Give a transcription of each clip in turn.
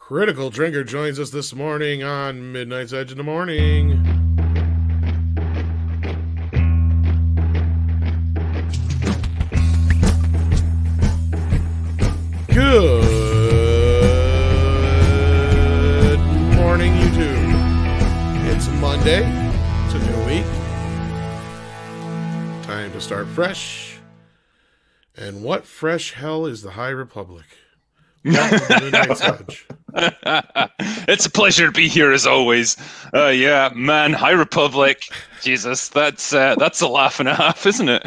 Critical Drinker joins us this morning on Midnight's Edge in the Morning. Good morning, YouTube. It's Monday. It's a new week. Time to start fresh. And what fresh hell is the High Republic? Welcome to Midnight's Edge. It's a pleasure to be here as always. Yeah, man, High Republic. Jesus, that's a laugh and a half, isn't it?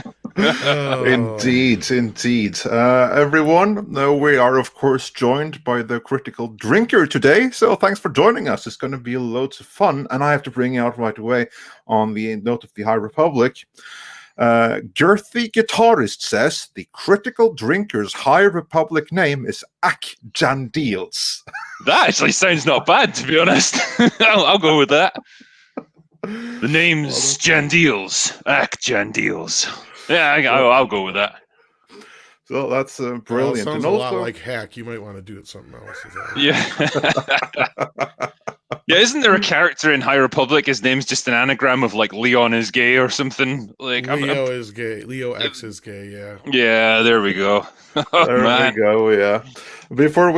Indeed. Everyone, we are, of course, joined by the Critical Drinker today. So thanks for joining us. It's going to be loads of fun. And I have to bring out right away on the note of the High Republic. Girthy Guitarist says the Critical Drinker's High Republic name is Ak Jandeels. That actually sounds not bad, to be honest. I'll go with that. The name's Jandeels. Ak Jandeels. Yeah, I'll go with that. So that's brilliant. It sounds and a lot like hack. You might want to do it something else. Yeah. Yeah, isn't there a character in High Republic? His name's just an anagram of like Leon is gay or something. Like Leo is gay. Leo X is gay. Yeah. Yeah, there we go. Oh, there man. we go. Yeah. Before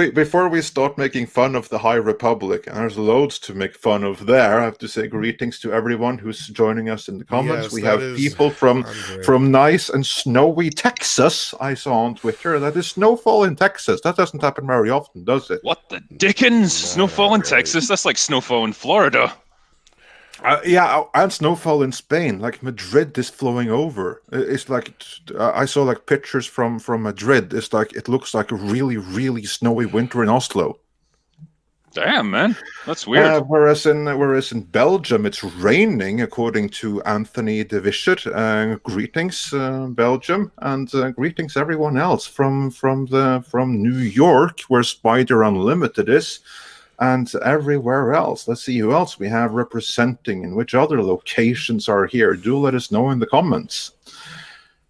we start making fun of the High Republic, and there's loads to make fun of there. I have to say greetings to everyone who's joining us in the comments. Yes, we have people from nice and snowy Texas. I saw on Twitter that is snowfall in Texas. That doesn't happen very often, does it? What the dickens? Snowfall in Texas? That's like snowfall in Florida. Yeah, and snowfall in Spain. Like Madrid is flowing over. It's like I saw like pictures from Madrid. It's like it looks like a really, really snowy winter in Oslo. Damn, man, that's weird. Whereas in Belgium, it's raining, according to Anthony de Wischer. Greetings, Belgium, and greetings everyone else from New York, where Spider Unlimited is. And everywhere else. Let's see who else we have representing and which other locations are here. Do let us know in the comments.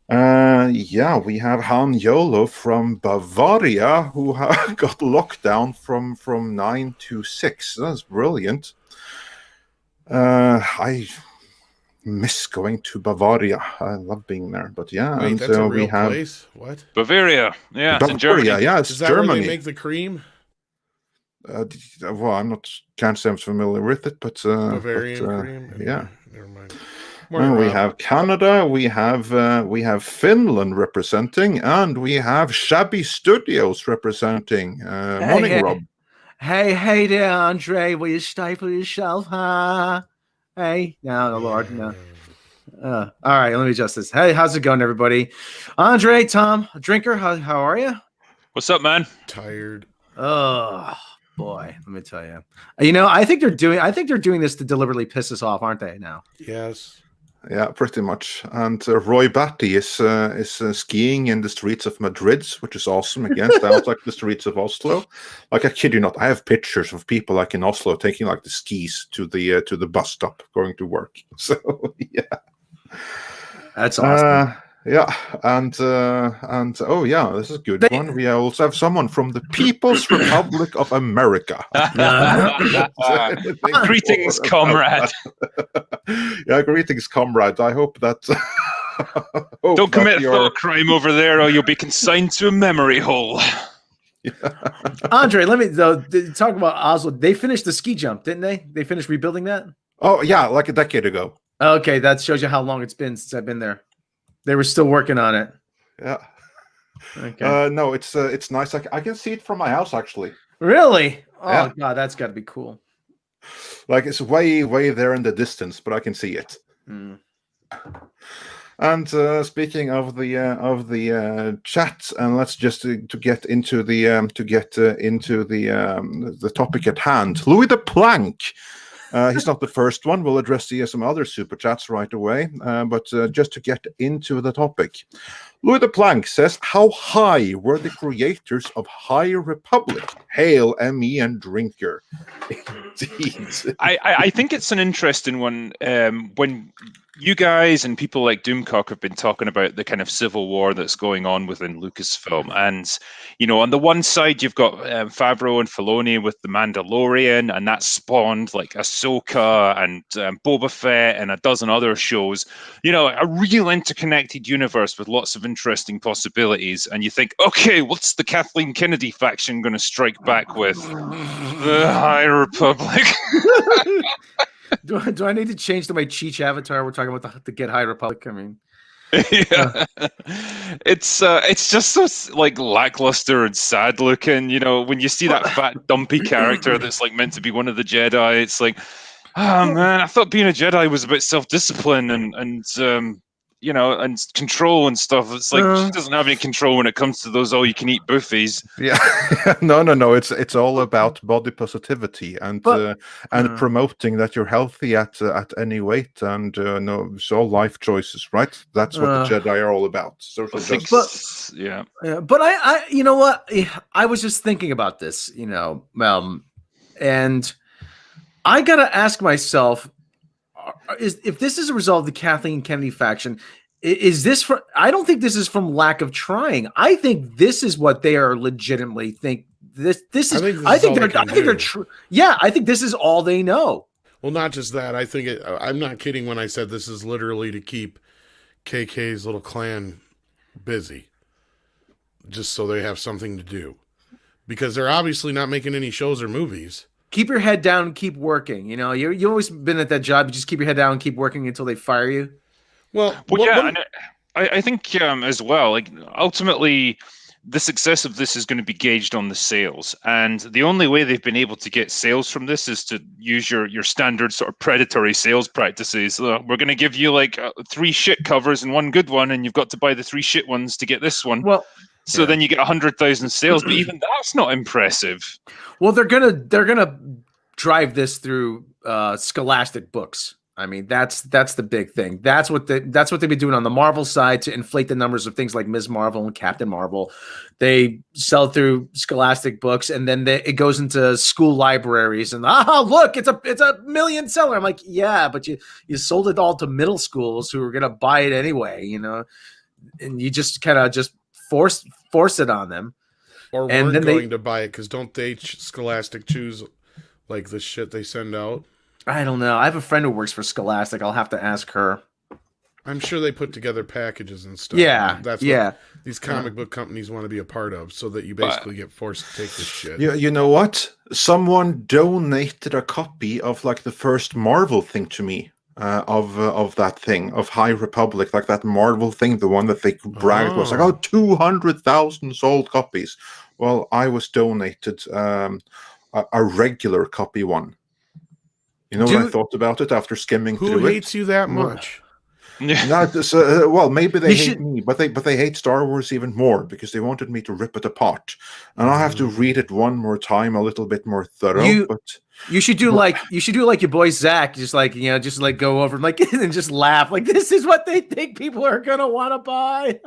Yeah, we have Han Yolo from Bavaria, who got locked down from 9 to 6. That's brilliant. I miss going to Bavaria. I love being there. But yeah, wait, and that's a real we have place? What? Bavaria. Yeah, it's in Bavaria. Germany. Yeah, it's Is that Germany. where they make the cream? Well, can't say I'm familiar with it, but Bavarian cream. Yeah. Never mind. We have Canada, we have Finland representing, and we have Shabby Studios representing. Morning, Rob. Hey there, Andre. Will you stifle yourself, huh? Hey, no, Lord, no. All right, let me adjust this. Hey, how's it going, everybody? Andre, Tom, Drinker, how are you? What's up, man? Tired. Oh boy, let me tell you. You know, I think they're doing this to deliberately piss us off, aren't they? Now. Yes. Yeah, pretty much. And Roy Batty is skiing in the streets of Madrid, which is awesome. Again, sounds like the streets of Oslo. Like I kid you not, I have pictures of people like in Oslo taking like the skis to the bus stop going to work. So yeah, that's awesome. Yeah, and oh yeah, this is a good one. We also have someone from the People's Republic of America. Greetings, comrade. Yeah, greetings, comrade. I hope that. Don't commit a thought crime over there, or you'll be consigned to a memory hole. Yeah. Andre, let me talk about Oslo. They finished the ski jump, didn't they? They finished rebuilding that. Oh yeah, like a decade ago. Okay, that shows you how long it's been since I've been there. They were still working on it. Yeah. Okay. No, it's nice. I can see it from my house actually. Really? Oh yeah. God, that's got to be cool. Like it's way there in the distance, but I can see it. Mm. And speaking of the chat, and let's just to get into the topic at hand. Louis the Plank. He's not the first one. We'll address some other super chats right away. But just to get into the topic, Louis de Planck says, how high were the creators of High Republic? Hail, ME and Drinker. Indeed. I think it's an interesting one. When you guys and people like Doomcock have been talking about the kind of civil war that's going on within Lucasfilm, and on the one side you've got Favreau and Filoni with the Mandalorian, and that spawned like Ahsoka and Boba Fett and a dozen other shows. A real interconnected universe with lots of interesting possibilities. And you think, okay, what's the Kathleen Kennedy faction going to strike back with? The High Republic. Do I need to change to my Cheech avatar? We're talking about the Get High Republic. I mean, yeah, it's just so like lackluster and sad looking. When you see that fat dumpy character that's like meant to be one of the Jedi, it's like, oh man, I thought being a Jedi was about self-discipline and control and stuff. It's like she doesn't have any control when it comes to those all-you-can-eat buffets. Yeah, no. It's all about body positivity and promoting that you're healthy at any weight, and it's all life choices, right? That's what the Jedi are all about. Social justice. Yeah. But I you know what? I was just thinking about this, and I gotta ask myself. If this is a result of the Kathleen Kennedy faction, is this from? I don't think this is from lack of trying. I think this is what they are legitimately think. This is. I think they're true. Yeah, I think this is all they know. Well, not just that. I think I'm not kidding when I said this is literally to keep KK's little clan busy, just so they have something to do, because they're obviously not making any shows or movies. Keep your head down and keep working. You've always been at that job. You just keep your head down and keep working until they fire you. And I think as well, like ultimately the success of this is going to be gauged on the sales. And the only way they've been able to get sales from this is to use your standard sort of predatory sales practices. We're going to give you like 3 shit covers and 1 good one, and you've got to buy the 3 shit ones to get this one. Well, so then you get 100,000 sales, but even that's not impressive. Well, they're gonna drive this through Scholastic books. I mean, that's the big thing. That's what they've been doing on the Marvel side to inflate the numbers of things like Ms. Marvel and Captain Marvel. They sell through Scholastic books, and then it goes into school libraries. And look, it's a million seller. I'm like, yeah, but you sold it all to middle schools who are gonna buy it anyway, and you just kind of just force it on them. Or weren't going to buy it, because don't they Scholastic choose like the shit they send out? I don't know. I have a friend who works for Scholastic. I'll have to ask her. I'm sure they put together packages and stuff. Yeah, that's what these comic book companies want to be a part of, so that you basically get forced to take this shit. Yeah, you know what? Someone donated a copy of like the first Marvel thing to me. Of that thing of High Republic, like that Marvel thing, the one that they bragged was like 200,000 sold copies. Well, I was donated a regular copy one. You know what I thought about it after skimming through it? Who hates you that much? Well, maybe they hate me, but they hate Star Wars even more, because they wanted me to rip it apart, and I'll have to read it one more time, a little bit more thorough. You should do like your boy Zach, just go over and just laugh. Like, this is what they think people are gonna want to buy.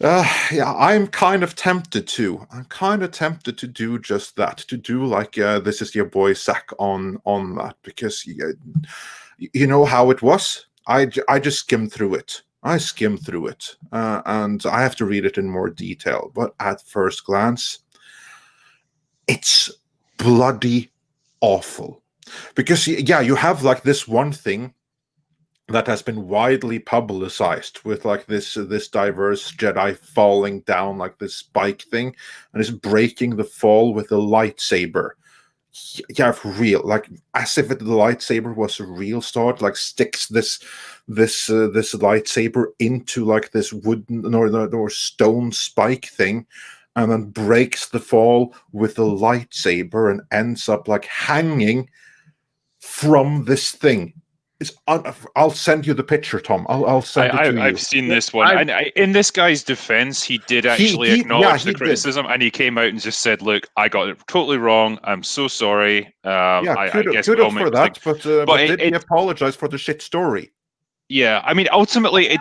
Yeah, I'm kind of tempted to. I'm kind of tempted to do just that. To do like this is your boy Zach on that, because you know how it was. I just skimmed through it. And I have to read it in more detail. But at first glance, it's bloody awful. Because, you have like this one thing that has been widely publicized with like this diverse Jedi falling down like this spike thing, and is breaking the fall with a lightsaber. Yeah, for real, like as if the lightsaber was a real sword, like sticks this lightsaber into like this wooden or stone spike thing, and then breaks the fall with the lightsaber and ends up like hanging from this thing. I'll send you the picture, Tom. I'll send it to you. I've seen this one. In this guy's defense, he did actually acknowledge the criticism, and he came out and just said, "Look, I got it totally wrong. I'm so sorry." Kudos for that. But did he apologize for the shit story? Yeah, I mean, ultimately,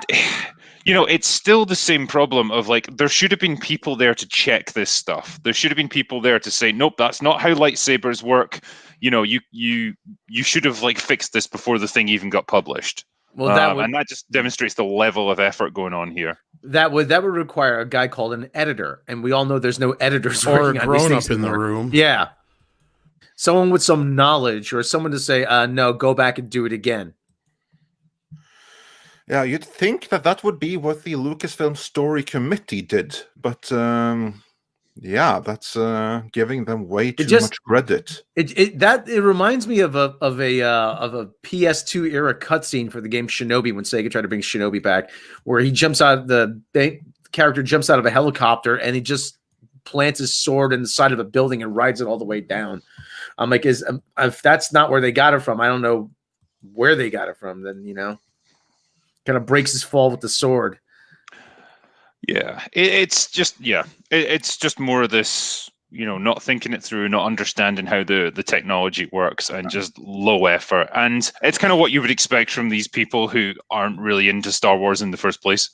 it's still the same problem of like there should have been people there to check this stuff. There should have been people there to say, nope, that's not how lightsabers work. You should have like fixed this before the thing even got published. Well, and that just demonstrates the level of effort going on here. That would require a guy called an editor, and we all know there's no editors Or a working on these grown things up in the anymore. room. Yeah, someone with some knowledge, or someone to say, "No, go back and do it again." Yeah, you'd think that would be what the Lucasfilm Story Committee did, but yeah, that's giving them way too much credit. It reminds me of a PS2 era cutscene for the game Shinobi when Sega tried to bring Shinobi back, where he jumps out the character jumps out of a helicopter and he just plants his sword in the side of a building and rides it all the way down. I'm like, if that's not where they got it from, I don't know where they got it from. Then kind of breaks his fall with the sword. Yeah, it's just more of this, not thinking it through, not understanding how the technology works, and just low effort. And it's kind of what you would expect from these people who aren't really into Star Wars in the first place.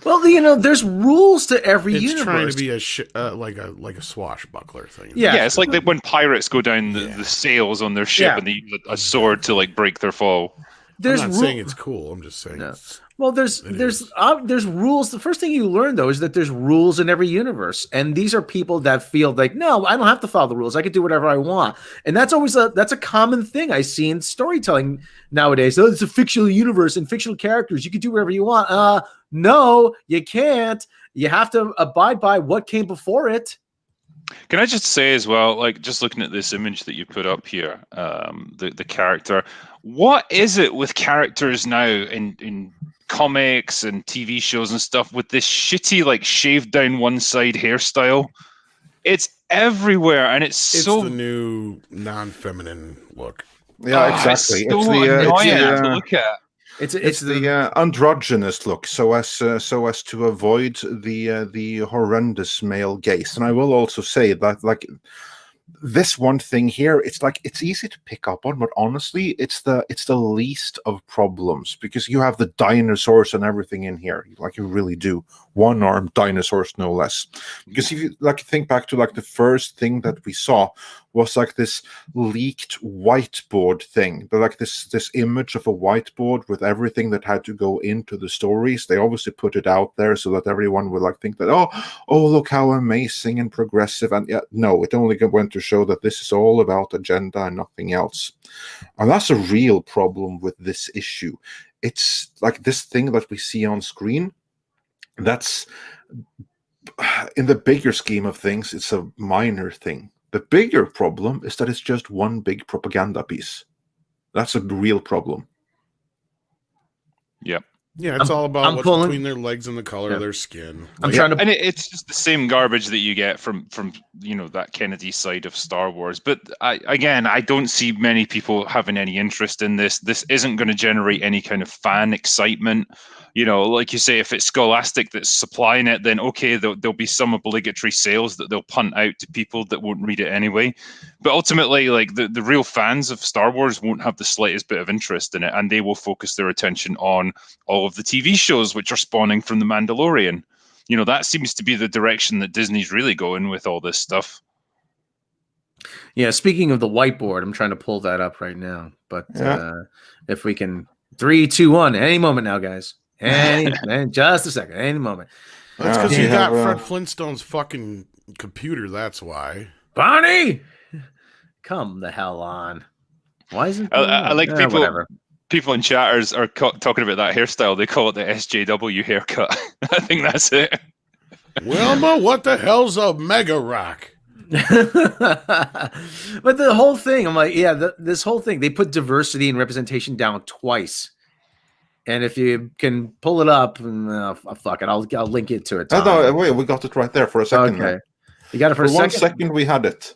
Well, there's rules to every universe. It's trying to be like a swashbuckler thing. Yeah, it's like when pirates go down the sails on their ship and they use a sword to like break their fall. I'm not saying it's cool. I'm just saying. No. Well, there's rules. The first thing you learn though is that there's rules in every universe, and these are people that feel like, no, I don't have to follow the rules. I can do whatever I want, and that's always a common thing I see in storytelling nowadays. Oh, it's a fictional universe and fictional characters. You can do whatever you want. No, you can't. You have to abide by what came before it. Can I just say as well, like just looking at this image that you put up here, the character, what is it with characters now in comics and TV shows and stuff with this shitty like shaved down one side hairstyle? It's everywhere, and it's so the new non-feminine look. Yeah, exactly. It's so annoying to look at. It's the androgynous look, so as to avoid the horrendous male gaze. And I will also say that, like, this one thing here, it's easy to pick up on, but honestly, it's the least of problems, because you have the dinosaurs and everything in here, like you really do. One-armed dinosaurs, no less. Because if you think back to the first thing that we saw was this leaked whiteboard thing, but this image of a whiteboard with everything that had to go into the stories. They obviously put it out there so that everyone would think that oh look how amazing and progressive, and no, it only went to show that this is all about agenda and nothing else. And that's a real problem with this issue. It's this thing that we see on screen. That's, in the bigger scheme of things, it's a minor thing. The bigger problem is that it's just one big propaganda piece. That's a real problem. Yeah. Yeah, it's all about what's between their legs and the color of their skin. And it's just the same garbage that you get from that Kennedy side of Star Wars. But I don't see many people having any interest in this. This isn't going to generate any kind of fan excitement. Like you say, if it's Scholastic that's supplying it, then okay, there'll be some obligatory sales that they'll punt out to people that won't read it anyway. But ultimately, the real fans of Star Wars won't have the slightest bit of interest in it, and they will focus their attention on all of the TV shows which are spawning from The Mandalorian. That seems to be the direction that Disney's really going with all this stuff. Yeah, speaking of the whiteboard, I'm trying to pull that up right now. But if we can, 3, 2, 1, any moment now, guys. Just a second, any moment. That's because you got Fred Flintstone's fucking computer. That's why. Barney, come the hell on. Why isn't I like people? Whatever. People in chatters are talking about that hairstyle. They call it the SJW haircut. I think that's it. Wilma, what the hell's a mega rock? But the whole thing, I'm like, this whole thing, they put diversity and representation down twice. And if you can pull it up, fuck it, I'll link it to it. No, wait, we got it right there for a second. Okay, you got it for a second? 1 second. We had it.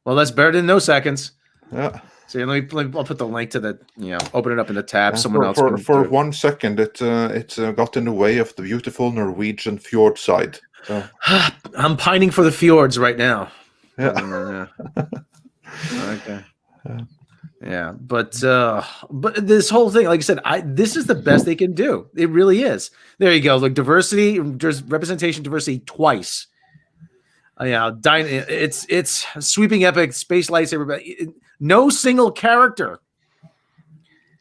Well, that's better than no seconds. Yeah. So I'll put the link to the, open it up in the tab. Someone else for 1 second, it got in the way of the beautiful Norwegian fjord side. So. I'm pining for the fjords right now. Yeah. Okay. Yeah, but this whole thing, like I said, this is the best they can do. It really is. There you go. Like diversity, there's representation, diversity twice. Yeah, it's sweeping epic space lightsaber, but no single character.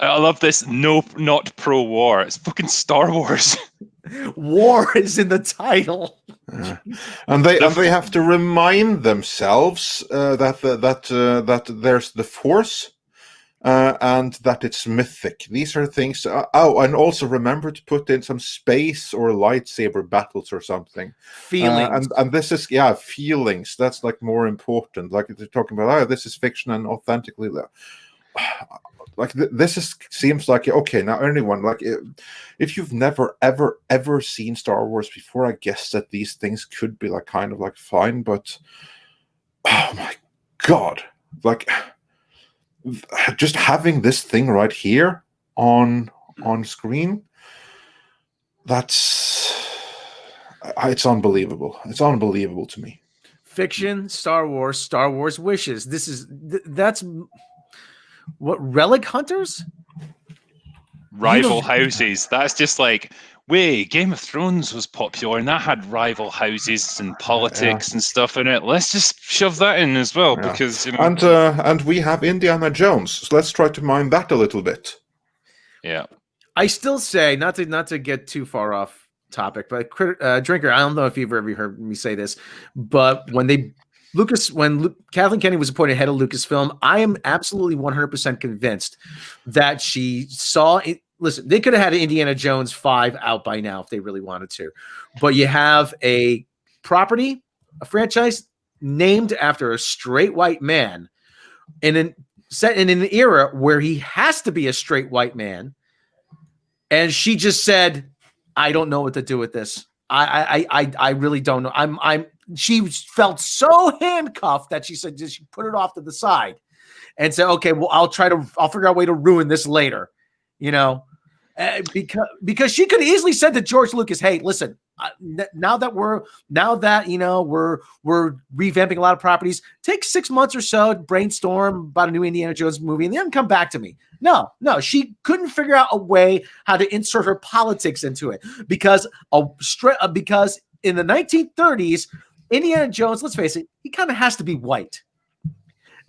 I love this. No, not pro war. It's fucking Star Wars. War is in the title. And they have to remind themselves that there's the Force. And that it's mythic. These are things. And also remember to put in some space or lightsaber battles or something. Feelings. And this is feelings. That's like more important. Like they're talking about, this is fiction and authentically. Like this seems like okay. Now anyone like if you've never ever seen Star Wars before, I guess that these things could be like kind of like fine. But oh my god, like. Just having this thing right here on screen, it's unbelievable. It's unbelievable to me. Fiction, Star Wars wishes. That's what relic hunters? Rival houses. That's just like, wait, Game of Thrones was popular and that had rival houses and politics and stuff in it. Let's just shove that in as well because and we have Indiana Jones. So let's try to mine that a little bit. Yeah. I still say not to get too far off topic, but Drinker, I don't know if you've ever heard me say this, but when Kathleen Kennedy was appointed head of Lucasfilm, I am absolutely 100% convinced that she saw it. Listen, they could have had Indiana Jones 5 out by now if they really wanted to. But you have a property, a franchise named after a straight white man set in an era where he has to be a straight white man. And she just said, I don't know what to do with this. I really don't know. She felt so handcuffed that she said she put it off to the side and said, okay, well, I'll figure out a way to ruin this later. Because she could easily said to George Lucas, "Hey, listen, now that we're revamping a lot of properties, take 6 months or so to brainstorm about a new Indiana Jones movie, and then come back to me." No, she couldn't figure out a way how to insert her politics into it because in the 1930s, Indiana Jones, let's face it, he kind of has to be white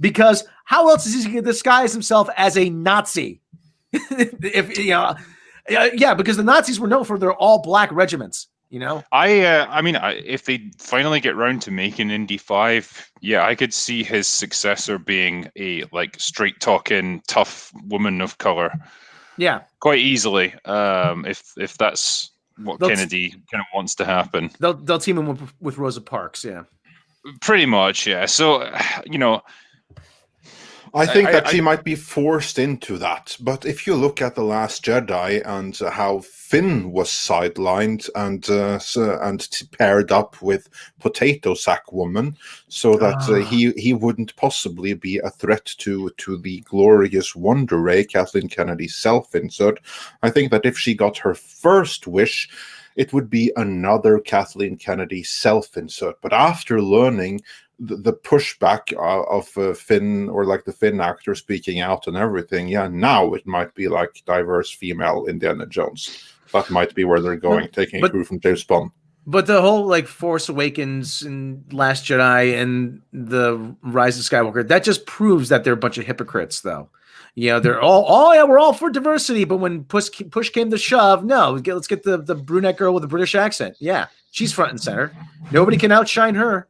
because how else is he going to disguise himself as a Nazi? Because the Nazis were known for their all black regiments. If they finally get round to making Indy 5, I could see his successor being a like straight talking tough woman of color. Yeah, quite easily. If that's what Kennedy kind of wants to happen, they'll team him with Rosa Parks. Yeah, pretty much. Yeah. So I think that she might be forced into that. But if you look at The Last Jedi and how Finn was sidelined and paired up with Potato Sack Woman, so that he wouldn't possibly be a threat to the glorious Wonder Ray, Kathleen Kennedy's self-insert, I think that if she got her first wish, it would be another Kathleen Kennedy self-insert. But after learning the pushback of Finn, or like the Finn actor speaking out and everything, now it might be like diverse female Indiana Jones. That might be where they're going, taking a crew from James Bond. But the whole like Force Awakens and Last Jedi and the Rise of Skywalker, that just proves that they're a bunch of hypocrites, though. They're all, we're all for diversity, but when push came to shove, no, let's get the brunette girl with a British accent. Yeah, she's front and center. Nobody can outshine her.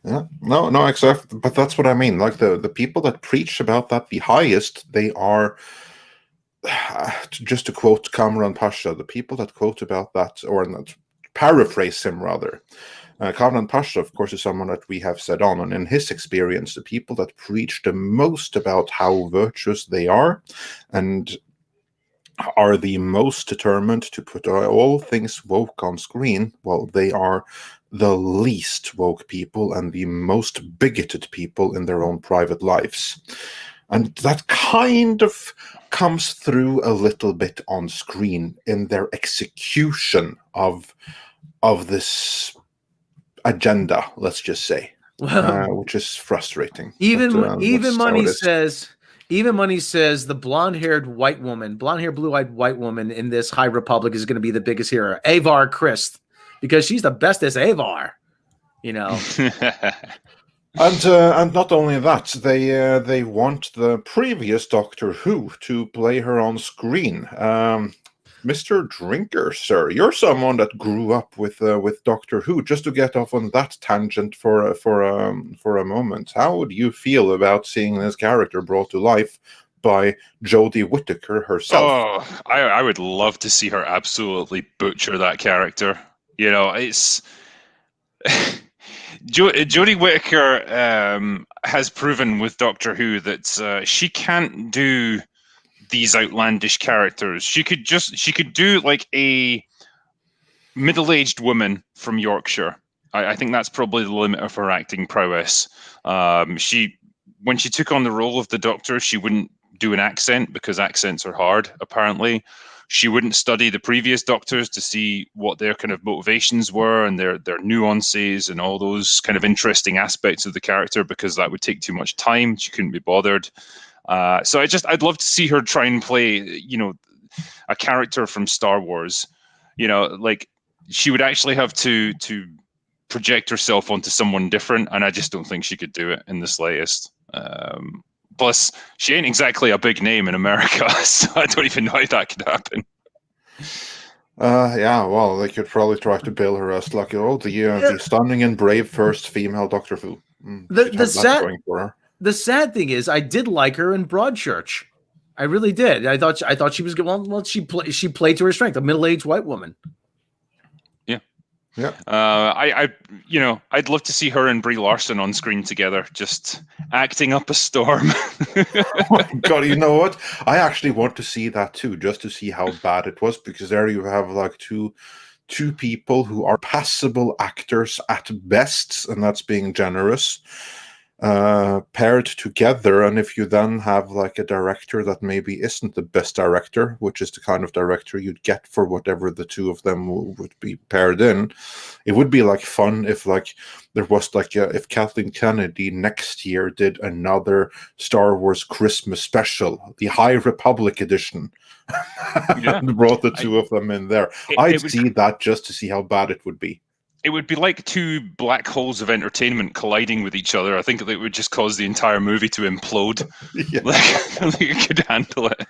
Yeah, no, exactly. But that's what I mean. Like the people that preach about that the highest, they are, just to quote Kamran Pasha, the people that quote about that, or not, paraphrase him rather. Kamran Pasha, of course, is someone that we have said on, and in his experience, the people that preach the most about how virtuous they are and are the most determined to put all things woke on screen, well, they are the least woke people and the most bigoted people in their own private lives. And that kind of comes through a little bit on screen in their execution of this agenda, let's just say, which is frustrating. Even Money says even when he says the blonde-haired white woman, blonde-haired, blue-eyed white woman in this High Republic is going to be the biggest hero, Avar Christ, because she's the bestest Avar, you know. And not only that, they want the previous Doctor Who to play her on screen. Mr. Drinker, sir, you're someone that grew up with Doctor Who. Just to get off on that tangent for a moment, how would you feel about seeing this character brought to life by Jodie Whittaker herself? Oh, I would love to see her absolutely butcher that character. You know, it's Jodie Whittaker has proven with Doctor Who that she can't do these outlandish characters. She could do like a middle-aged woman from Yorkshire. I think that's probably the limit of her acting prowess. When she took on the role of the Doctor, she wouldn't do an accent because accents are hard, apparently. She wouldn't study the previous Doctors to see what their kind of motivations were and their nuances and all those kind of interesting aspects of the character, because that would take too much time. She couldn't be bothered. So I'd love to see her try and play, you know, a character from Star Wars. You know, like she would actually have to project herself onto someone different, and I just don't think she could do it in the slightest. Plus, she ain't exactly a big name in America, so I don't even know how that could happen. Yeah, well, they could probably try to bill her as like, the stunning and brave first female Doctor Who. The sad thing is, I did like her in Broadchurch. I really did. I thought she was good. Well, she played to her strength, a middle-aged white woman. Yeah. I'd love to see her and Brie Larson on screen together, just acting up a storm. Oh my God, you know what? I actually want to see that too, just to see how bad it was, because there you have like two people who are passable actors at best, and that's being generous, paired together. And if you then have like a director that maybe isn't the best director, which is the kind of director you'd get for whatever the two of them would be paired in, it would be like fun if like there was like if Kathleen Kennedy next year did another Star Wars Christmas special, the High Republic edition, and brought the two of them in there. I'd see that just to see how bad it would be. It would be like two black holes of entertainment colliding with each other. I think that would just cause the entire movie to implode. Yeah. Like you could handle it.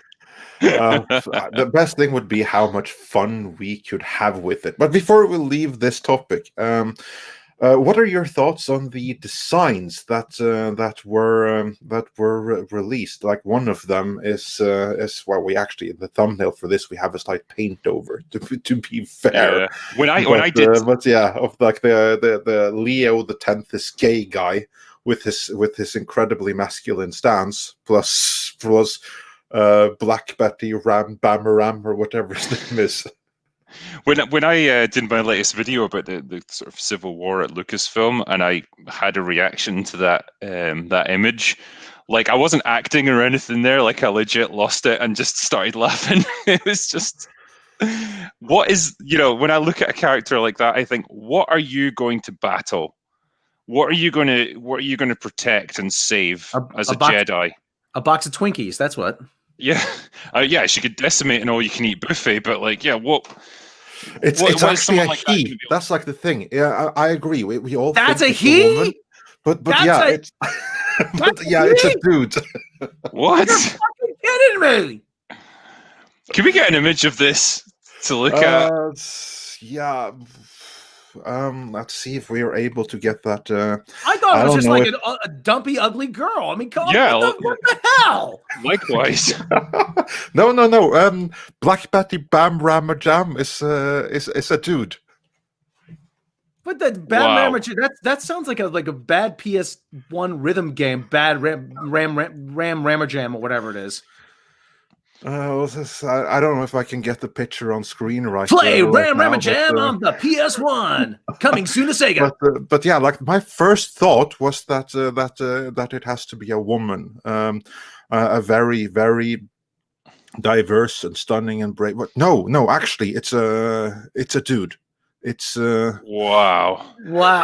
The best thing would be how much fun we could have with it. But before we leave this topic, what are your thoughts on the designs that were released? Like one of them is well, we actually in the thumbnail for this we have a slight paint over. To be fair, yeah. when I did, but yeah, of like the Leo the 10th is gay guy with his incredibly masculine stance plus Black Betty Ram Bamaram or whatever his name is. When I did my latest video about the sort of civil war at Lucasfilm, and I had a reaction to that image, like I wasn't acting or anything there, like I legit lost it and just started laughing. It was just, what is, when I look at a character like that, I think, what are you going to battle? What are you going to protect and save as a Jedi? A box of Twinkies, that's what. Yeah, yeah, she could decimate an all-you-can-eat buffet, but like, yeah, what? It's actually a like he. That's like the thing. Yeah, I agree. We all that's think a he. Woman, but yeah, it's it's a dude. What? You're fucking kidding me. Can we get an image of this to look at? Yeah. Let's see if we are able to get that. I thought it was just like a dumpy, ugly girl. I mean, come on, yeah, what the hell? Likewise. No. Black Betty Bam Rammer Jam is a dude. But that Bam Rammer Jam, that sounds like a bad PS1 rhythm game, bad Ram Rammer Jam or whatever it is. I don't know if I can get the picture on screen right. Play Ram Jam on the PS1, coming soon to Sega. But yeah, like my first thought was that it has to be a woman, a very very diverse and stunning and brave. But no, actually, it's a dude. It's wow.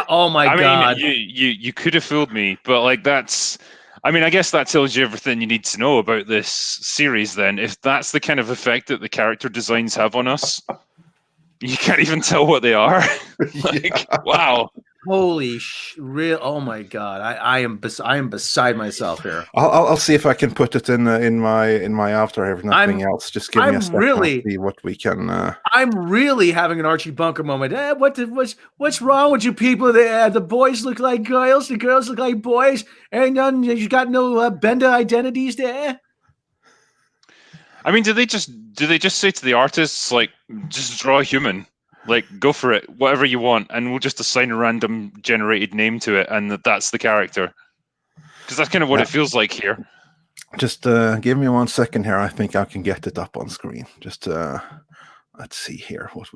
Oh my God! I mean, you could have fooled me, but like that's. I mean, I guess that tells you everything you need to know about this series then. If that's the kind of effect that the character designs have on us, you can't even tell what they are. Wow. Holy real! Oh my god! I am beside myself here. I'll see if I can put it in my after. I have nothing else. Just give me a second. I'll see what we can. I'm really having an Archie Bunker moment. What's wrong with you people? The boys look like girls. The girls look like boys. And you got no Bender identities there. I mean, do they just say to the artists, like, just draw a human? Like, go for it, whatever you want, and we'll just assign a random generated name to it, and that's the character. Because that's kind of what it feels like here. Just give me 1 second here. I think I can get it up on screen. Just let's see here what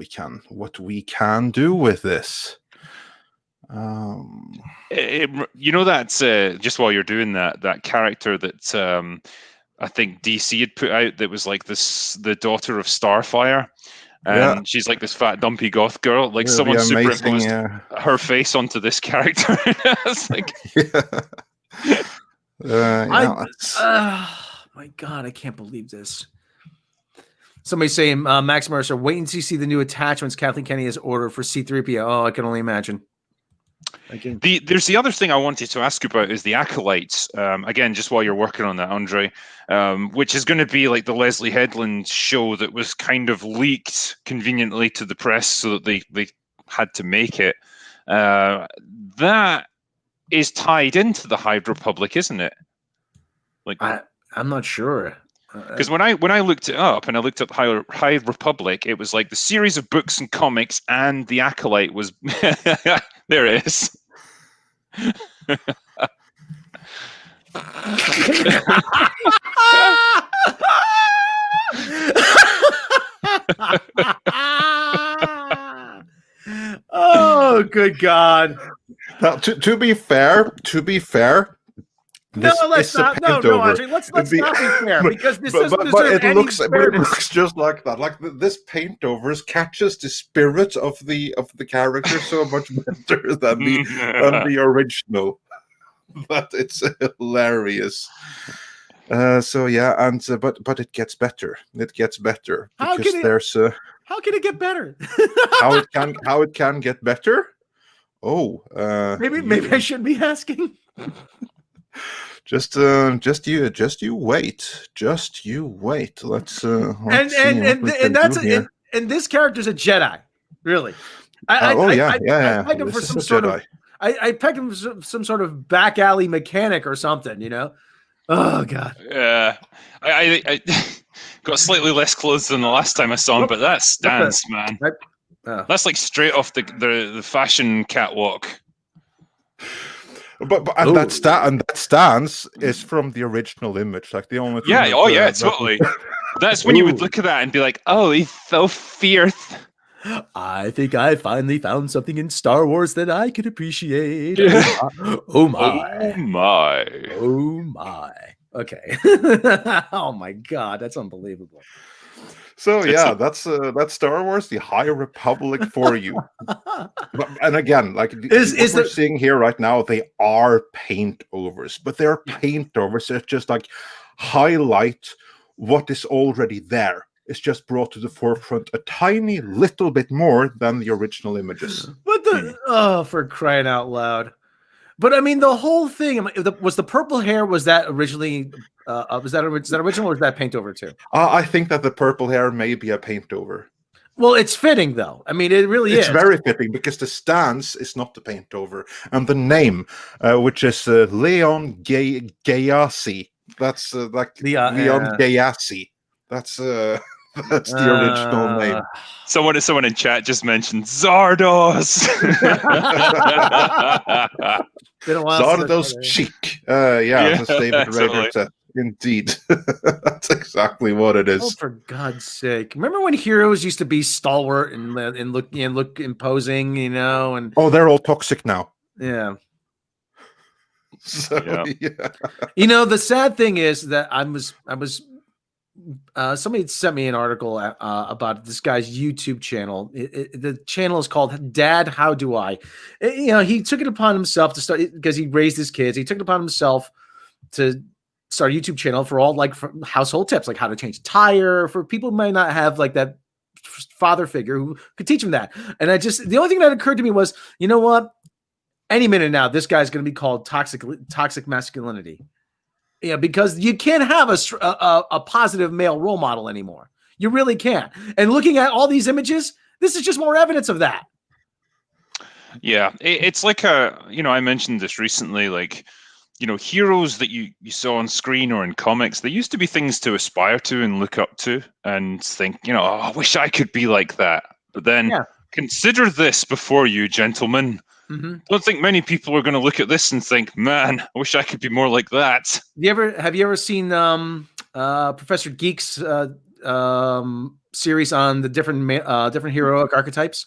we can do with this. You know that just while you're doing that character that I think DC had put out that was like the daughter of Starfire. And she's like this fat, dumpy goth girl. Like someone superimposed her face onto this character. It's like, my God, I can't believe this. Somebody saying, Max Mercer, wait until you see the new attachments Kathleen Kennedy has ordered for C-3PO. Oh, I can only imagine. There's the other thing I wanted to ask you about is the Acolytes. Again, just while you're working on that, Andre, which is going to be like the Leslie Headland show that was kind of leaked conveniently to the press so that they had to make it. That is tied into the High Republic, isn't it? Like, I'm not sure. Because when I looked it up and I looked up High Republic, it was like the series of books and comics, and the Acolyte was there. It is. Oh, good God! Now, to be fair. No, let's not. No, Andre, let's not be fair because this doesn't deserve any fairness. But it looks just like that. Like this paint over catches the spirit of the character so much better than the original. But it's hilarious. So yeah, and but it gets better. It gets better because there's how can it get better? how it can get better? Oh, maybe I shouldn't be asking. Just you wait. Let's and that's and this character's a Jedi, really. I pegged him for some sort of. I pegged him for some sort of back alley mechanic or something, you know. Oh God. Yeah, I got slightly less clothes than the last time I saw him, but that stance, man. That's like straight off the fashion catwalk. But that stance is from the original image, like the only. Yeah. Totally. That's when you would look at that and be like, "Oh, he's so fierce." I think I finally found something in Star Wars that I could appreciate. Oh my! Okay. Oh my God, that's unbelievable. So yeah, that's Star Wars, the High Republic for you. And again, like what we're seeing here right now, they are paint overs, but they're paint overs that just like highlight what is already there. It's just brought to the forefront a tiny little bit more than the original images. But for crying out loud! But I mean, the whole thing was the purple hair. Was that originally? Was that original, or was that paint over too? I think that the purple hair may be a paint over. Well, it's fitting though. I mean, it really is. It's very fitting because the stance is not the paint over, and the name, which is Leon Gayassi. That's like Leon Gayassi. That's the original name. Someone in chat just mentioned Zardos. Zardos cheek. As David Rader said. Indeed. That's exactly what it is. Oh, for God's sake. Remember when heroes used to be stalwart and look imposing, you know? And they're all toxic now. Yeah. So, yeah. You know, the sad thing is that I was somebody sent me an article about this guy's YouTube channel. The channel is called Dad, How Do I? You know, he took it upon himself to start because he raised his kids. He took it upon himself to start a YouTube channel for all like for household tips, like how to change a tire for people who might not have like that father figure who could teach them that. And the only thing that occurred to me was, you know what? Any minute now, this guy's going to be called toxic masculinity. Yeah, because you can't have a positive male role model anymore. You really can't. And looking at all these images, this is just more evidence of that. Yeah, it's like I mentioned this recently, like, heroes that you saw on screen or in comics, they used to be things to aspire to and look up to and think, oh, I wish I could be like that. But then consider this before you, gentlemen. Mm-hmm. I don't think many people are going to look at this and think, man, I wish I could be more like that. Have you ever seen Professor Geek's series on the different heroic archetypes?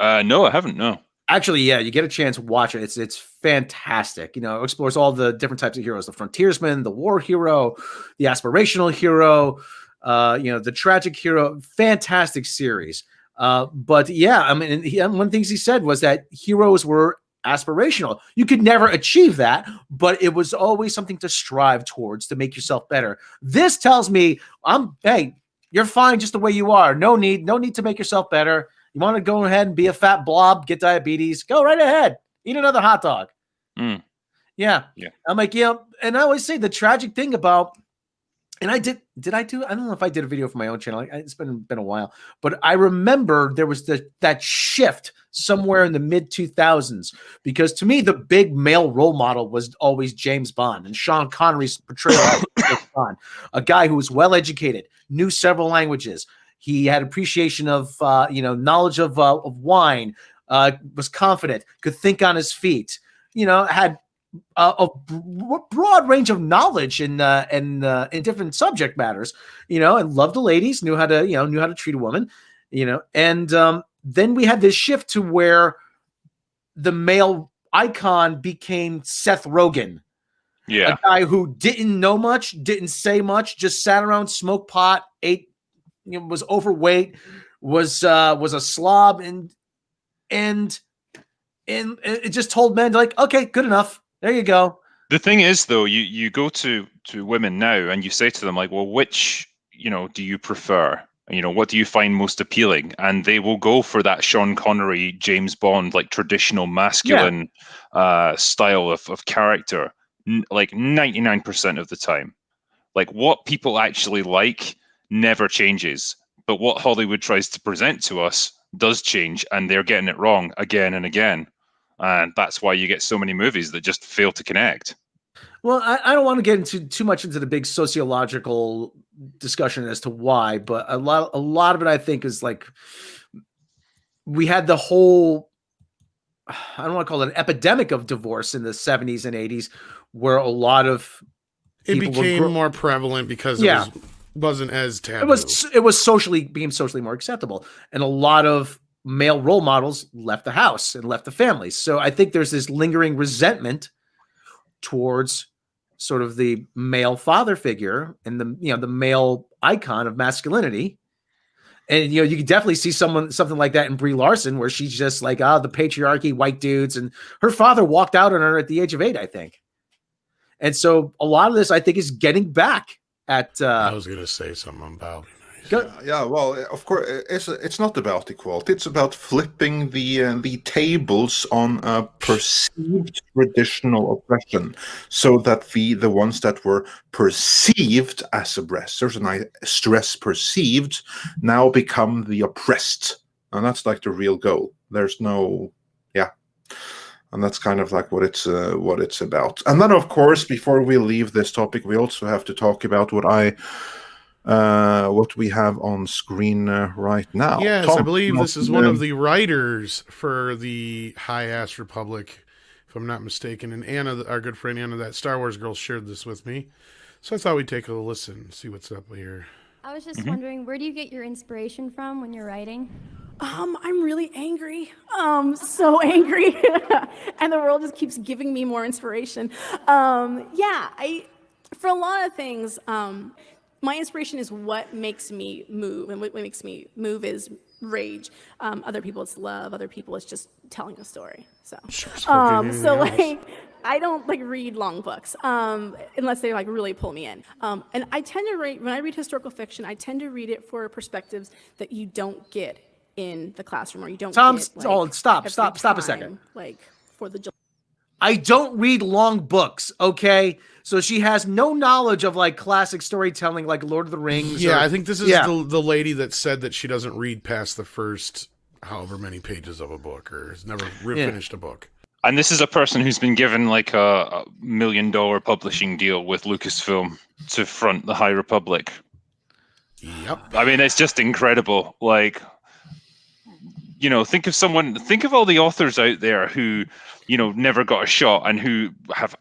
No, I haven't. No. Actually, yeah, you get a chance, watch it. It's fantastic. It explores all the different types of heroes: the frontiersman, the war hero, the aspirational hero, the tragic hero. Fantastic series. But yeah, I mean, one of the things he said was that heroes were aspirational. You could never achieve that, but it was always something to strive towards to make yourself better. This tells me, hey, you're fine just the way you are. No need to make yourself better. You want to go ahead and be a fat blob, get diabetes, go right ahead. Eat another hot dog. Mm. Yeah. I'm like, and I always say the tragic thing about, and I don't know if I did a video for my own channel. It's been a while, but I remember there was that shift somewhere in the mid 2000s, because to me, the big male role model was always James Bond and Sean Connery's portrayal of James Bond, a guy who was well-educated, knew several languages. He had appreciation of, knowledge of wine, was confident, could think on his feet, had a broad range of knowledge in different subject matters, and loved the ladies, knew how to treat a woman, and then we had this shift to where the male icon became Seth Rogen. Yeah. A guy who didn't know much, didn't say much, just sat around, smoked pot, ate, was overweight, was a slob, and it just told men, like, okay, good enough. There you go. The thing is, though, you go to women now and you say to them, like, well, which, do you prefer? What do you find most appealing? And they will go for that Sean Connery, James Bond, like traditional masculine style of character, like 99% of the time. Like what people actually like never changes. But what Hollywood tries to present to us does change, and they're getting it wrong again and again. And that's why you get so many movies that just fail to connect. Well, I don't want to get too much into the big sociological discussion as to why, but a lot of it, I think, is like we had the whole, I don't want to call it an epidemic of divorce in the 70s and 80s, where a lot of it became more prevalent because it wasn't as taboo. It was became socially more acceptable, and a lot of male role models left the house and left the family. So I think there's this lingering resentment towards sort of the male father figure and the male icon of masculinity. And you can definitely see something like that in Brie Larson, where she's just like, the patriarchy, white dudes, and her father walked out on her at the age of 8, I think. And so a lot of this, I think, is getting back at. I was going to say something about. Yeah, well, of course, it's not about equality. It's about flipping the tables on perceived traditional oppression, so that the ones that were perceived as oppressors, and I stress perceived, now become the oppressed, and that's like the real goal. There's no, and that's kind of like what it's about. And then, of course, before we leave this topic, we also have to talk about what we have on screen right now. Yes, Tom, I believe this is one of the writers for the High Ass Republic, if I'm not mistaken. And Anna, our good friend Anna, that Star Wars girl, shared this with me. So I thought we'd take a listen, see what's up here. I was just wondering, where do you get your inspiration from when you're writing? I'm really angry. So angry. And the world just keeps giving me more inspiration. For a lot of things, my inspiration is what makes me move, and what makes me move is rage. Other people it's love. Other people it's just telling a story. So, like, I don't like read long books unless they like really pull me in. And I tend to read when I read historical fiction. I tend to read it for perspectives that you don't get in the classroom, or you don't. Tom, get, like, stop a time, second. Like for the. I don't read long books, okay? So she has no knowledge of like classic storytelling like Lord of the Rings. Yeah, I think this is the lady that said that she doesn't read past the first however many pages of a book, or has never finished a book. And this is a person who's been given like a $1 million publishing deal with Lucasfilm to front the High Republic. Yep. I mean, it's just incredible. Like, you know, think of all the authors out there who, you know, never got a shot and who have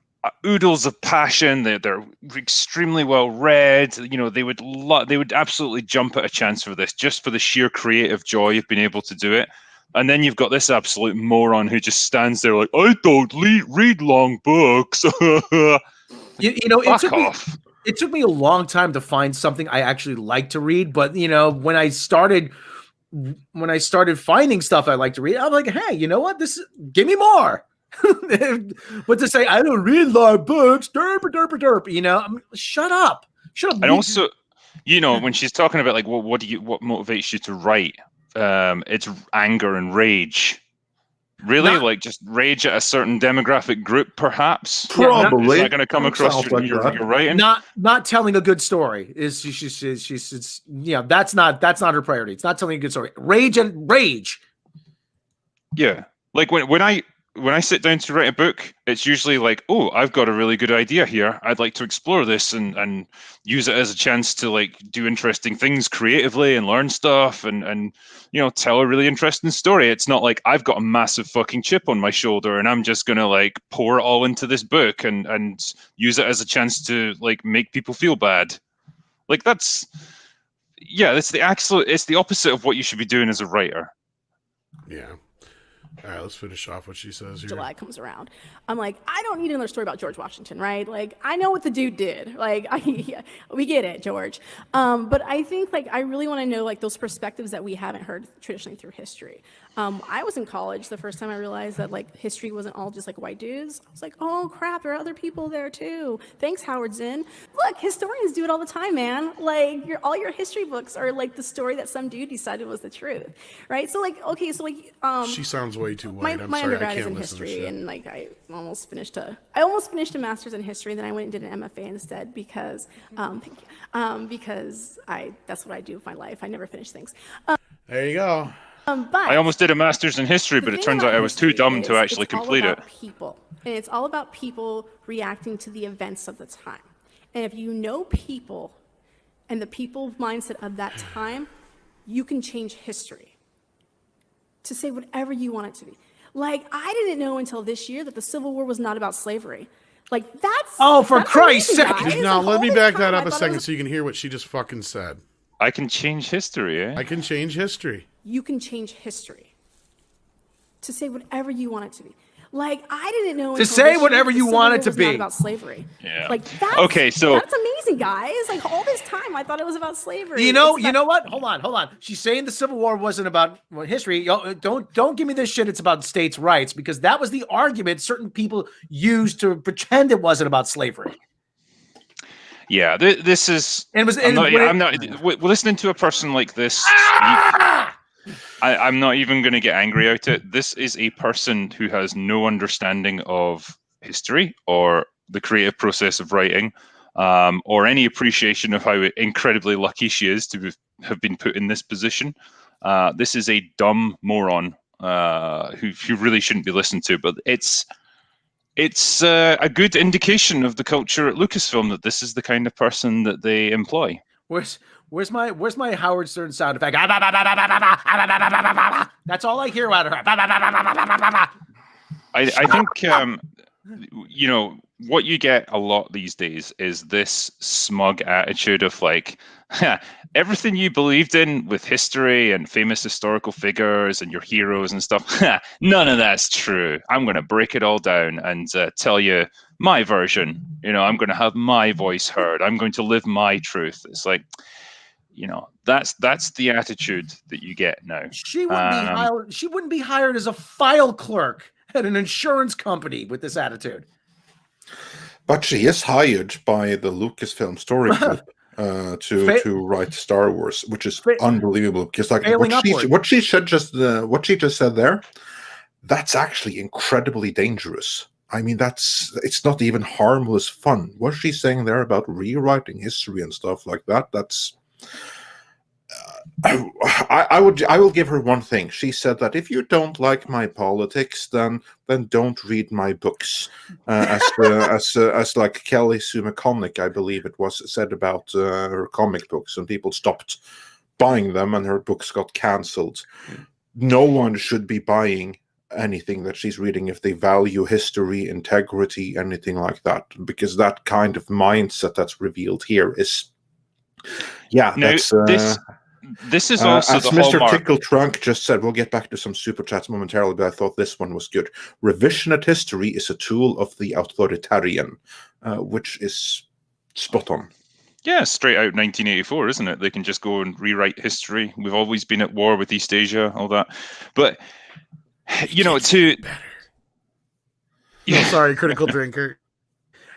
oodles of passion. They're extremely well read. You know, they would absolutely jump at a chance for this, just for the sheer creative joy of being able to do it. And then you've got this absolute moron who just stands there like, I don't read long books. It took me a long time to find something I actually like to read, but you know, when I started finding stuff I like to read, I'm like, hey, you know what? Give me more. But to say I don't read long books, derp, you know, shut up. And also, you know, when she's talking about like, what motivates you to write? It's anger and rage. Really? Like just rage at a certain demographic group, perhaps? Probably. Is that going to come across your writing? Not telling a good story. She's that's not her priority. It's not telling a good story. Rage. Yeah. Like when I sit down to write a book, it's usually like, oh, I've got a really good idea here. I'd like to explore this and use it as a chance to like do interesting things creatively and learn stuff and you know, tell a really interesting story. It's not like I've got a massive fucking chip on my shoulder and I'm just gonna like pour it all into this book and use it as a chance to like make people feel bad. Like it's the opposite of what you should be doing as a writer. Yeah. All right, let's finish off what she says here. July comes around. I'm like, I don't need another story about George Washington, right? Like, I know what the dude did. Like, we get it, George. But I think, like, I really want to know, like, those perspectives that we haven't heard traditionally through history. I was in college the first time I realized that, like, history wasn't all just, like, white dudes. I was like, oh, crap, there are other people there, too. Thanks, Howard Zinn. Look, historians do it all the time, man. Like, all your history books are, like, the story that some dude decided was the truth, right? So, like, okay, so, like... she sounds way too white. My undergrad is in history, and, like, I almost finished a master's in history, then I went and did an MFA instead because, because that's what I do with my life. I never finish things. There you go. But I almost did a master's in history, but it turns out I was too dumb to actually complete it. And it's all about people reacting to the events of the time. And if you know people and the people mindset of that time, you can change history to say whatever you want it to be. Like, I didn't know until this year that the Civil War was not about slavery. Like, that's... Oh, for Christ's sake! Now, let me back that up a second so you can hear what she just fucking said. I can change history, eh? I can change history. You can change history to say whatever you want it to be. Like, I didn't know to say whatever you want it to be not about slavery. Yeah. Like, that's amazing, guys. Like, all this time I thought it was about slavery. You know what? Hold on. She's saying the Civil War wasn't about history. Don't give me this shit. It's about states' rights, because that was the argument certain people used to pretend it wasn't about slavery. Yeah, this is. I'm not listening to a person like this. I'm not even going to get angry at it. This is a person who has no understanding of history or the creative process of writing, or any appreciation of how incredibly lucky she is to have been put in this position. This is a dumb moron who really shouldn't be listened to. But it's a good indication of the culture at Lucasfilm that this is the kind of person that they employ. Where's my Howard Stern sound effect? That's all I hear out of her. I think you know, what you get a lot these days is this smug attitude of like, everything you believed in with history and famous historical figures and your heroes and stuff, none of that's true. I'm going to break it all down and tell you my version. You know, I'm going to have my voice heard. I'm going to live my truth. It's like, you know, that's the attitude that you get now. She wouldn't be hired. She wouldn't be hired as a file clerk at an insurance company with this attitude. But she is hired by the Lucasfilm Story Group to write Star Wars, which is unbelievable. Because like what she just said there, that's actually incredibly dangerous. I mean, it's not even harmless fun. What she's saying there about rewriting history and stuff like that, that's. I will give her one thing. She said that if you don't like my politics, then don't read my books. As like Kelly Sue McConaughey, I believe it was, said about her comic books, and people stopped buying them, and her books got cancelled. No one should be buying anything that she's reading if they value history, integrity, anything like that, because that kind of mindset that's revealed here is, yeah, now, that's. This is also as the Mr. hallmark. Tickle Trunk just said, we'll get back to some super chats momentarily, but I thought this one was good. Revisionist history is a tool of the authoritarian, which is spot on. Yeah, straight out 1984, isn't it? They can just go and rewrite history. We've always been at war with East Asia, all that. But, you know, to... Yeah. Oh, sorry, critical drinker.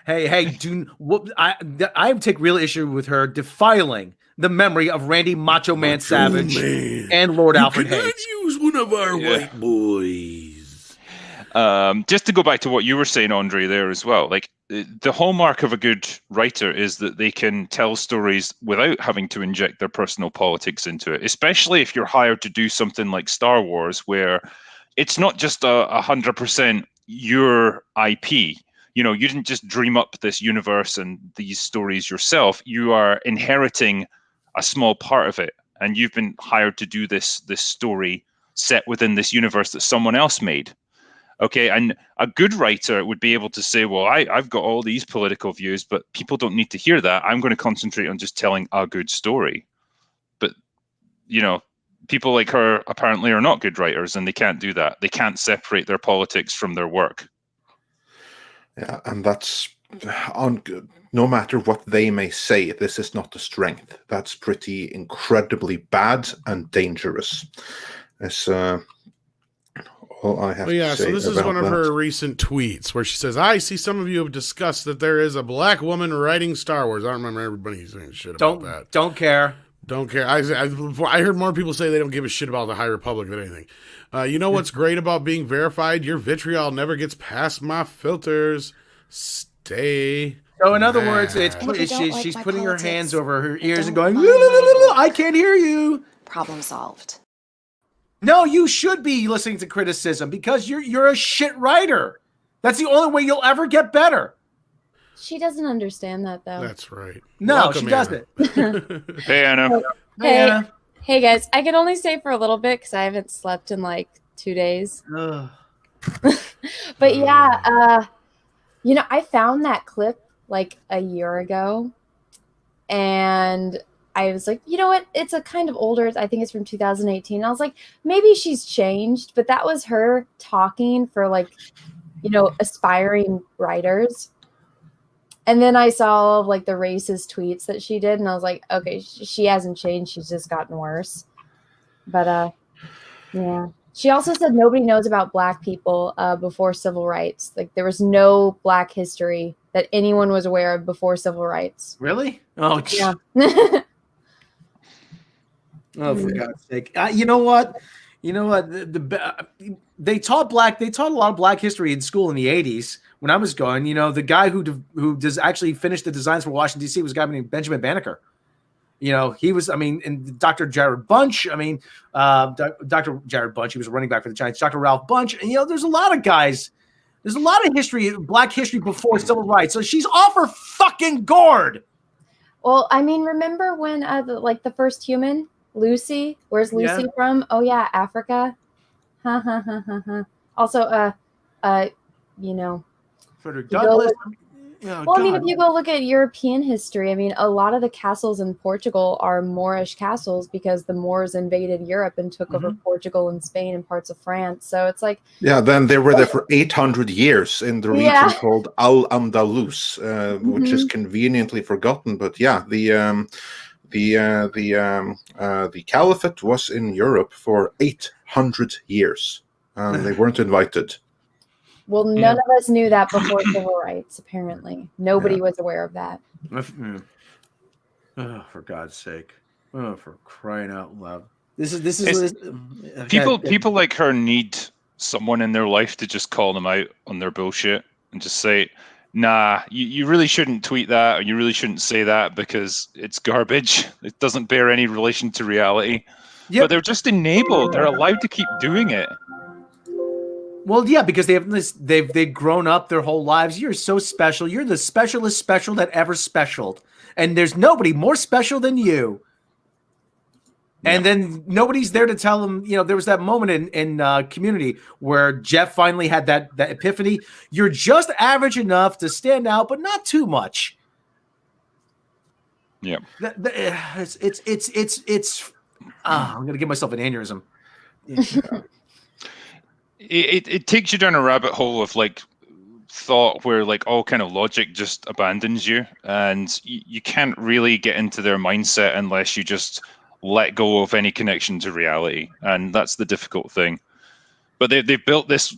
Hey, I take real issue with her defiling the memory of Randy Macho Man Savage and Lord Alfred Hayes. Use one of our white boys. Just to go back to what you were saying, Andre, there as well. Like, the hallmark of a good writer is that they can tell stories without having to inject their personal politics into it, especially if you're hired to do something like Star Wars, where it's not just 100% your IP. You know, you didn't just dream up this universe and these stories yourself. You are inheriting a small part of it, and you've been hired to do this story set within this universe that someone else made. Okay, and a good writer would be able to say, well, I've got all these political views, but people don't need to hear that. I'm going to concentrate on just telling a good story. But, you know, people like her apparently are not good writers, and they can't do that. They can't separate their politics from their work. Yeah, and that's no matter what they may say, this is not the strength. That's pretty incredibly bad and dangerous. That's all I have to say. So this is one of her recent tweets where she says, I see some of you have discussed that there is a black woman writing Star Wars. I don't remember everybody saying shit about that. Don't care. Don't care. I heard more people say they don't give a shit about the High Republic than anything. You know what's great about being verified? Your vitriol never gets past my filters. Stay. So in other words, she's putting her hands over her ears and going, I can't hear you. Problem solved. No, you should be listening to criticism because you're a shit writer. That's the only way you'll ever get better. She doesn't understand that, though. That's right. No, Welcome, she doesn't. Hey, Anna. Hey, guys. I can only stay for a little bit because I haven't slept in like 2 days. But yeah, you know, I found that clip like a year ago, and I was like, you know what? It's a kind of older. I think it's from 2018. I was like, maybe she's changed, but that was her talking for like, you know, aspiring writers. And then I saw like the racist tweets that she did, and I was like, okay, she hasn't changed. She's just gotten worse. But yeah. She also said nobody knows about Black people before civil rights. Like there was no Black history that anyone was aware of before civil rights. Really? Oh, yeah. Oh, for God's sake! You know what? They taught a lot of Black history in school in the '80s when I was going. You know, the guy who does actually finish the designs for Washington D.C. was a guy named Benjamin Banneker. You know, he was. I mean, and Dr. Jared Bunch. I mean, Dr. Jared Bunch. He was a running back for the Giants. Dr. Ralph Bunch. And you know, there's a lot of guys. There's a lot of history, Black history before civil rights. So she's off her fucking gourd. Well, I mean, remember when the first human, Lucy? Where's Lucy from? Oh yeah, Africa. Also, you know, Frederick You go Douglass. look- Oh, Well, I mean, God. if you go look at European history, I mean, a lot of the castles in Portugal are Moorish castles because the Moors invaded Europe and took over Portugal and Spain and parts of France. So it's like, Yeah, then they were there for 800 years in the region Yeah. called Al-Andalus, which is Mhm. conveniently forgotten. But yeah, the caliphate was in Europe for 800 years, and they weren't invited. well, none Yeah. of us knew that before civil rights, apparently. Nobody was aware of that. Oh, for God's sake. Oh, for crying out loud. This is People like her need someone in their life to just call them out on their bullshit and just say, nah, you really shouldn't tweet that, or you really shouldn't say that because it's garbage. It doesn't bear any relation to reality. Yep. But they're just enabled. They're allowed to keep doing it. Well, yeah, because they've grown up their whole lives. You're so special. You're the specialist special that ever specialed. And there's nobody more special than you. And then nobody's there to tell them, there was that moment in Community where Jeff finally had that epiphany. You're just average enough to stand out, but not too much. Yeah. It's I'm going to give myself an aneurysm. It takes you down a rabbit hole of like thought where like all kind of logic just abandons you, and you can't really get into their mindset unless you just let go of any connection to reality, and that's the difficult thing. But they've built this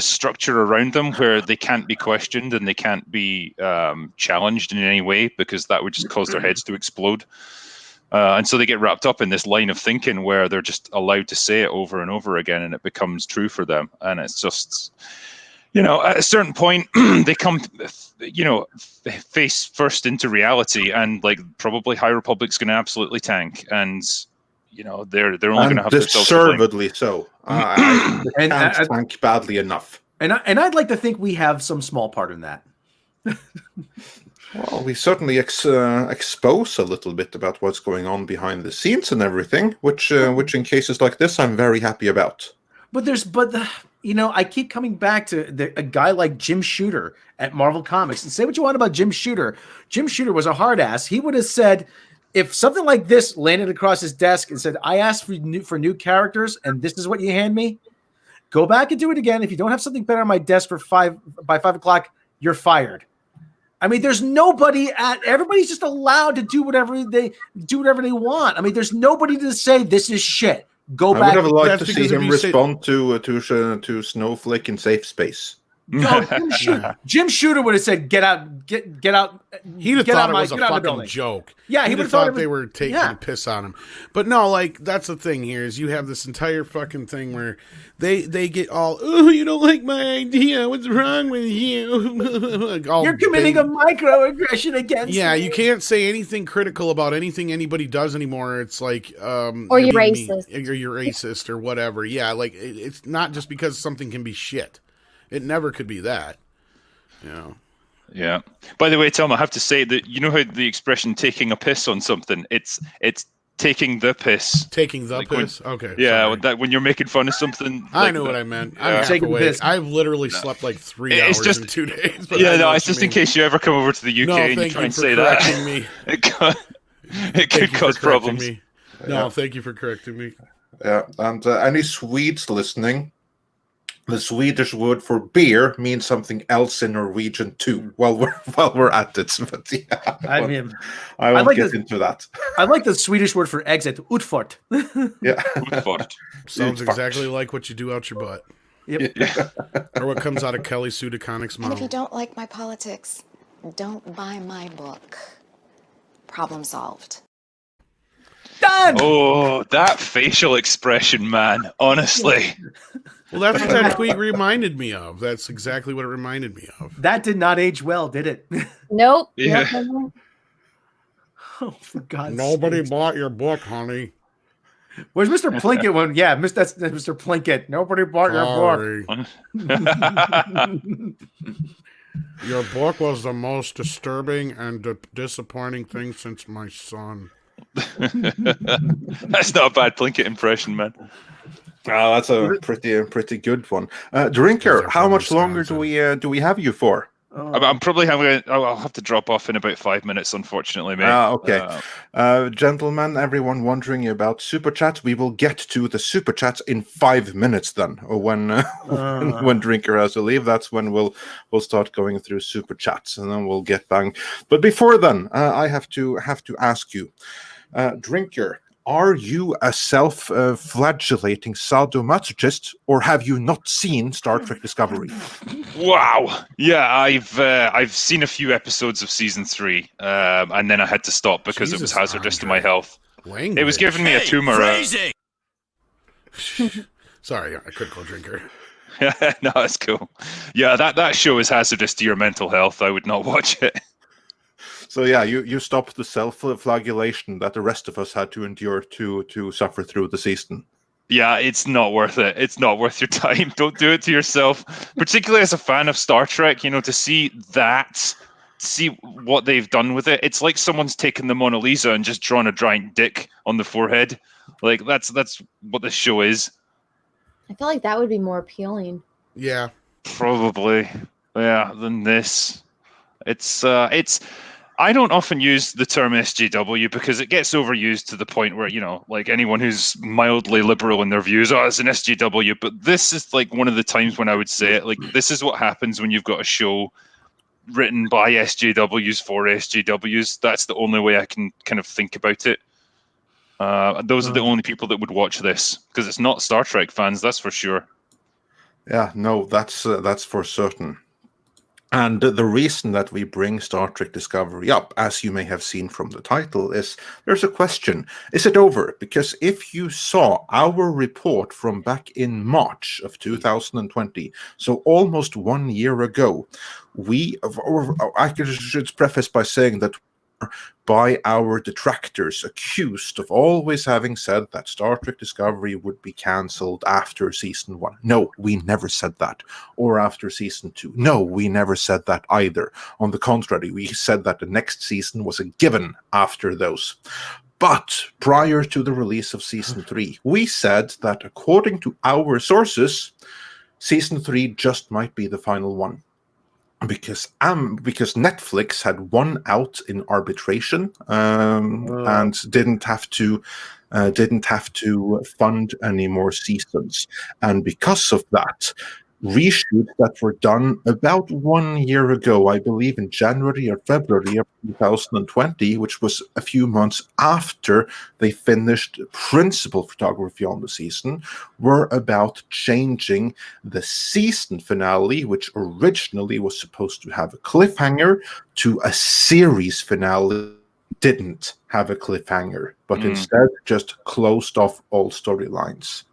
structure around them where they can't be questioned and they can't be challenged in any way, because that would just cause their heads to explode. And so they get wrapped up in this line of thinking where they're just allowed to say it over and over again, and it becomes true for them. And it's just, at a certain point, they come, face first into reality, and like probably High Republic's going to absolutely tank, and they're only going to have themselves to blame. Deservedly so. I can't tank badly enough. And I'd like to think we have some small part in that. Well, we certainly expose a little bit about what's going on behind the scenes and everything, which in cases like this, I'm very happy about. I keep coming back to a guy like Jim Shooter at Marvel Comics, and say what you want about Jim Shooter. Jim Shooter was a hard ass. He would have said, if something like this landed across his desk and said, I asked for new characters, and this is what you hand me, go back and do it again. If you don't have something better on my desk by 5 o'clock, you're fired. I mean, there's nobody everybody's just allowed to do whatever they want. I mean, there's nobody to say this is shit. Go back. I would have liked to That's see because if him you say- respond to Snowflake in safe space. No, Jim Shooter would have said, "Get out, get out." He'd have get thought out it my- was a get out of the fucking building. joke. Yeah, he He'd would have have thought they were taking a piss on him. But no, like, that's the thing here is you have this entire fucking thing where they get all, oh, you don't like my idea. What's wrong with you? You're committing a microaggression against Yeah, me. you can't say anything critical about anything anybody does anymore. It's like, Or you're racist. or you're racist or whatever. Yeah, like it's not just because something can be shit. It never could be that. Yeah. By the way, Tom, I have to say that you know how the expression "taking a piss on something" it's taking the piss. Taking the Like piss. Okay. Yeah, sorry. when you're making fun of something. I like know that. what I meant. Yeah. I'm half Taking the awake. piss. I've literally slept like 3 It's hours just- in 2 days. But Yeah, I know no, what it's you just in mean. case you ever come over to the UK No, and you thank try you and for say that. correcting me. It Thank could you for cause correcting problems. me. No, thank you for correcting me. Yeah, and any Swedes listening, the Swedish word for beer means something else in Norwegian too. While we're at it, but yeah, I mean, I won't like get this- into that. I like the Swedish word for exit, utfort. Yeah, Utfart. Sounds Fuck. exactly like what you do out your butt. Or what comes out of Kelly Sue DeConnick's And if you mouth. don't like my politics, don't buy my book. Problem solved. Done. Oh, that facial expression, man. Honestly. Well, that's what that tweet reminded me of. That's exactly what it reminded me of. That did not age well, did it? Nope. Yeah. Nope. Oh, for God's Nobody sakes. bought your book, honey. Where's Mr. Plinkett one? Yeah, that's Mr. Plinkett. Nobody bought your book. Sorry. Your book was the most disturbing and disappointing thing since my son. That's not a bad Plinkett impression, man. That's a pretty good one. Drinker, They're how from much longer do Wisconsin. we have you for? I'm probably I'll have to drop off in about 5 minutes, unfortunately, mate. Okay. Gentlemen, everyone wondering about super chats, we will get to the super chats in 5 minutes then. Or when Drinker has to leave, that's when we'll start going through super chats, and then we'll get bang. But before then, I have to ask you, Drinker, are you a self-flagellating sadomasochist, or have you not seen Star Trek Discovery? Wow. Yeah, I've seen a few episodes of season 3, and then I had to stop because it was Jesus, hazardous to my Andre. health. Language. It was giving me a tumor. Sorry, a critical drinker. No, that's cool. Yeah, that show is hazardous to your mental health. I would not watch it. So yeah, you stopped the self-flagellation that the rest of us had to endure to suffer through the season. Yeah, it's not worth it. It's not worth your time. Don't do it to yourself. Particularly as a fan of Star Trek, to see what they've done with it. It's like someone's taken the Mona Lisa and just drawn a giant dick on the forehead. Like that's what this show is. I feel like that would be more appealing. Yeah. Probably. Yeah, than this. It's I don't often use the term SJW because it gets overused to the point where, like anyone who's mildly liberal in their views, it's an SJW. But this is like one of the times when I would say it. Like, this is what happens when you've got a show written by SJWs for SJWs. That's the only way I can kind of think about it. Those are the only people that would watch this because it's not Star Trek fans, that's for sure. Yeah, no, that's for certain. And the reason that we bring Star Trek Discovery up, as you may have seen from the title, is there's a question. Is it over? Because if you saw our report from back in March of 2020, so almost 1 year ago, I should preface by saying that by our detractors accused of always having said that Star Trek Discovery would be cancelled after season 1. No, we never said that. Or after season 2. No, we never said that either. On the contrary, we said that the next season was a given after those. But prior to the release of season 3, we said that according to our sources, season 3 just might be the final one. Because Netflix had won out in arbitration and didn't have to fund any more seasons, and because of that, reshoots that were done about 1 year ago, I believe in January or February of 2020, which was a few months after they finished principal photography on the season, were about changing the season finale, which originally was supposed to have a cliffhanger, to a series finale. Didn't have a cliffhanger, but instead just closed off all storylines.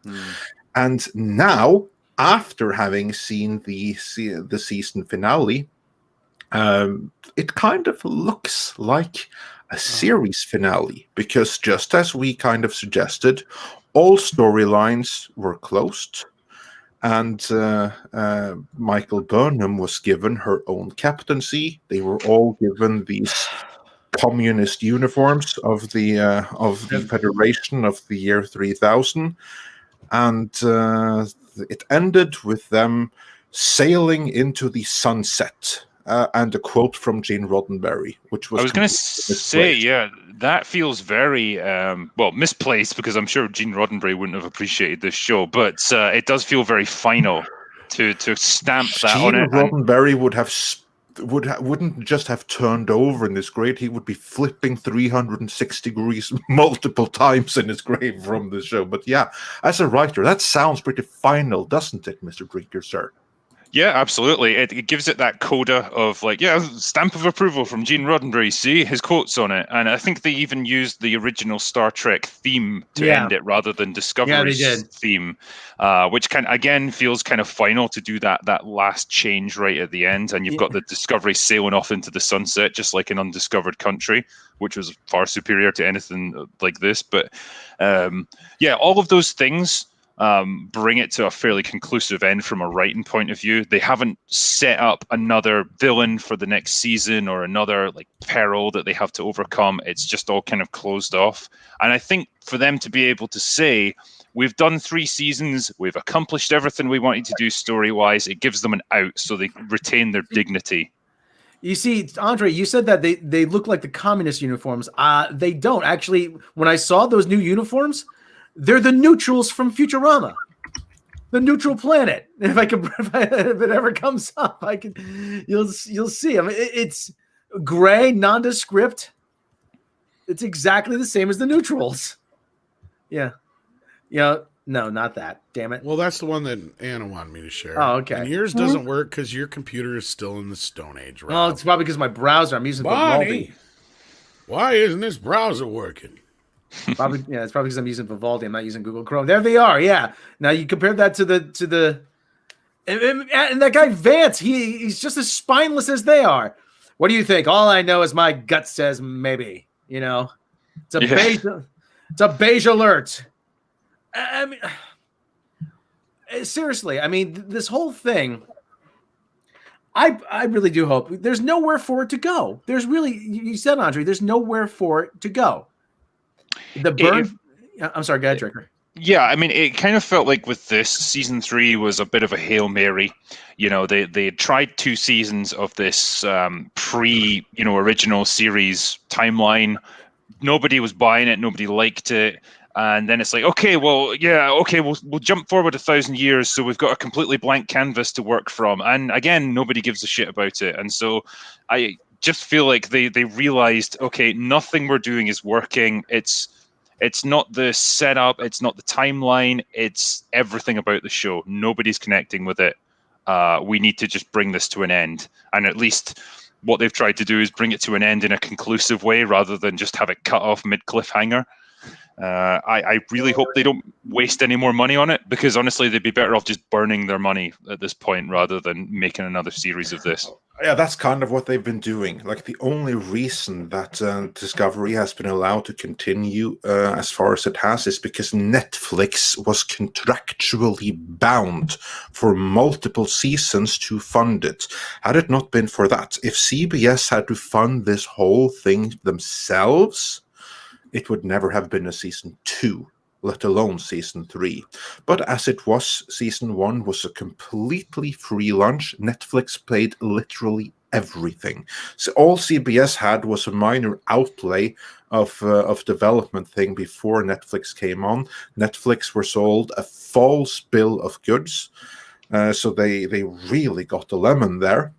And now, after having seen the season finale, it kind of looks like a series finale, because just as we kind of suggested, all storylines were closed, and Michael Burnham was given her own captaincy. They were all given these communist uniforms of the Federation of the year 3000, and it ended with them sailing into the sunset. And a quote from Gene Roddenberry, which was... I was going to say, yeah, that feels very, misplaced, because I'm sure Gene Roddenberry wouldn't have appreciated this show, but it does feel very final to stamp that on it. Gene Roddenberry wouldn't just have turned over in his grave, he would be flipping 360 degrees multiple times in his grave from the show. But yeah, as a writer, that sounds pretty final, doesn't it, Mr. Drinker, sir? Yeah, absolutely. It gives it that coda of stamp of approval from Gene Roddenberry. See his quotes on it, and I think they even used the original Star Trek theme to end it rather than Discovery's theme, which again feels kind of final to do that last change right at the end. And you've got the Discovery sailing off into the sunset, just like an undiscovered country, which was far superior to anything like this. But all of those things bring it to a fairly conclusive end from a writing point of view. They haven't set up another villain for the next season or another like peril that they have to overcome. It's just all kind of closed off. And I think for them to be able to say, we've done 3 seasons, we've accomplished everything we wanted to do story-wise, it gives them an out so they retain their dignity. You see, Andre, you said that they look like the communist uniforms. They don't. Actually, when I saw those new uniforms, they're the neutrals from Futurama, the neutral planet. If it ever comes up, you'll see. I mean, it's gray, nondescript. It's exactly the same as the neutrals. Yeah. No, not that. Damn it. Well, that's the one that Anna wanted me to share. Oh, okay. And yours doesn't work because your computer is still in the Stone Age, right? Well, it's probably because my browser. I'm using Bonnie, Vivaldi. why isn't this browser working? Probably, yeah, it's probably because I'm using Vivaldi. I'm not using Google Chrome. There they are. Yeah. Now you compare that to the, and that guy Vance. He's just as spineless as they are. What do you think? All I know is my gut says maybe. It's a beige alert. I mean, seriously. I mean, this whole thing. I really do hope there's nowhere for it to go. There's really, you said, Andre, there's nowhere for it to go. The burn. I'm sorry, go ahead, Tricker. Yeah, I mean, it kind of felt like with this season 3 was a bit of a Hail Mary. They had tried 2 seasons of this original series timeline. Nobody was buying it. Nobody liked it. And then it's like, we'll jump forward 1,000 years. So we've got a completely blank canvas to work from. And again, nobody gives a shit about it. And so I just feel like they realized, nothing we're doing is working. It's not the setup, it's not the timeline, it's everything about the show. Nobody's connecting with it. We need to just bring this to an end. And at least what they've tried to do is bring it to an end in a conclusive way rather than just have it cut off mid-cliffhanger. I really hope they don't waste any more money on it, because honestly, they'd be better off just burning their money at this point rather than making another series of this. Yeah, that's kind of what they've been doing. Like, the only reason that Discovery has been allowed to continue as far as it has is because Netflix was contractually bound for multiple seasons to fund it. Had it not been for that, if CBS had to fund this whole thing themselves, it would never have been a season 2, let alone season 3. But as it was, season 1 was a completely free lunch. Netflix paid literally everything. So all CBS had was a minor outlay of development thing before Netflix came on. Netflix were sold a false bill of goods, so they really got the lemon there.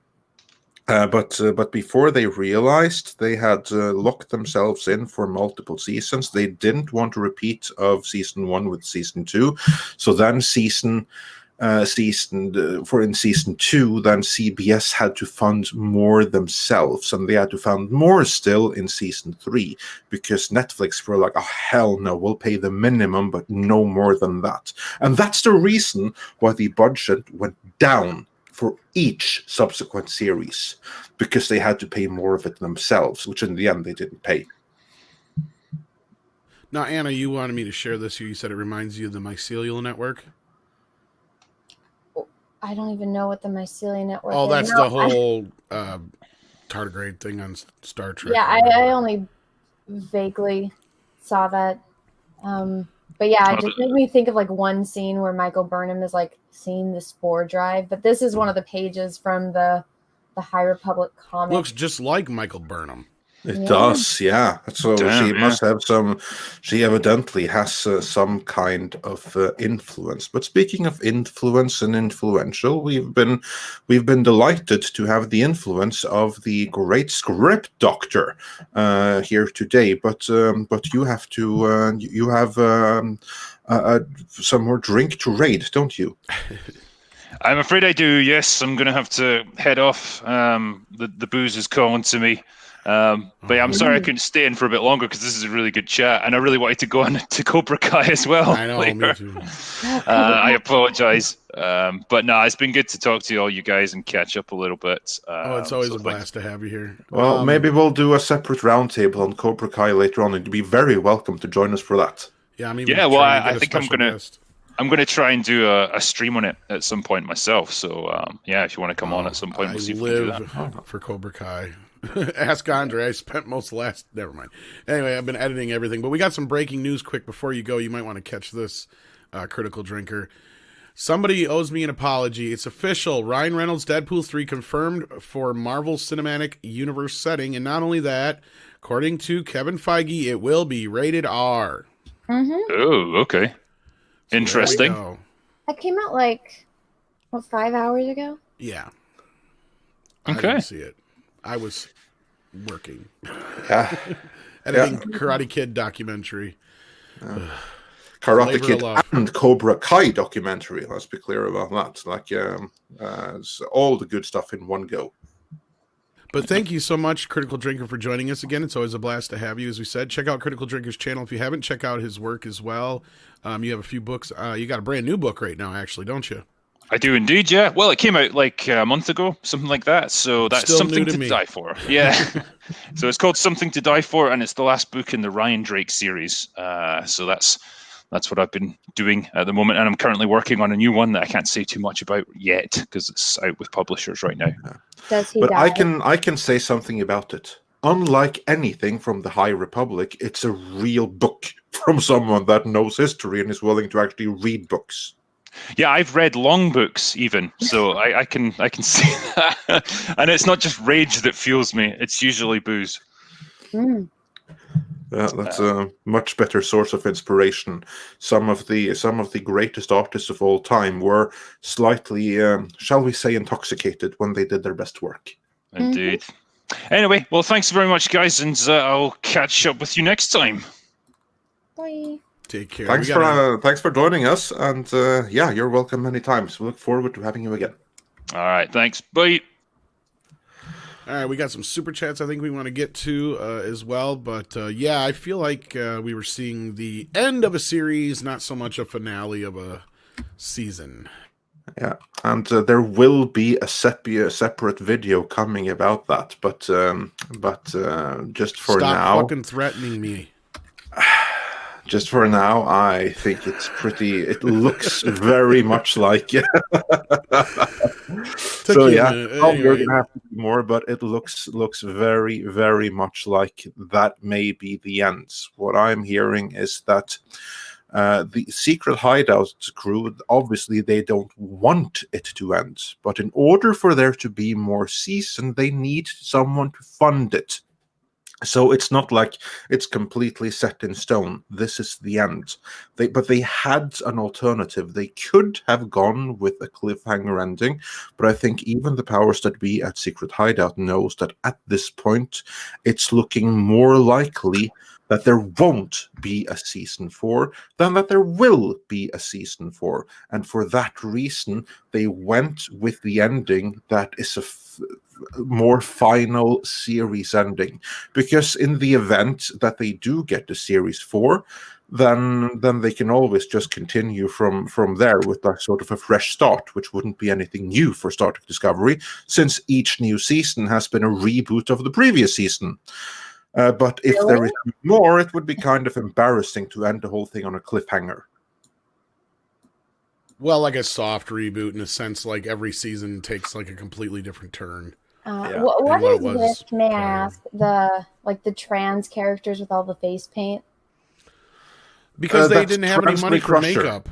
But before they realized they had locked themselves in for multiple seasons, they didn't want a repeat of season 1 with season 2. So then season 2, then CBS had to fund more themselves, and they had to fund more still in season 3 because Netflix were like, oh hell no, we'll pay the minimum, but no more than that. And that's the reason why the budget went down for each subsequent series, because they had to pay more of it themselves, which in the end they didn't pay. Now, Anna, you wanted me to share this. You said it reminds you of the mycelial network. I don't even know what the mycelial network is. Oh, that's the whole tardigrade thing on Star Trek. Yeah, I only vaguely saw that. But yeah, it just made me think of like one scene where Michael Burnham is like seeing the spore drive. But this is one of the pages from the High Republic comic. Looks just like Michael Burnham. It does, yeah. So she must have some. She evidently has some kind of influence. But speaking of influence and influential, we've been delighted to have the influence of the great script doctor here today. But you have to you have some more drink to raid, don't you? I'm afraid I do. Yes, I'm going to have to head off. The booze is calling to me. But yeah, I'm sorry I couldn't stay in for a bit longer because this is a really good chat, and I really wanted to go on to Cobra Kai as well. I know, me too. I apologize, but no, it's been good to talk to all you guys and catch up a little bit. It's always a blast to have you here. Well, maybe we'll do a separate roundtable on Cobra Kai later on, and you'd be very welcome to join us for that. Yeah, I mean, yeah. Well, I think I'm gonna. I'm going to try and do a stream on it at some point myself. So yeah, if you want to come on at some point, we'll see if we can do that. For Cobra Kai. Ask Andre. I spent most of last. Never mind. Anyway, I've been editing everything, but we got some breaking news. Quick before you go, you might want to catch this. Critical Drinker. Somebody owes me an apology. It's official. Ryan Reynolds' Deadpool 3 confirmed for Marvel Cinematic Universe setting, and not only that, according to Kevin Feige, it will be rated R. Oh, okay. So interesting. That came out like 5 hours ago. Yeah. Okay. I didn't see it. I was working. Yeah. Editing Karate Kid documentary. Karate Labor of Kid love. and Cobra Kai documentary. Let's be clear about that. Like, it's all the good stuff in one go. But thank you so much, Critical Drinker, for joining us again. It's always a blast to have you. As we said, check out Critical Drinker's channel. If you haven't, check out his work as well. You have a few books. You got a brand new book right now, actually, don't you? I do indeed, yeah. Well, it came out like a month ago, something like that. So that's Still Something new to to me. Die For. Yeah. So it's called Something to Die For, and it's the last book in the Ryan Drake series. So that's what I've been doing at the moment, and I'm currently working on a new one that I can't say too much about yet because it's out with publishers right now. Does he But die? I can say something about it. Unlike anything from the High Republic, it's a real book from someone that knows history and is willing to actually read books. Yeah, I've read long books even, so I can see that. And it's not just rage that fuels me; it's usually booze. Mm. Yeah, that's a much better source of inspiration. Some of the greatest artists of all time were slightly, shall we say, intoxicated when they did their best work. Indeed. Anyway, well, thanks very much, guys, and I'll catch up with you next time. Bye. Take care. Thanks for joining us, and yeah, you're welcome many times. We look forward to having you again. All right, thanks. Bye. All right, we got some super chats I think we want to get to as well. But yeah, I feel like we were seeing the end of a series, not so much a finale of a season. Yeah, and there will be a separate video coming about that, but just for Stop now, fucking threatening me. just for now, I think it's pretty. It looks very much like. So yeah, Anyway. you're gonna have to do more, but it looks very, very much like that may be the end. What I'm hearing is that the Secret Hideout crew, obviously, they don't want it to end, but in order for there to be more season, they need someone to fund it. So it's not like it's completely set in stone. This is the end. But they had an alternative. They could have gone with a cliffhanger ending, but I think even the powers that be at Secret Hideout knows that at this point, it's looking more likely that there won't be a season 4 than that there will be a season 4. And for that reason, they went with the ending that is a more final series ending. Because in the event that they do get a series 4, then they can always just continue from there with like sort of a fresh start, which wouldn't be anything new for Star Trek Discovery, since each new season has been a reboot of the previous season. But if there is more, it would be kind of embarrassing to end the whole thing on a cliffhanger. Well, like a soft reboot in a sense, like every season takes like a completely different turn. What And is what it was with, may I prior. ask, the trans characters with all the face paint? Because they That's didn't have any money Transley for Crusher. makeup.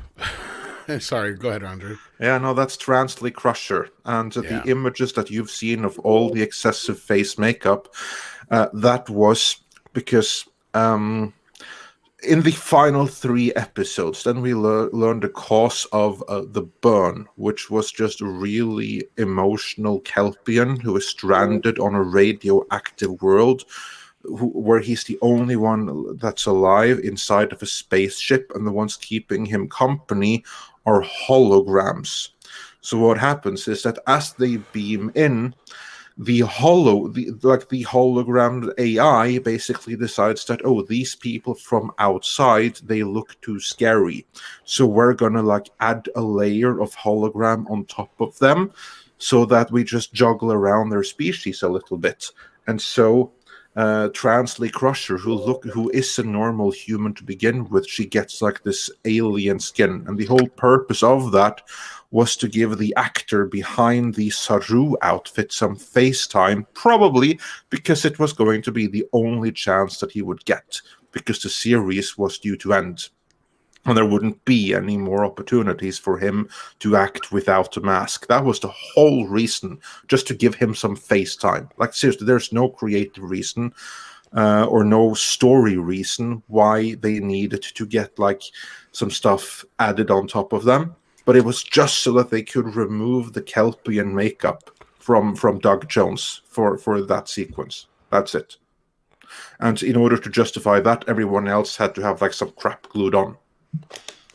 Sorry, go ahead, Andre. Yeah, no, that's Transley Crusher. And the Yeah. images that you've seen of all the excessive face makeup, that was because in the final 3 episodes, then we learned the cause of the burn, which was just a really emotional Kelpian who is stranded on a radioactive world, where he's the only one that's alive inside of a spaceship, and the ones keeping him company are holograms. So what happens is that as they beam in, the hologram AI basically decides that, oh, these people from outside, they look too scary, so we're gonna like add a layer of hologram on top of them so that we just juggle around their species a little bit. And so Transley Crusher, who is a normal human to begin with, she gets like this alien skin, and the whole purpose of that was to give the actor behind the Saru outfit some face time, probably because it was going to be the only chance that he would get, because the series was due to end. And there wouldn't be any more opportunities for him to act without a mask. That was the whole reason, just to give him some face time. Like, seriously, there's no creative reason or no story reason why they needed to get like some stuff added on top of them. But it was just so that they could remove the Kelpian makeup from Doug Jones for that sequence. That's it. And in order to justify that, everyone else had to have like some crap glued on.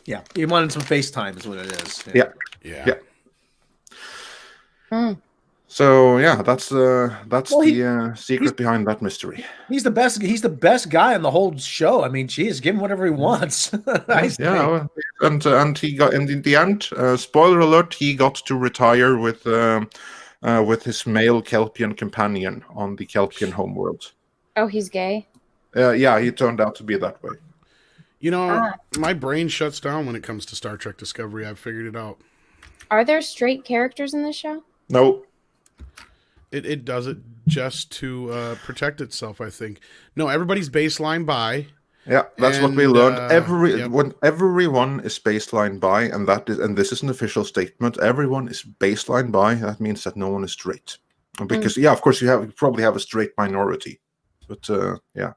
Yeah, you wanted some FaceTime, is what it is. Yeah. So yeah, that's the secret behind that mystery. He's the best. He's the best guy on the whole show. I mean, geez, give him whatever he wants. And he got, and in the end, spoiler alert, he got to retire with his male Kelpian companion on the Kelpian homeworld. Oh, he's gay? Yeah, he turned out to be that way. You know, my brain shuts down when it comes to Star Trek Discovery. I've figured it out. Are there straight characters in this show? No. It does it just to protect itself, I think. No, everybody's baseline bi. Yeah, that's what we learned. When everyone is baseline bi, and this is an official statement, everyone is baseline bi, that means that no one is straight. Because of course you probably have a straight minority. But yeah.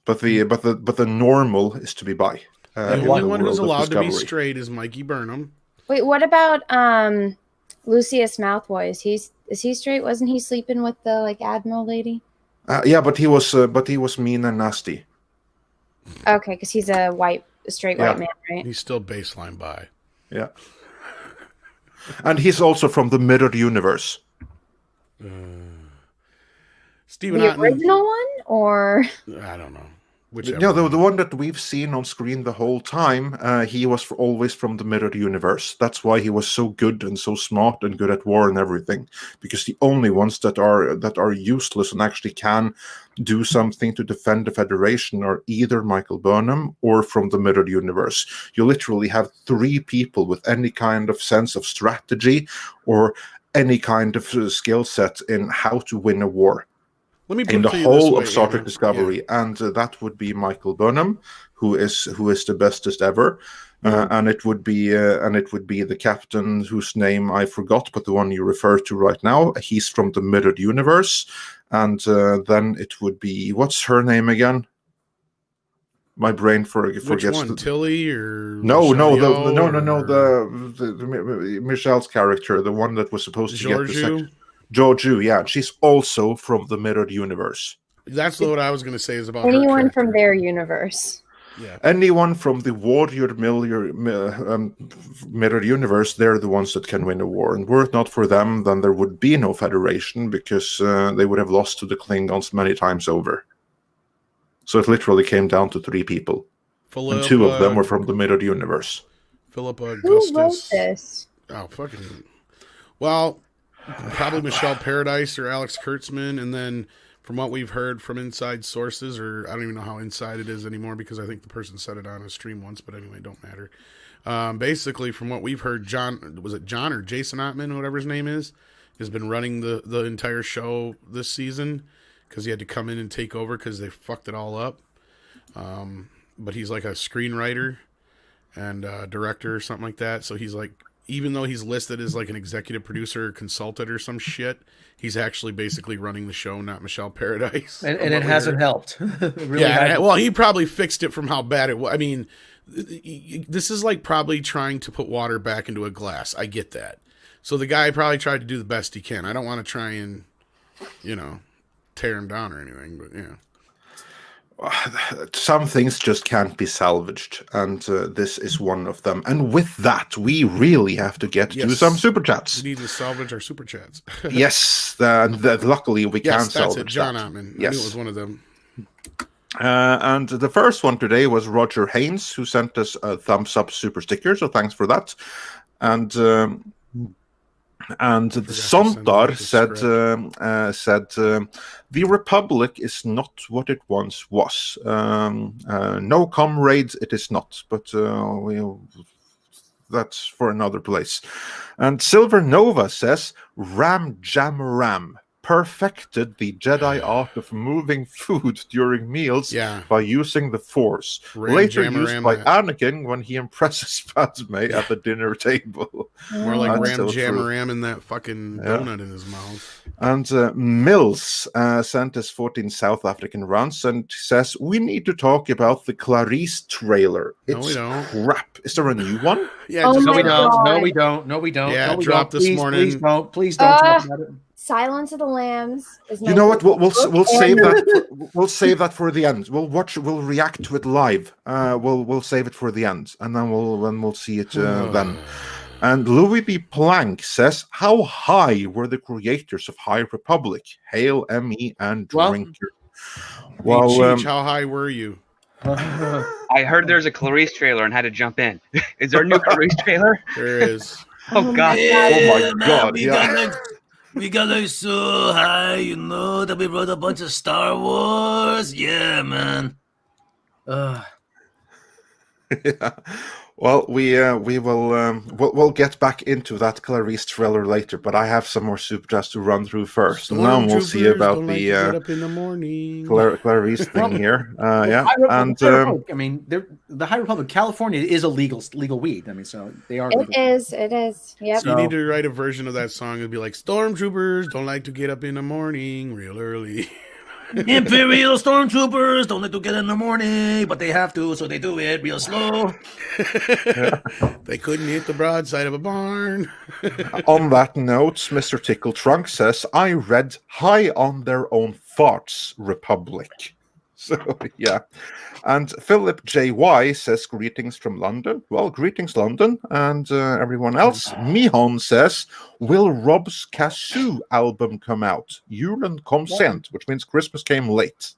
But the normal is to be bi. The only one who's allowed to be straight is Mikey Burnham. Wait, what about Lucius Mouthboy? Is he straight? Wasn't he sleeping with the like Admiral lady? Yeah, but he was mean and nasty. Okay, because he's a straight white man, right? He's still baseline bi. Yeah. And he's also from the mirrored universe. Stephen the Otten, original one, or I don't know. Whichever. No, the one that we've seen on screen the whole time, he was always from the mirrored universe. That's why he was so good and so smart and good at war and everything. Because the only ones that are useless and actually can do something to defend the Federation are either Michael Burnham or from the mirrored universe. You literally have 3 people with any kind of sense of strategy or any kind of skill set in how to win a war. Let me put in the it to you whole this way, of Star Trek Anna. Discovery, and that would be Michael Burnham, who is the bestest ever, and it would be the captain whose name I forgot, but the one you refer to right now, he's from the mirrored universe, and then it would be, what's her name again? My brain forgets. Which one, Tilly or no, the Michelle's character, the one that was supposed to get the Georgiou? Georgiou, yeah, she's also from the mirrored universe. That's what I was going to say is about anyone her from their universe. Yeah. Anyone from the warrior mirrored universe, they're the ones that can win a war. And were it not for them, then there would be no Federation, because they would have lost to the Klingons many times over. So it literally came down to 3 people. And 2 of them were from the mirrored universe. Philip Augustus. Who wrote this? Oh, fucking... Well... Probably Michelle Paradise or Alex Kurtzman, and then from what we've heard from inside sources, or I don't even know how inside it is anymore because I think the person said it on a stream once, but anyway, don't matter. Basically, from what we've heard, John or Jason Ottman, whatever his name is, has been running the entire show this season because he had to come in and take over because they fucked it all up. But he's like a screenwriter and director or something like that, so he's like, even though he's listed as like an executive producer or consultant or some shit, he's actually basically running the show, not Michelle Paradise. And it hasn't helped. Well, he probably fixed it from how bad it was. I mean, this is like probably trying to put water back into a glass. I get that. So the guy probably tried to do the best he can. I don't want to try and, tear him down or anything, but yeah. Some things just can't be salvaged, and this is one of them. And with that, we really have to get to some super chats. We need to salvage our super chats. Yes, luckily we can salvage it. John Ottman. Yes. I knew it was one of them. And the first one today was Roger Haynes, who sent us a thumbs up super sticker, so thanks for that. And And the Sontar said, the Republic is not what it once was. No comrades, it is not. But that's for another place. And Silver Nova says, Ram Jam Ram perfected the Jedi art of moving food during meals by using the Force. Later used by Anakin when he impresses Padme at the dinner table. More like Ram Jam in that fucking donut in his mouth. And Mills sent us 14 South African rounds and says, we need to talk about the Clarice trailer. It's no, we don't. Crap. Is there a new one? Yeah, no, we don't. No, we don't. No, we don't. Yeah, no, we dropped don't. this morning. Please don't talk about it. Silence of the Lambs is you know what? We'll save that. We'll save that for the end. We'll watch. We'll react to it live. We'll save it for the end, and then we'll see it then. And Louis B. Planck says, "How high were the creators of High Republic? Hail, Me, and Drinker." Well, Cheech, how high were you? I heard there's a Clarice trailer and had to jump in. Is there a new Clarice trailer? There is. Oh God! Oh my God! We got like so high, you know, that we wrote a bunch of Star Wars. Yeah, man. Yeah. Well, we'll get back into that Clarice trailer later, but I have some more super chats to run through first, and then we'll see about the get up in the morning. Clarice thing here. Yeah, and I mean, the High Republic, California is a legal weed. I mean, so they are. It is. Yep. So you need to write a version of that song and be like, "Stormtroopers don't like to get up in the morning real early." Imperial stormtroopers don't like to get in the morning, but they have to, so they do it real slow. They couldn't hit the broadside of a barn. On that note, Mr. Tickle Trunk says, I read High on Their Own Farts, Republic. So, yeah. And Philip J.Y. says, greetings from London. Well, greetings, London, and everyone else. Mihon says, will Rob's Kazoo album come out? Julen Consent, which means Christmas came late.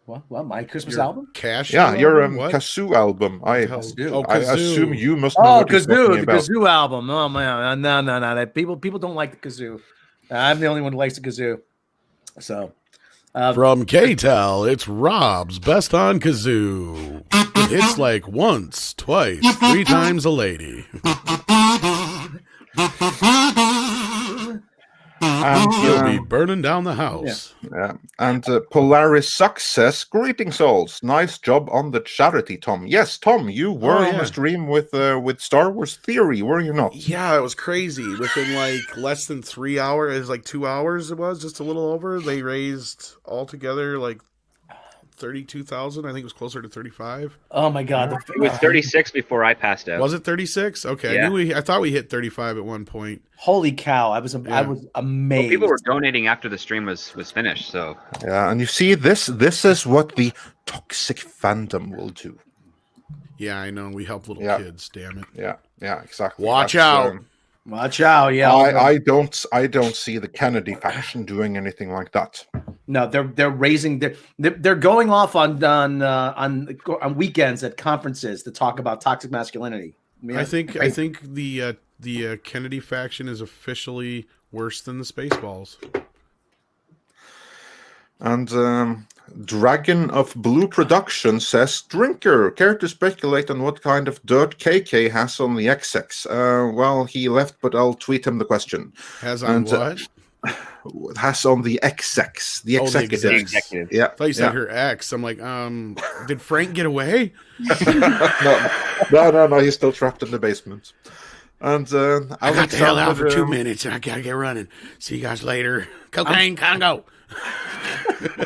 What? My Christmas album? Cash? Yeah, your Kazoo album. I assume you must know what he's talking about. The Kazoo album. Oh, man. No. People don't like the Kazoo. I'm the only one who likes the Kazoo. So... From K-Tel, it's Rob's Best on Kazoo. It's like once, twice, 3 times a lady. And he'll be burning down the house. Yeah. And Polaris Success, greetings alls. Nice job on the charity, Tom. Yes, Tom, you were on the stream with Star Wars Theory, were you not? Yeah, it was crazy. Within like less than 3 hours, it was like 2 hours. It was just a little over. They raised altogether like 32,000. I think it was closer to 35. Oh my God! It was 36 before I passed out. Was it 36? Okay, yeah. I thought we hit 35 at one point. Holy cow! I was amazed. Well, people were donating after the stream was finished. So yeah, and you see, this is what the toxic fandom will do. Yeah, I know. We help little kids. Damn it. Yeah, exactly. Watch out. Watch out! Yeah, I don't see the Kennedy faction doing anything like that. No, they're raising they're going off on weekends at conferences to talk about toxic masculinity. I think the Kennedy faction is officially worse than the Spaceballs. And Dragon of Blue Production says, Drinker, care to speculate on what kind of dirt KK has on the XX? Well, he left, but I'll tweet him the question. Has on what? Has on the XX, the executive. Yeah. I thought you said her ex. I'm like, did Frank get away? No, he's still trapped in the basement. And I got the hell out for 2 minutes and I gotta get running. See you guys later. Cocaine, Congo.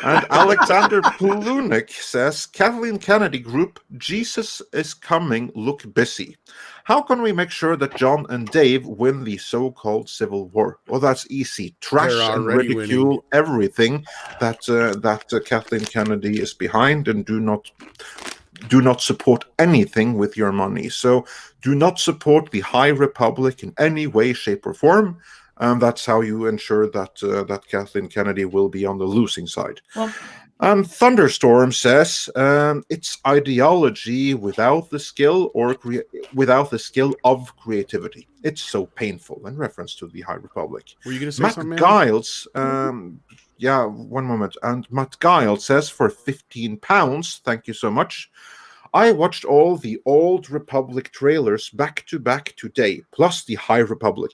And Alexander Pulunik says, Kathleen Kennedy Group, Jesus is coming, look busy. How can we make sure that John and Dave win the so-called Civil War? Well, that's easy. Trash and ridicule everything that Kathleen Kennedy is behind, and do not support anything with your money. So do not support the High Republic in any way, shape, or form. That's how you ensure that Kathleen Kennedy will be on the losing side. Well, And Thunderstorm says it's ideology without the skill without the skill of creativity. It's so painful, in reference to the High Republic. Were you going to say Matt something, man? Giles, yeah, one moment. And Matt Giles says for £15, thank you so much. I watched all the Old Republic trailers back to back today, plus the High Republic.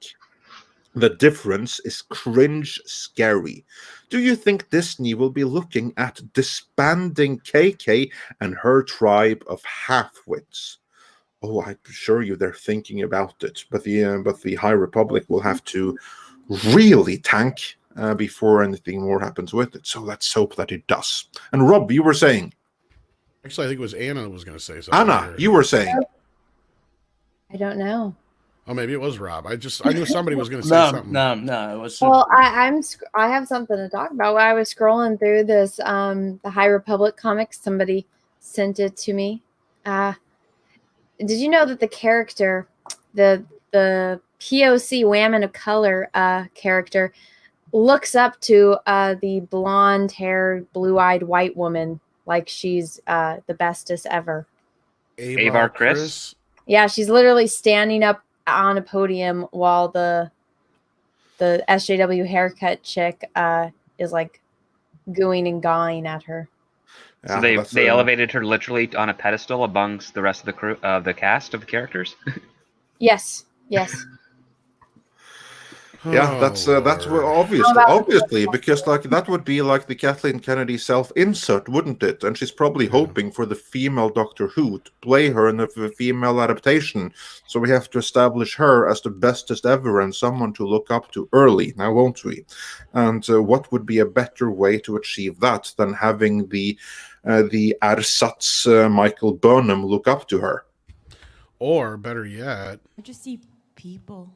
The difference is cringe scary. Do you think Disney will be looking at disbanding KK and her tribe of half-wits? Oh, I assure you they're thinking about it. But the High Republic will have to really tank before anything more happens with it. So let's hope that it does. And Rob, you were saying? Actually, I think it was Anna was going to say something. Anna, you were saying? I don't know. Oh, maybe it was Rob. I knew somebody was going to say something. No, it was. Well, I have something to talk about. When I was scrolling through this, the High Republic comics, somebody sent it to me. Did you know that the character, the POC Women of Color character, looks up to the blonde-haired, blue-eyed white woman like she's the bestest ever? Avar Chris? Yeah, she's literally standing up on a podium while the SJW haircut chick is like gooing and gawing at her. So they elevated her literally on a pedestal amongst the rest of the crew, the cast of characters. Yes. Yeah, that's obviously because like that would be like the Kathleen Kennedy self-insert, wouldn't it? And she's probably hoping for the female Doctor Who to play her in a female adaptation. So we have to establish her as the bestest ever and someone to look up to early. Now, won't we? And what would be a better way to achieve that than having the ersatz Michael Burnham look up to her? Or better yet, just see people.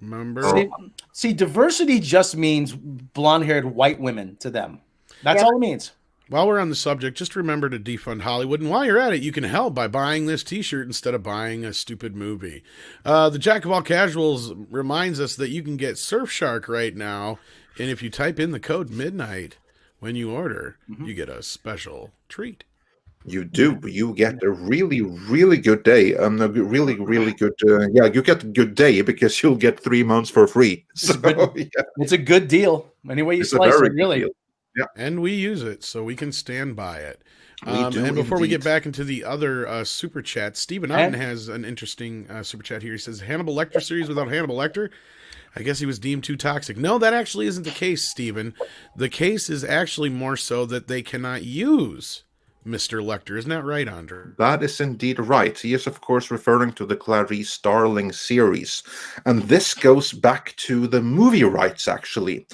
Remember? See, diversity just means blonde-haired white women to them. That's all it means. While we're on the subject, just remember to defund Hollywood. And while you're at it, you can help by buying this t-shirt instead of buying a stupid movie. The Jack of All Casuals reminds us that you can get Surfshark right now. And if you type in the code MIDNIGHT when you order, you get a special treat. You do. You get a really, really good day. A really, really good. You get a good day because you'll get 3 months for free. So, it's a good deal. Any way you slice it, really. Deal. Yeah. And we use it, so we can stand by it. We do and before we indeed. get back into the other super chat, Stephen Otten has an interesting super chat here. He says, Hannibal Lecter series without Hannibal Lecter? I guess he was deemed too toxic. No, that actually isn't the case, Stephen. The case is actually more so that they cannot use Mr. Lecter. Isn't that right, Andre? That is indeed right. He is, of course, referring to the Clarice Starling series. And this goes back to the movie rights, actually,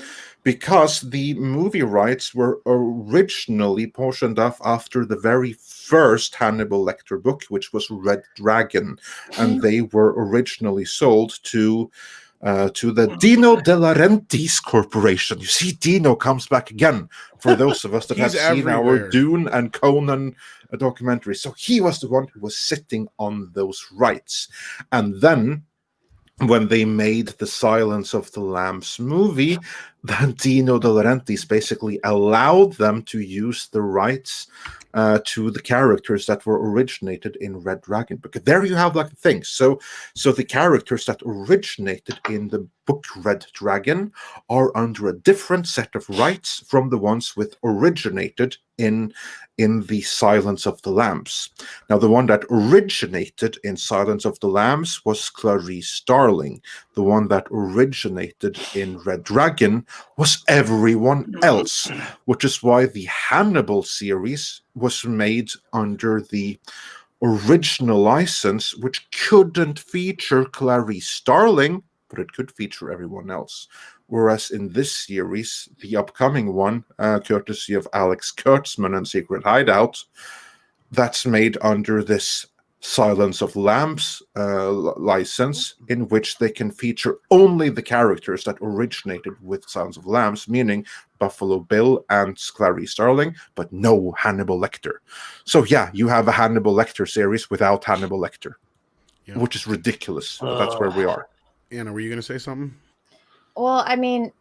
because the movie rights were originally portioned off after the very first Hannibal Lecter book, which was Red Dragon. And they were originally sold to the Dino De Laurentiis Corporation. You see, Dino comes back again for those of us that have seen our Dune and Conan documentaries. So he was the one who was sitting on those rights. And then when they made the Silence of the Lambs movie, then Dino De Laurentiis basically allowed them to use the rights to the characters that were originated in Red Dragon. Because there you have like things. So the characters that originated in the book Red Dragon are under a different set of rights from the ones with originated in the Silence of the Lambs. Now, the one that originated in Silence of the Lambs was Clarice Starling. The one that originated in Red Dragon was everyone else, which is why the Hannibal series was made under the original license, which couldn't feature Clarice Starling, but it could feature everyone else. Whereas in this series, the upcoming one, courtesy of Alex Kurtzman and Secret Hideout, that's made under this Silence of Lambs license, in which they can feature only the characters that originated with Silence of Lambs, meaning Buffalo Bill and Clarice Starling, but no Hannibal Lecter. So yeah, you have a Hannibal Lecter series without Hannibal Lecter, which is ridiculous. But that's where we are. Anna, were you going to say something? Well, I mean,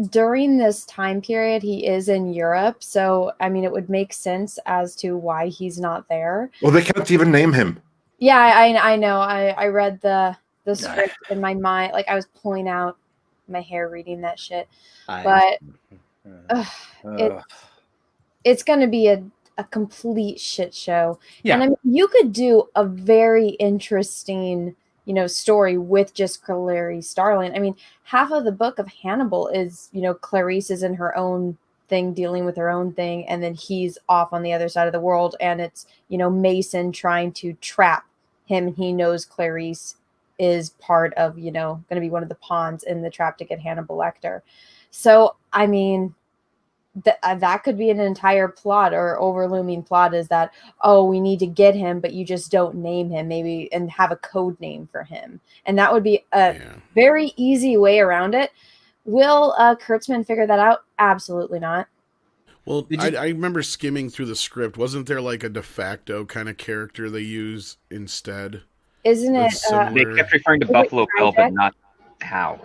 during this time period, he is in Europe. So, I mean, it would make sense as to why he's not there. Well, they can't even name him. Yeah, I know. I read the script in my mind. Like, I was pulling out my hair reading that shit. But it's going to be a complete shit show. Yeah. And I mean, you could do a very interesting, story with just Clarice Starling. I mean, half of the book of Hannibal is, Clarice is in her own thing, dealing with her own thing, and then he's off on the other side of the world, and it's, Mason trying to trap him, and he knows Clarice is part of, going to be one of the pawns in the trap to get Hannibal Lecter. So, I mean, that could be an entire plot or overlooming plot, is that, oh, we need to get him, but you just don't name him, maybe, and have a code name for him. And that would be a very easy way around it. Will Kurtzman figure that out? Absolutely not. Well, I remember skimming through the script. Wasn't there like a de facto kind of character they use instead? Isn't it? They kept referring to Buffalo Bill, but not how.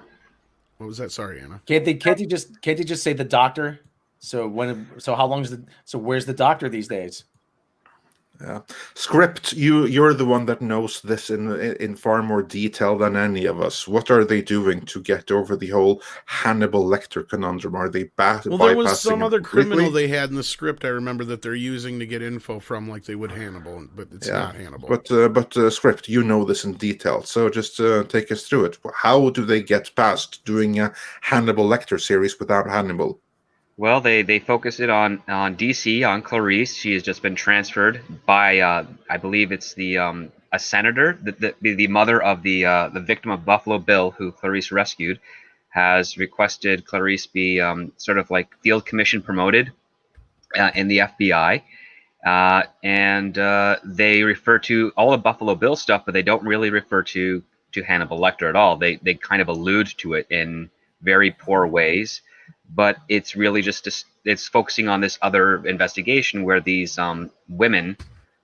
What was that? Sorry, Anna. Can't they just say the doctor? So how long is where's the doctor these days? Yeah, script. You're the one that knows this in far more detail than any of us. What are they doing to get over the whole Hannibal Lecter conundrum? Are they Well, there was some other completely? criminal they had in the script. I remember that they're using to get info from, like they would Hannibal, but it's not Hannibal. But script, you know this in detail. So just take us through it. How do they get past doing a Hannibal Lecter series without Hannibal? Well, they focus it on DC, on Clarice. She has just been transferred by I believe it's the a senator, the mother of the victim of Buffalo Bill, who Clarice rescued, has requested Clarice be sort of like field commission promoted in the FBI, and they refer to all of Buffalo Bill stuff, but they don't really refer to Hannibal Lecter at all. They kind of allude to it in very poor ways. But it's really it's focusing on this other investigation where these women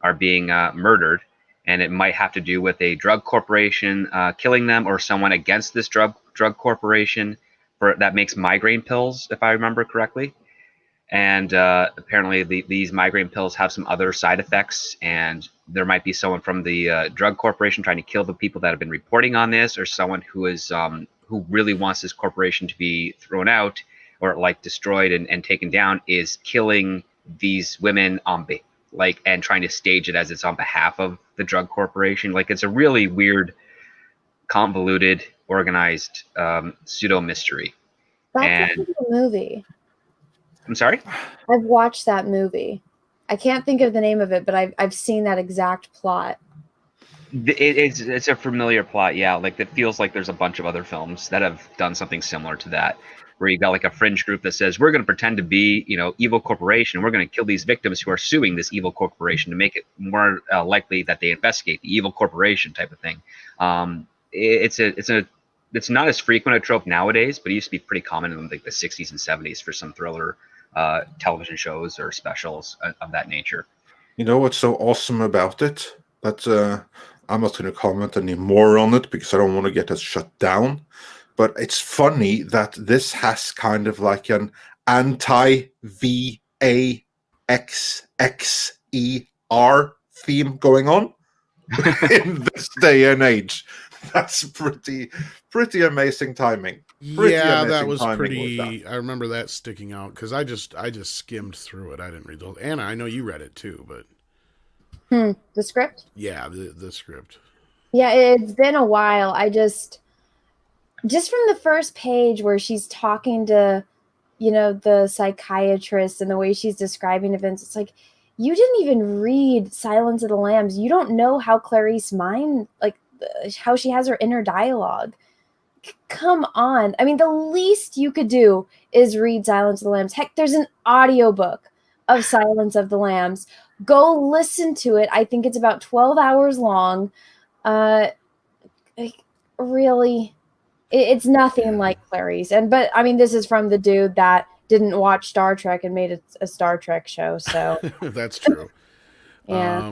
are being murdered, and it might have to do with a drug corporation killing them, or someone against this drug corporation that makes migraine pills, if I remember correctly. And apparently these migraine pills have some other side effects, and there might be someone from the drug corporation trying to kill the people that have been reporting on this, or someone who is who really wants this corporation to be thrown out or like destroyed and taken down, is killing these women and trying to stage it as it's on behalf of the drug corporation. Like, it's a really weird, convoluted, organized pseudo mystery. That's a movie. I'm sorry? I've watched that movie. I can't think of the name of it, but I've seen that exact plot. It's a familiar plot, yeah. Like, it feels like there's a bunch of other films that have done something similar to that, where you got like a fringe group that says, we're going to pretend to be, evil corporation, and we're going to kill these victims who are suing this evil corporation to make it more likely that they investigate the evil corporation type of thing. It's not as frequent a trope nowadays, but it used to be pretty common in like the 60s and 70s for some thriller television shows or specials of that nature. You know what's so awesome about it? That I'm not going to comment any more on it because I don't want to get us shut down. But it's funny that this has kind of like an anti-VAXXER theme going on in this day and age. That's pretty amazing timing. That was pretty. I remember that sticking out because I just skimmed through it. I didn't read the whole. Anna, I know you read it too, but the script. Yeah, the script. Yeah, it's been a while. I just from the first page where she's talking to, the psychiatrist and the way she's describing events, it's like, you didn't even read Silence of the Lambs. You don't know how Clarice mind, like how she has her inner dialogue. Come on. I mean, the least you could do is read Silence of the Lambs. Heck, there's an audiobook of Silence of the Lambs. Go listen to it. I think it's about 12 hours long. Really, it's nothing like Clarice. But I mean, this is from the dude that didn't watch Star Trek and made a Star Trek show. So that's true. Yeah.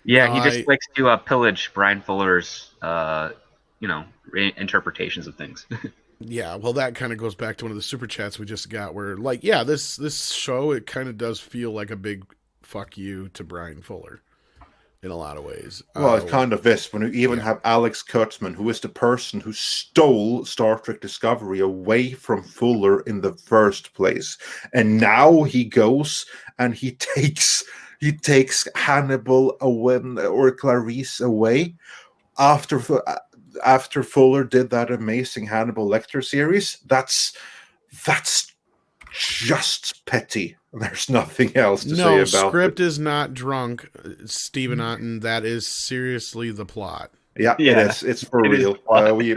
Yeah, he just likes to pillage Brian Fuller's, interpretations of things. Yeah, well, that kind of goes back to one of the super chats we just got, where like, yeah, this show, it kind of does feel like a big fuck you to Brian Fuller in a lot of ways. Well, it kind of is when you even yeah. have Alex Kurtzman, who is the person who stole Star Trek Discovery away from Fuller in the first place, and now he goes and he takes Hannibal away, or Clarice away after Fuller did that amazing Hannibal Lecter series. That's just petty. There's nothing else to say about script it. is not drunk, Stephen Otten. That is seriously the plot. Yeah, it is. It's for real. We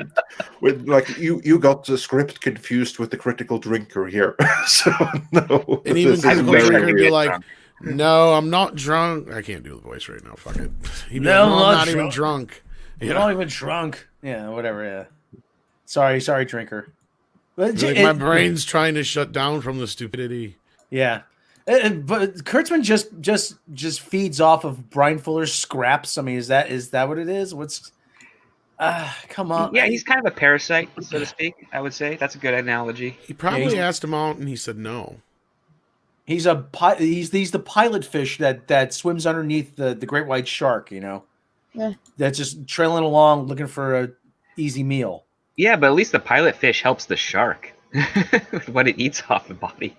like you got the script confused with the critical drinker here. So no, And even critical drinker would be like, drunk. "No, I'm not drunk." I can't do the voice right now. Fuck it. He'd be No, like, I'm I'm not not even drunk." drunk. You're not even drunk. Yeah, whatever. Yeah. Sorry, drinker. But Like, my brain's trying to shut down from the stupidity. Yeah, but Kurtzman just feeds off of Brian Fuller's scraps. I mean, is that what it is? What's come on? Yeah, he's kind of a parasite, so to speak. I would say that's a good analogy. He probably Yeah, asked him out, and he said no. he's the pilot fish that swims underneath the great white shark. You know, Yeah. that's just trailing along looking for a easy meal. Yeah, but at least the pilot fish helps the shark with what it eats off the body.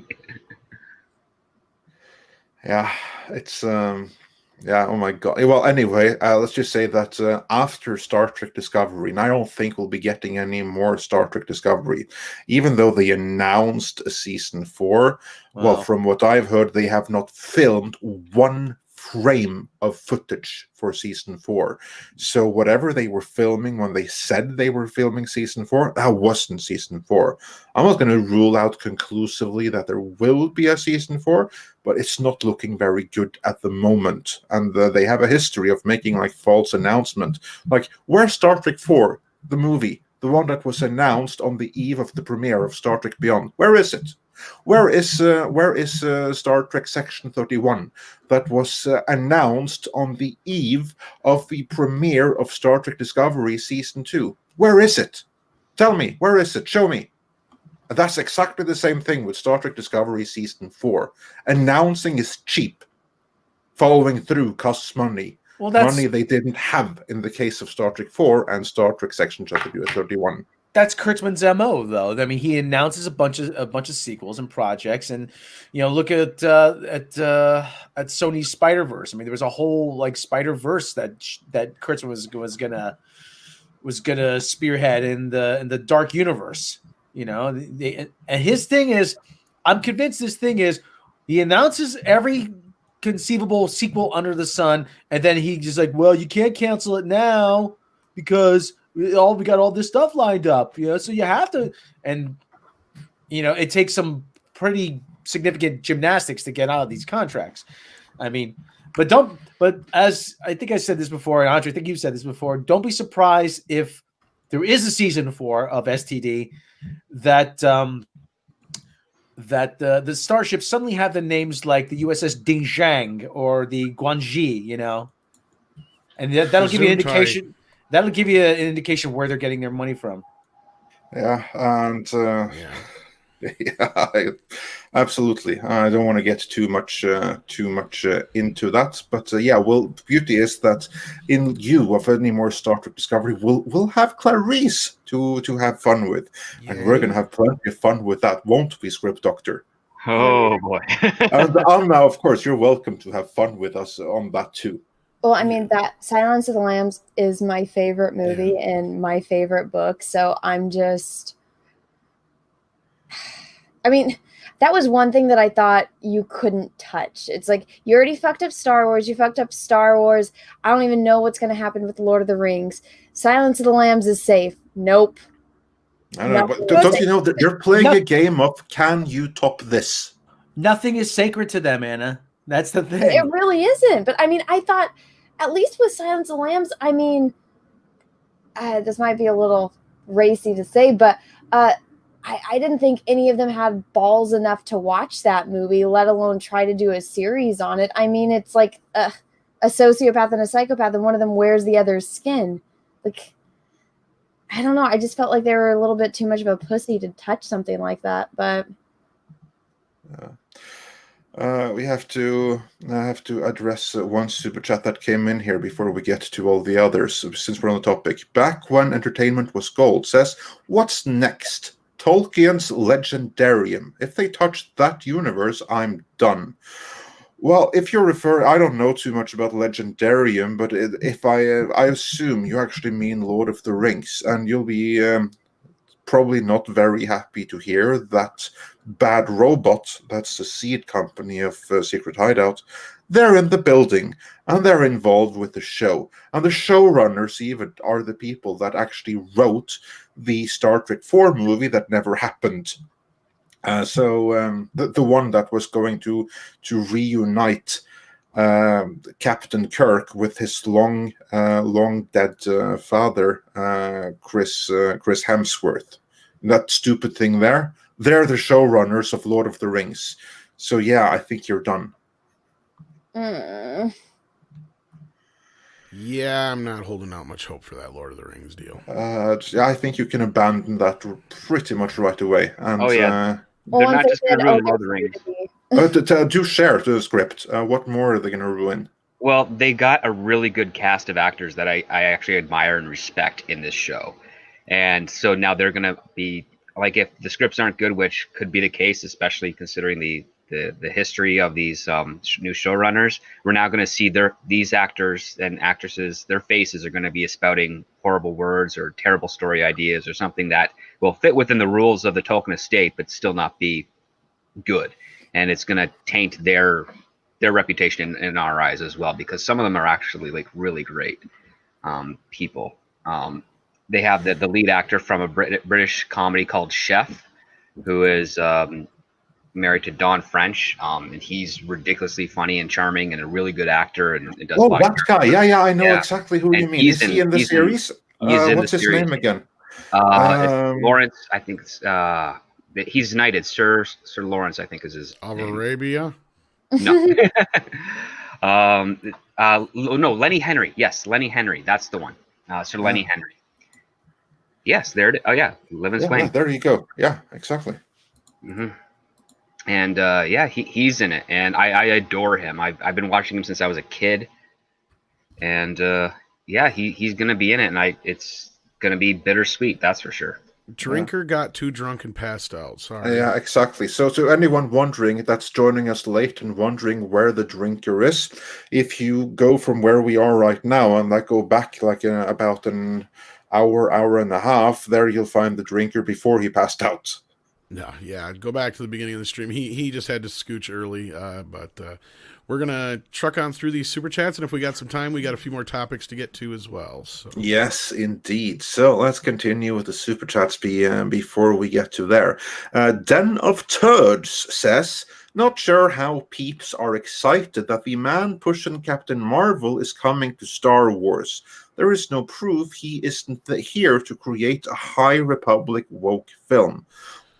Yeah, it's yeah. Oh my god. Well, anyway, let's just say that after Star Trek Discovery, and I don't think we'll be getting any more Star Trek Discovery, even though they announced a season 4. Well, Wow. from what I've heard, they have not filmed one frame of footage for season 4. So whatever they were filming when they said they were filming season 4, that wasn't season 4. I'm not going to rule out conclusively that there will be a season 4, but it's not looking very good at the moment. And they have a history of making like false announcement. Like, where's Star Trek 4, the movie, the one that was announced on the eve of the premiere of Star Trek Beyond? Where is it? Where is Star Trek Section 31 that was announced on the eve of the premiere of Star Trek Discovery Season 2? Where is it? Tell me, where is it? Show me. That's exactly the same thing with Star Trek Discovery Season 4. Announcing is cheap. Following through costs money. Well, that's Money they didn't have in the case of Star Trek 4 and Star Trek Section 31. that's Kurtzman's MO, though. I mean, he announces a bunch of sequels and projects, and look at Sony's Spider-Verse. I mean, there was a whole like Spider-Verse that Kurtzman was gonna spearhead in the Dark Universe. And his thing is, I'm convinced this thing is, he announces every conceivable sequel under the sun, and then he just like, well, you can't cancel it now because we got all this stuff lined up, so you have to, and it takes some pretty significant gymnastics to get out of these contracts. I mean, but as I think I said this before, and Andre, I think you've said this before, don't be surprised if there is a season 4 of STD that the starships suddenly have the names like the USS Dingjang or the Guanji, and that'll give you an indication. That'll give you an indication where they're getting their money from. Yeah, and yeah, absolutely. I don't want to get too much into that, but yeah. Well, the beauty is that in lieu of any more Star Trek Discovery, we'll have Clarice to have fun with, and we're going to have plenty of fun with that, won't we, Script Doctor? Oh boy! And Anna, of course, you're welcome to have fun with us on that too. Well, I mean, that Silence of the Lambs is my favorite movie and my favorite book. So I'm just, I mean, that was one thing that I thought you couldn't touch. It's like, you already fucked up Star Wars. You fucked up Star Wars. I don't even know what's going to happen with Lord of the Rings. Silence of the Lambs is safe. Nope. I know, but don't you know that you're playing a game of can you top this? Nothing is sacred to them, Anna. That's the thing. It really isn't. But I mean, I thought, at least with Silence of the Lambs, I mean, this might be a little racy to say, but I didn't think any of them had balls enough to watch that movie, let alone try to do a series on it. I mean, it's like a sociopath and a psychopath, and one of them wears the other's skin. Like, I don't know. I just felt like they were a little bit too much of a pussy to touch something like that. But we have to address one super chat that came in here before we get to all the others, since we're on the topic. Back when entertainment was gold says, "What's next? Tolkien's Legendarium. If they touch that universe, I'm done." Well, if you're referring, I don't know too much about Legendarium, but if I assume you actually mean Lord of the Rings, and you'll be probably not very happy to hear that Bad Robot, that's the seed company of Secret Hideout, they're in the building and they're involved with the show. And the showrunners even are the people that actually wrote the Star Trek 4 movie that never happened. The one that was going to reunite Captain Kirk with his long dead father, Chris Hemsworth. That stupid thing there. They're the showrunners of Lord of the Rings. So yeah, I think you're done. Yeah, I'm not holding out much hope for that Lord of the Rings deal. I think you can abandon that pretty much right away. And, they're not just going to ruin Lord of the Rings. Do share the script. What more are they going to ruin? Well, they got a really good cast of actors that I actually admire and respect in this show. And so now they're going to be, like, if the scripts aren't good, which could be the case, especially considering the history of these new showrunners, we're now going to see these actors and actresses, their faces are going to be espouting horrible words or terrible story ideas or something that will fit within the rules of the Tolkien estate, but still not be good. And it's going to taint their reputation in our eyes as well, because some of them are actually like really great people. They have the lead actor from a British comedy called Chef, who is married to Dawn French, and he's ridiculously funny and charming and a really good actor. And does that guy. Yeah, I know exactly who you mean. Is he in the series? What's his name again? Lawrence, I think it's he's knighted. Sir Lawrence, I think is his of name. Arabia? No. No, Lenny Henry. Yes, Lenny Henry. That's the one. Sir Lenny Henry. Yes, there it is. Oh, yeah. Live and Swing. Yeah, there you go. Yeah, exactly. Mm-hmm. And he's in it. And I adore him. I've been watching him since I was a kid. And he's going to be in it. And it's going to be bittersweet. That's for sure. Drinker got too drunk and passed out. Sorry. Yeah, exactly. So to anyone wondering that's joining us late and wondering where the drinker is, if you go from where we are right now and go back about an hour and a half, there you'll find the drinker before he passed out. No, yeah, go back to the beginning of the stream. He just had to scooch early, but we're gonna truck on through these super chats, and if we got some time, we got a few more topics to get to as well. So. Yes, indeed. So let's continue with the super chats before we get to there. Den of Turds says, "Not sure how peeps are excited that the man pushing Captain Marvel is coming to Star Wars. There is no proof he isn't here to create a High Republic woke film."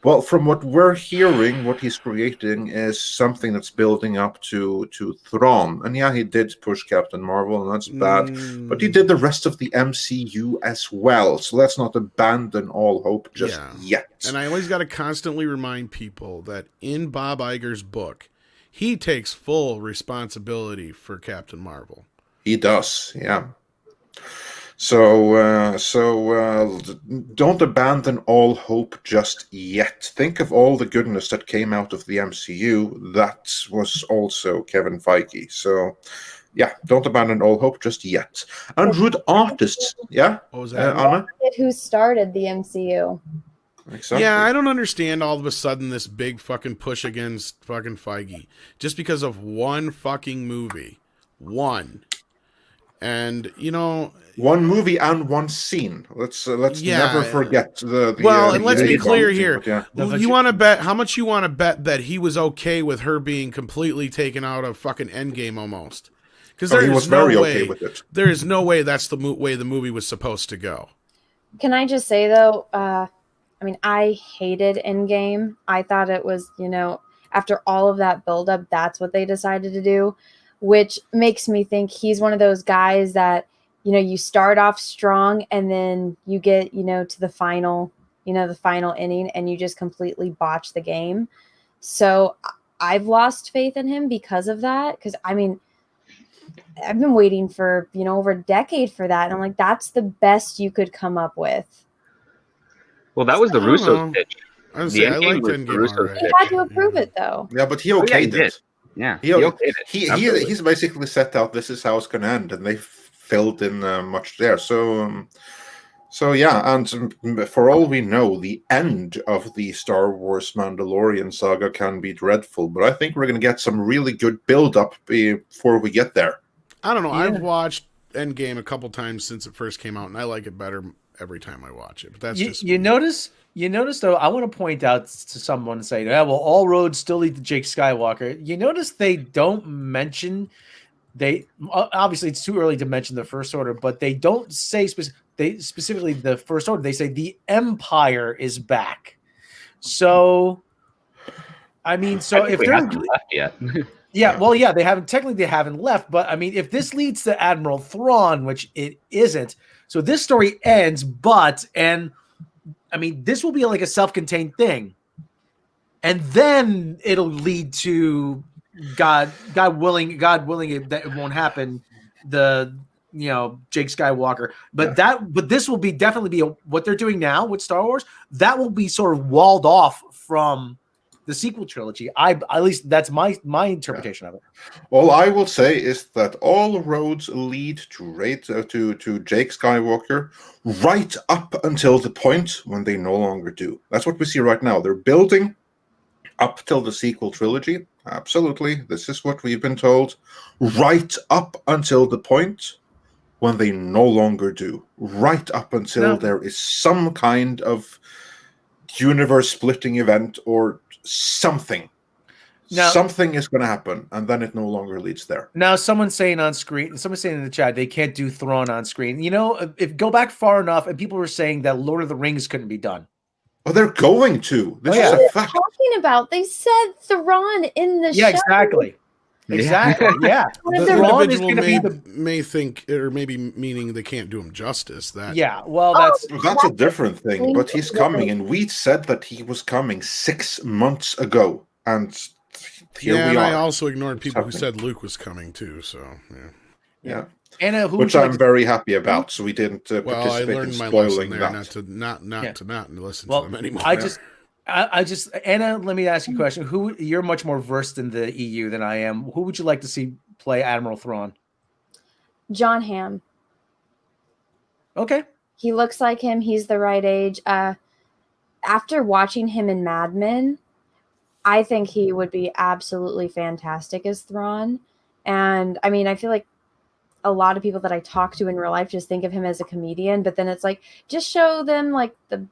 Well, from what we're hearing, what he's creating is something that's building up to Thrawn. And yeah, he did push Captain Marvel, and that's bad. But he did the rest of the MCU as well. So let's not abandon all hope just yet. And I always got to constantly remind people that in Bob Iger's book, he takes full responsibility for Captain Marvel. He does, yeah. So don't abandon all hope just yet. Think of all the goodness that came out of the MCU. That was also Kevin Feige. So, yeah, don't abandon all hope just yet. And rude artists, yeah? What was that? Anna? Who started the MCU? Exactly. Yeah, I don't understand all of a sudden this big fucking push against fucking Feige. Just because of one fucking movie. One. And, one movie and one scene. Let's never forget the well, and let's be clear here. Yeah. You want to bet how much you want to bet that he was okay with her being completely taken out of fucking Endgame almost? Because he was very okay with it. There is no way that's the way the movie was supposed to go. Can I just say though? I hated Endgame. I thought it was, after all of that buildup, that's what they decided to do. Which makes me think he's one of those guys that, you start off strong and then you get, to the final inning and you just completely botch the game. So I've lost faith in him because of that. Because I've been waiting for, over a decade for that. And I'm like, that's the best you could come up with. Well, that was the Russo's pitch. I was say, I liked Endgame already. He had to approve it though. Yeah, but he Oh, yeah, okayed he did. it. Yeah, He okayed it. he's basically set out this is how it's going to end, and they filled in much there. So yeah, and for all we know, the end of the Star Wars Mandalorian saga can be dreadful. But I think we're going to get some really good build-up before we get there. I don't know. Yeah. I've watched Endgame a couple times since it first came out, and I like it better every time I watch it. But that's just you notice though. I want to point out to someone and say, "Yeah, well, all roads still lead to Jake Skywalker." You notice they don't mention. They obviously it's too early to mention the First Order, but they don't say specifically the First Order. They say the Empire is back. So, I mean, if they're haven't left yet. Yeah, well, yeah, they haven't left, but I mean, if this leads to Admiral Thrawn, which it isn't, so this story ends, and I mean, this will be like a self-contained thing, and then it'll lead to God willing, that it won't happen. Jake Skywalker, but this will definitely be what they're doing now with Star Wars. That will be sort of walled off from the sequel trilogy. At least that's my interpretation of it. All I will say is that all roads lead to Jake Skywalker right up until the point when they no longer do. That's what we see right now. They're building up till the sequel trilogy. Absolutely. This is what we've been told. Right up until the point when they no longer do. Right up until there is some kind of universe-splitting event or something. Something is going to happen, and then it no longer leads there. Now, someone's saying on screen, someone's saying in the chat, they can't do Thrawn on screen. If go back far enough, and people were saying that Lord of the Rings couldn't be done. Oh, they're going to. This is a fact. Talking about, they said Thrawn in the show. Yeah, exactly. Yeah. The individual may think, or maybe meaning they can't do him justice. That's a different thing. But he's coming, and we said that he was coming 6 months ago, and here we are. I also ignored people who said Luke was coming too. So yeah. Anna, which I'm very happy about. So we didn't participate in spoiling that. Not to listen to them anymore. I just Anna, let me ask you a question. You're much more versed in the EU than I am. Who would you like to see play Admiral Thrawn? John Hamm. Okay. He looks like him. He's the right age. After watching him in Mad Men, I think he would be absolutely fantastic as Thrawn. And I mean, I feel like a lot of people that I talk to in real life just think of him as a comedian, but then it's like, just show them like the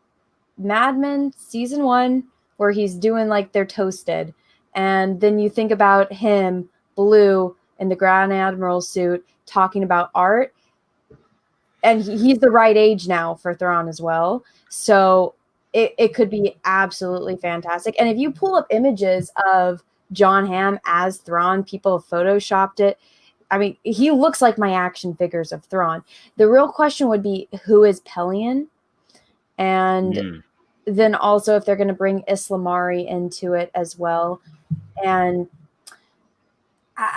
Mad Men season 1 where he's doing like they're toasted. And then you think about him, Blue, in the Grand Admiral suit, talking about art. And he's the right age now for Thrawn as well. So it could be absolutely fantastic. And if you pull up images of John Hamm as Thrawn, people have photoshopped it. I mean, he looks like my action figures of Thrawn. The real question would be, who is Pelion? And then also if they're going to bring Islamari into it as well. And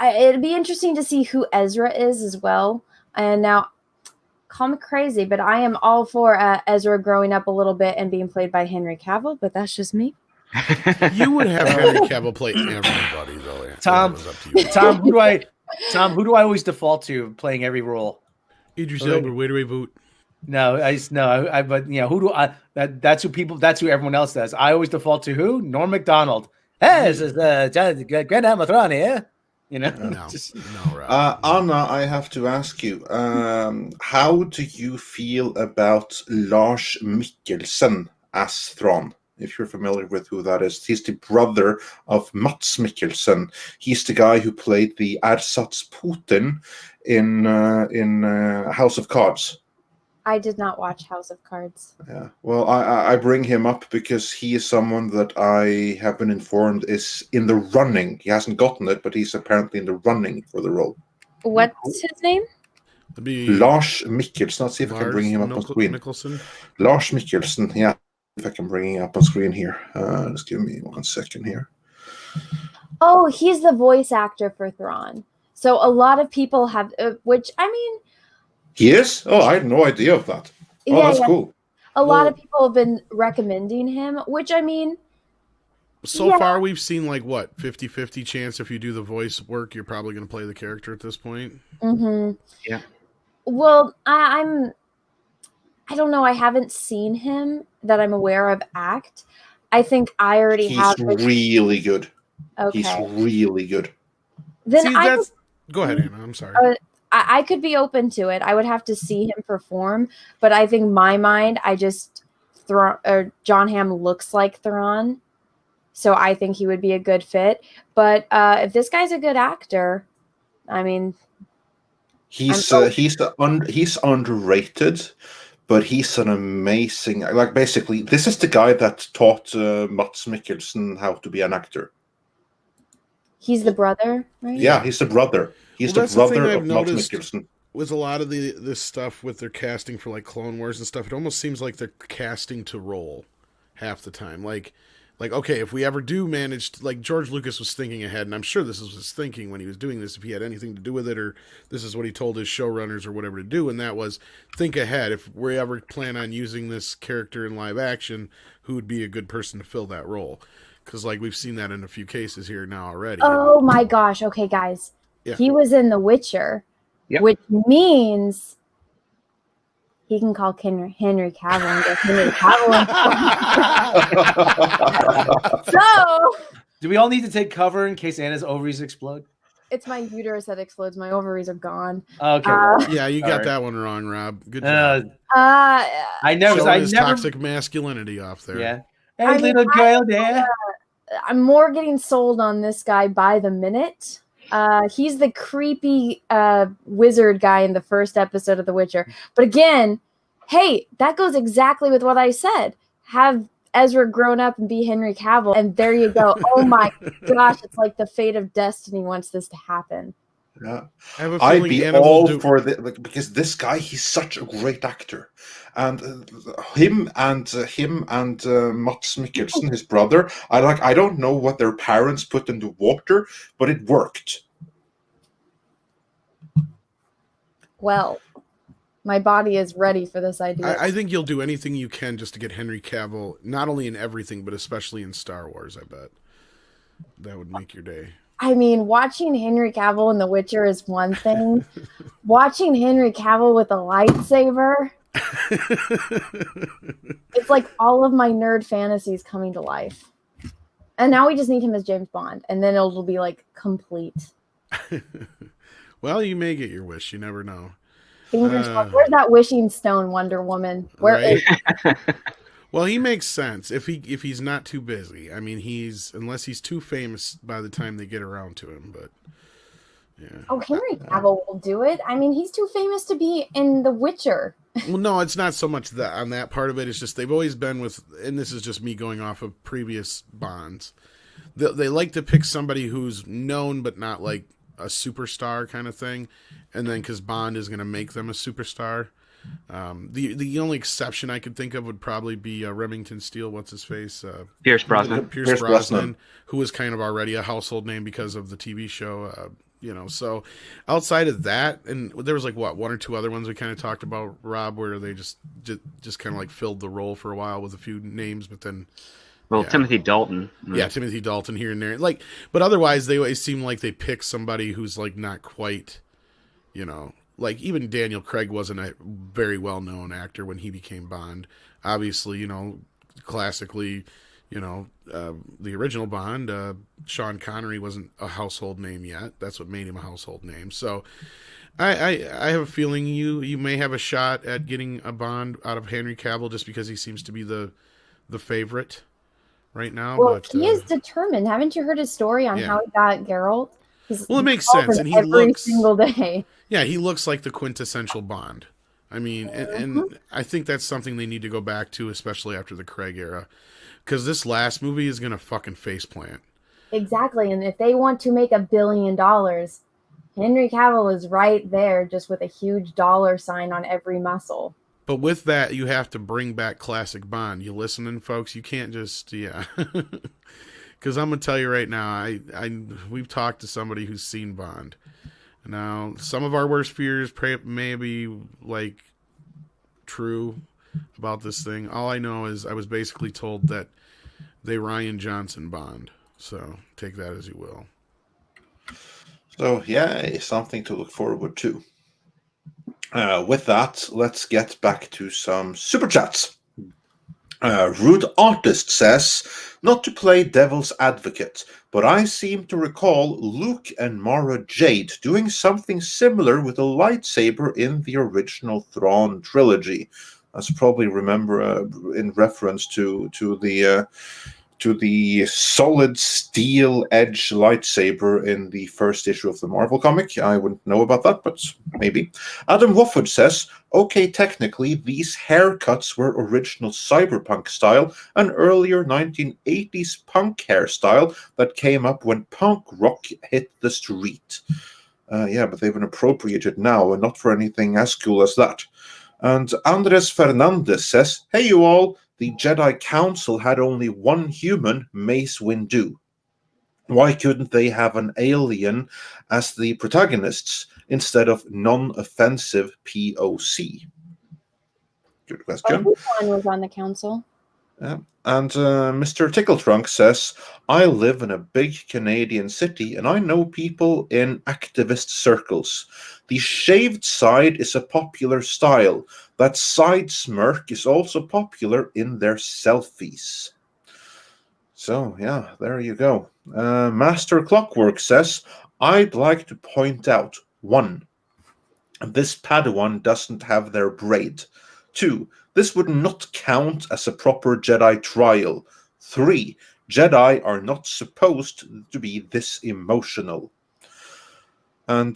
it'd be interesting to see who Ezra is as well. And now, call me crazy, but I am all for Ezra growing up a little bit and being played by Henry Cavill, but that's just me. You would have Henry Cavill play everybody, though. Tom, who do I always default to playing every role? Idris Elba, where do we vote? No, but who do I? That's who everyone else does. I always default to who? Norm Macdonald. Hey, this is Grand Admiral Thrawn here. Anna, I have to ask you, how do you feel about Lars Mikkelsen as Thrawn? If you're familiar with who that is, he's the brother of Mats Mikkelsen. He's the guy who played the Ersatz Putin in House of Cards. I did not watch House of Cards. Yeah, well, I bring him up because he is someone that I have been informed is in the running. He hasn't gotten it, but he's apparently in the running for the role. What's his name? It'd be Lars Mikkelsen. Let's see if I can bring him up on screen. Mikkelsen. Lars Mikkelsen. Yeah, if I can bring him up on screen here. Just give me 1 second here. Oh, he's the voice actor for Thrawn. So a lot of people have, which I mean, He is? Oh, I had no idea of that. Oh, yeah, that's cool. a lot of people have been recommending him, which I mean, so far we've seen like what 50-50 chance if you do the voice work, you're probably going to play the character at this point. Yeah. Well, I don't know. I haven't seen him that I'm aware of act. I think I already have. He's really good. Okay. He's really good. Then See, go ahead, Anna. I'm sorry. I could be open to it. I would have to see him perform, but I think my mind, John Hamm looks like Thrawn, so I think he would be a good fit. But if this guy's a good actor, I mean, he's underrated, but he's an amazing. Like basically, this is the guy that taught Mats Mikkelsen how to be an actor. He's the brother, right? Yeah, he's the brother. He's the brother of Mats Mikkelsen. With a lot of this stuff with their casting for like Clone Wars and stuff, it almost seems like they're casting to role half the time. Like okay, if we ever do manage to, like George Lucas was thinking ahead, and I'm sure this was his thinking when he was doing this, if he had anything to do with it, or this is what he told his showrunners or whatever to do, and that was think ahead. If we ever plan on using this character in live action, who would be a good person to fill that role? Because like we've seen that in a few cases here now already. Oh my gosh. Okay, guys. Yeah. He was in The Witcher, which means he can call Henry Cavill and get Henry Cavill. So, do we all need to take cover in case Anna's ovaries explode? it's my uterus that explodes. My ovaries are gone. Okay. Yeah, you got that one wrong, Rob. Good job. I never. Toxic masculinity off there. Yeah. Hey, little girl there. I'm more getting sold on this guy by the minute. He's the creepy wizard guy in the first episode of The Witcher. But again, hey, that goes exactly with what I said. Have Ezra grown up and be Henry Cavill, and there you go. Oh my gosh, it's like the fate of destiny wants this to happen. Yeah, I'd be all for because this guy, he's such a great actor, and him and Mats Mikkelsen, his brother. I don't know what their parents put in the water, but it worked. Well, my body is ready for this idea. I think you'll do anything you can just to get Henry Cavill, not only in everything, but especially in Star Wars. I bet that would make your day. I mean, watching Henry Cavill in The Witcher is one thing. Watching Henry Cavill with a lightsaber, it's like all of my nerd fantasies coming to life. And now we just need him as James Bond, and then it'll be like complete. Well, you may get your wish. You never know. Fingers crossed. Where's that wishing stone, Wonder Woman? Where is it? Well, he makes sense if he's not too busy. I mean, unless he's too famous by the time they get around to him. But yeah. Oh, Henry Cavill will do it. I mean, he's too famous to be in The Witcher. Well, no, it's not so much that on that part of it. It's just they've always been with, and this is just me going off of previous Bonds. They like to pick somebody who's known but not like a superstar kind of thing, and then because Bond is going to make them a superstar. The only exception I could think of would probably be Remington Steele. What's his face? Pierce Brosnan. Pierce Brosnan, who was kind of already a household name because of the TV show. So outside of that, and there was like one or two other ones we kind of talked about, Rob, where they just kind of like filled the role for a while with a few names, but then. Well, yeah. Timothy Dalton. Yeah, Timothy Dalton here and there. Like, but otherwise, they always seem like they pick somebody who's like not quite, like even Daniel Craig wasn't a very well-known actor when he became Bond. Obviously, classically, the original Bond, Sean Connery wasn't a household name yet. That's what made him a household name. So I have a feeling you may have a shot at getting a Bond out of Henry Cavill just because he seems to be the favorite right now. Well, but he is determined. Haven't you heard his story on how he got Geralt? Well, it makes sense, and he looks single day. Yeah, he looks like the quintessential Bond. I mean, and I think that's something they need to go back to, especially after the Craig era, because this last movie is gonna fucking faceplant. Exactly, and if they want to make $1 billion, Henry Cavill is right there, just with a huge dollar sign on every muscle. But with that, you have to bring back classic Bond. You listening, folks? You can't just, yeah. Because I'm gonna tell you right now, we've talked to somebody who's seen Bond. Now, some of our worst fears may be like true about this thing. All I know is I was basically told that they Rian Johnson Bond. So take that as you will. So yeah, something to look forward to. With that, let's get back to some super chats. Rude Artist says, not to play devil's advocate, but I seem to recall Luke and Mara Jade doing something similar with a lightsaber in the original Thrawn trilogy. That's probably remember in reference to the solid steel edge lightsaber in the first issue of the Marvel comic. I wouldn't know about that, but maybe. Adam Wofford says, okay, technically, these haircuts were original cyberpunk style, an earlier 1980s punk hairstyle that came up when punk rock hit the street. Yeah, but they've been appropriated now, and not for anything as cool as that. And Andres Fernandez says, hey, you all, the Jedi Council had only one human, Mace Windu. Why couldn't they have an alien as the protagonists instead of non-offensive POC? Good question. Obi-Wan was on the council. Yeah. And Mr. Tickletrunk says, I live in a big Canadian city and I know people in activist circles. The shaved side is a popular style. That side smirk is also popular in their selfies. So, yeah, there you go. Master Clockwork says, I'd like to point out, 1, this Padawan doesn't have their braid. 2, this would not count as a proper Jedi trial. 3, Jedi are not supposed to be this emotional. And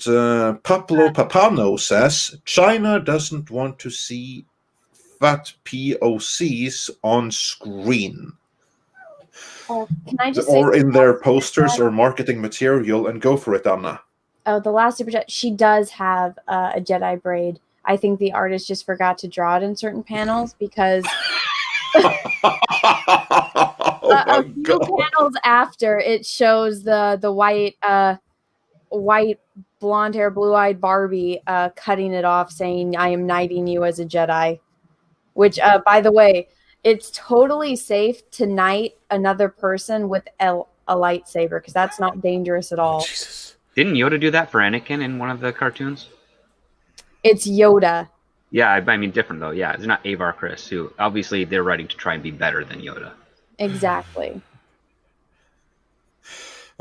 Pablo Papano says, China doesn't want to see fat POCs on screen. Can I just Or say in their posters or marketing material, and go for it, Anna. Oh, the last super chat, she does have a Jedi braid. I think the artist just forgot to draw it in certain panels because a few panels after it shows the white blonde hair, blue-eyed Barbie cutting it off, saying, I am knighting you as a Jedi. Which, by the way, it's totally safe to knight another person with a lightsaber because that's not dangerous at all. Jesus. Didn't Yoda do that for Anakin in one of the cartoons? It's Yoda. Yeah, I mean different though. Yeah, it's not Avar Kriss, who obviously they're writing to try and be better than Yoda. Exactly.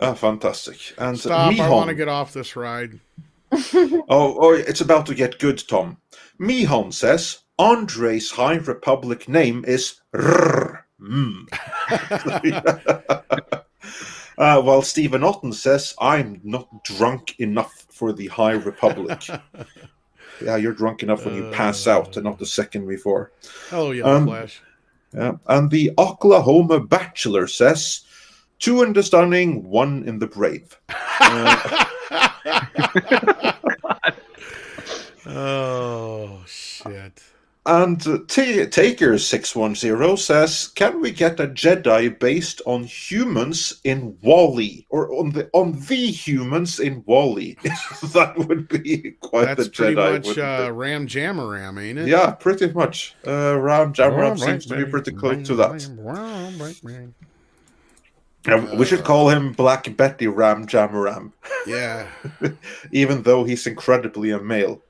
Fantastic. And Stop, Mihon. I want to get off this ride. Oh, it's about to get good, Tom. Mihon says, Andre's High Republic name is Rrr. While Stephen Otten says, I'm not drunk enough for the High Republic. Yeah, you're drunk enough when you pass out and not the second before. Oh, yeah, Flash. Yeah, and the Oklahoma Bachelor says, 2 in the stunning, 1 in the brave. Oh, shit. And Taker610 says, can we get a Jedi based on humans in WALL-E? Or on the humans in WALL-E? That would be quite the Jedi. That's pretty much Ram Jamaram, ain't it? Yeah, pretty much. Ram Jamaram seems to be pretty close to that. We should call him Black Betty Ram Jamaram. Yeah. Even though he's incredibly a male.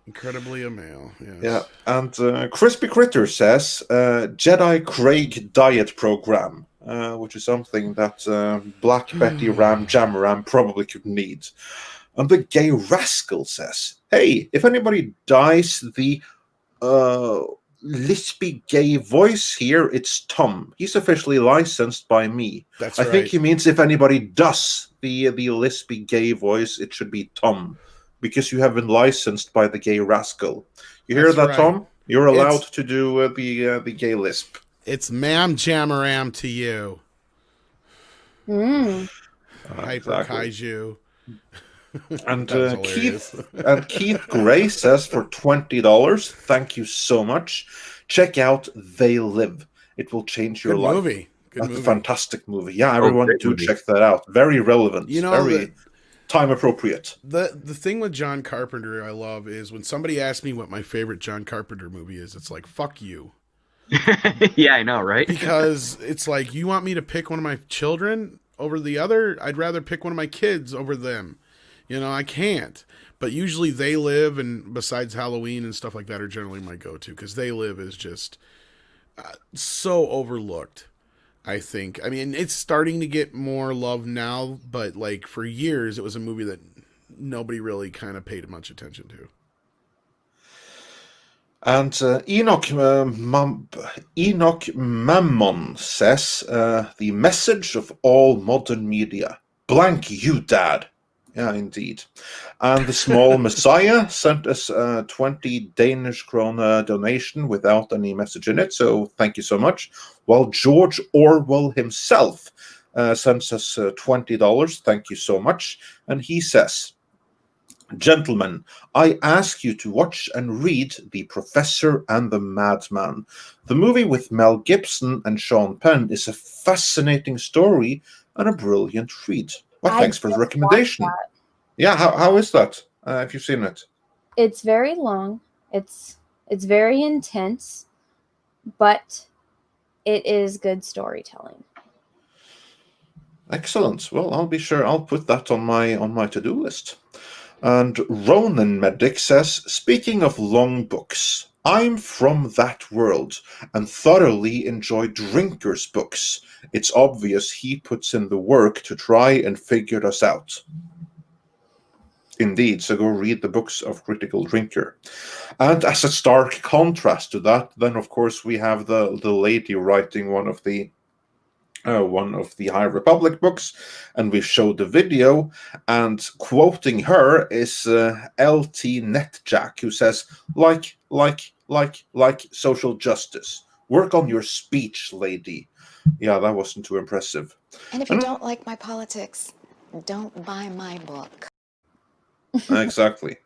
Incredibly a male, yes. Yeah, and Crispy Critter says, Jedi Craig diet program, which is something that Black Betty Ram Jamaram probably could need. And the Gay Rascal says, hey, if anybody dies the lispy gay voice here, it's Tom. He's officially licensed by me. That's I right. think he means if anybody does the lispy gay voice, it should be Tom. Because you have been licensed by the Gay Rascal. You hear that, right. Tom? You're allowed to do the gay lisp. It's Mam Jamaram to you. Hyper exactly. Kaiju. And That was hilarious. Keith Gray says for $20, thank you so much. Check out They Live. It will change your Good life. movie. Good That's movie. a fantastic movie. Yeah, everyone great do movie. check that out. Very relevant. You know, very time appropriate. The thing with John Carpenter I love is when somebody asks me what my favorite John Carpenter movie is, it's like, fuck you. Yeah, I know, right? Because it's like, you want me to pick one of my children over the other? I'd rather pick one of my kids over them. You know, I can't. But usually They Live, and besides Halloween and stuff like that, are generally my go-to, because They Live is just so overlooked, I think. I mean, it's starting to get more love now, but like for years, it was a movie that nobody really kind of paid much attention to. And Enoch Mammon says, the message of all modern media. Blank you, Dad. Yeah, indeed. And the Small Messiah sent us a 20 Danish krone donation without any message in it, so thank you so much. While George Orwell himself sends us $20, thank you so much. And he says, gentlemen, I ask you to watch and read The Professor and the Madman. The movie with Mel Gibson and Sean Penn is a fascinating story and a brilliant read. Well, thanks for the recommendation. Yeah, how is that? If you've seen it, It's very long. It's very intense, but it is good storytelling. excellent. Well, I'll be sure I'll put that on my to-do list. And Ronan Medic says, speaking of long books, I'm from that world and thoroughly enjoy Drinker's books. It's obvious he puts in the work to try and figure us out. Indeed, so go read the books of Critical Drinker. And as a stark contrast to that, then of course we have the lady writing one of the High Republic books, and we showed the video, and quoting her is LT Netjack, who says, like social justice. Work on your speech, lady. Yeah, that wasn't too impressive. And if you don't like my politics, don't buy my book. Exactly.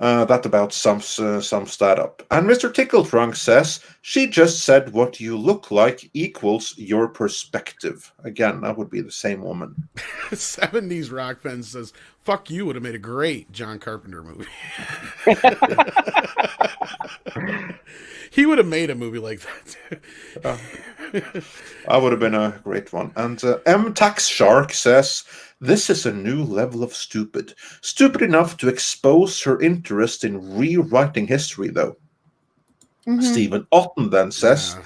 That about sums that up. And Mr. Tickletrunk says, she just said what you look like equals your perspective. Again, that would be the same woman. 70s Rock Fan says, fuck you would have made a great John Carpenter movie. He would have made a movie like that. That would have been a great one. And M Tax Shark says, this is a new level of stupid. Stupid enough to expose her interest in rewriting history, though. Mhm. Stephen Otten then says,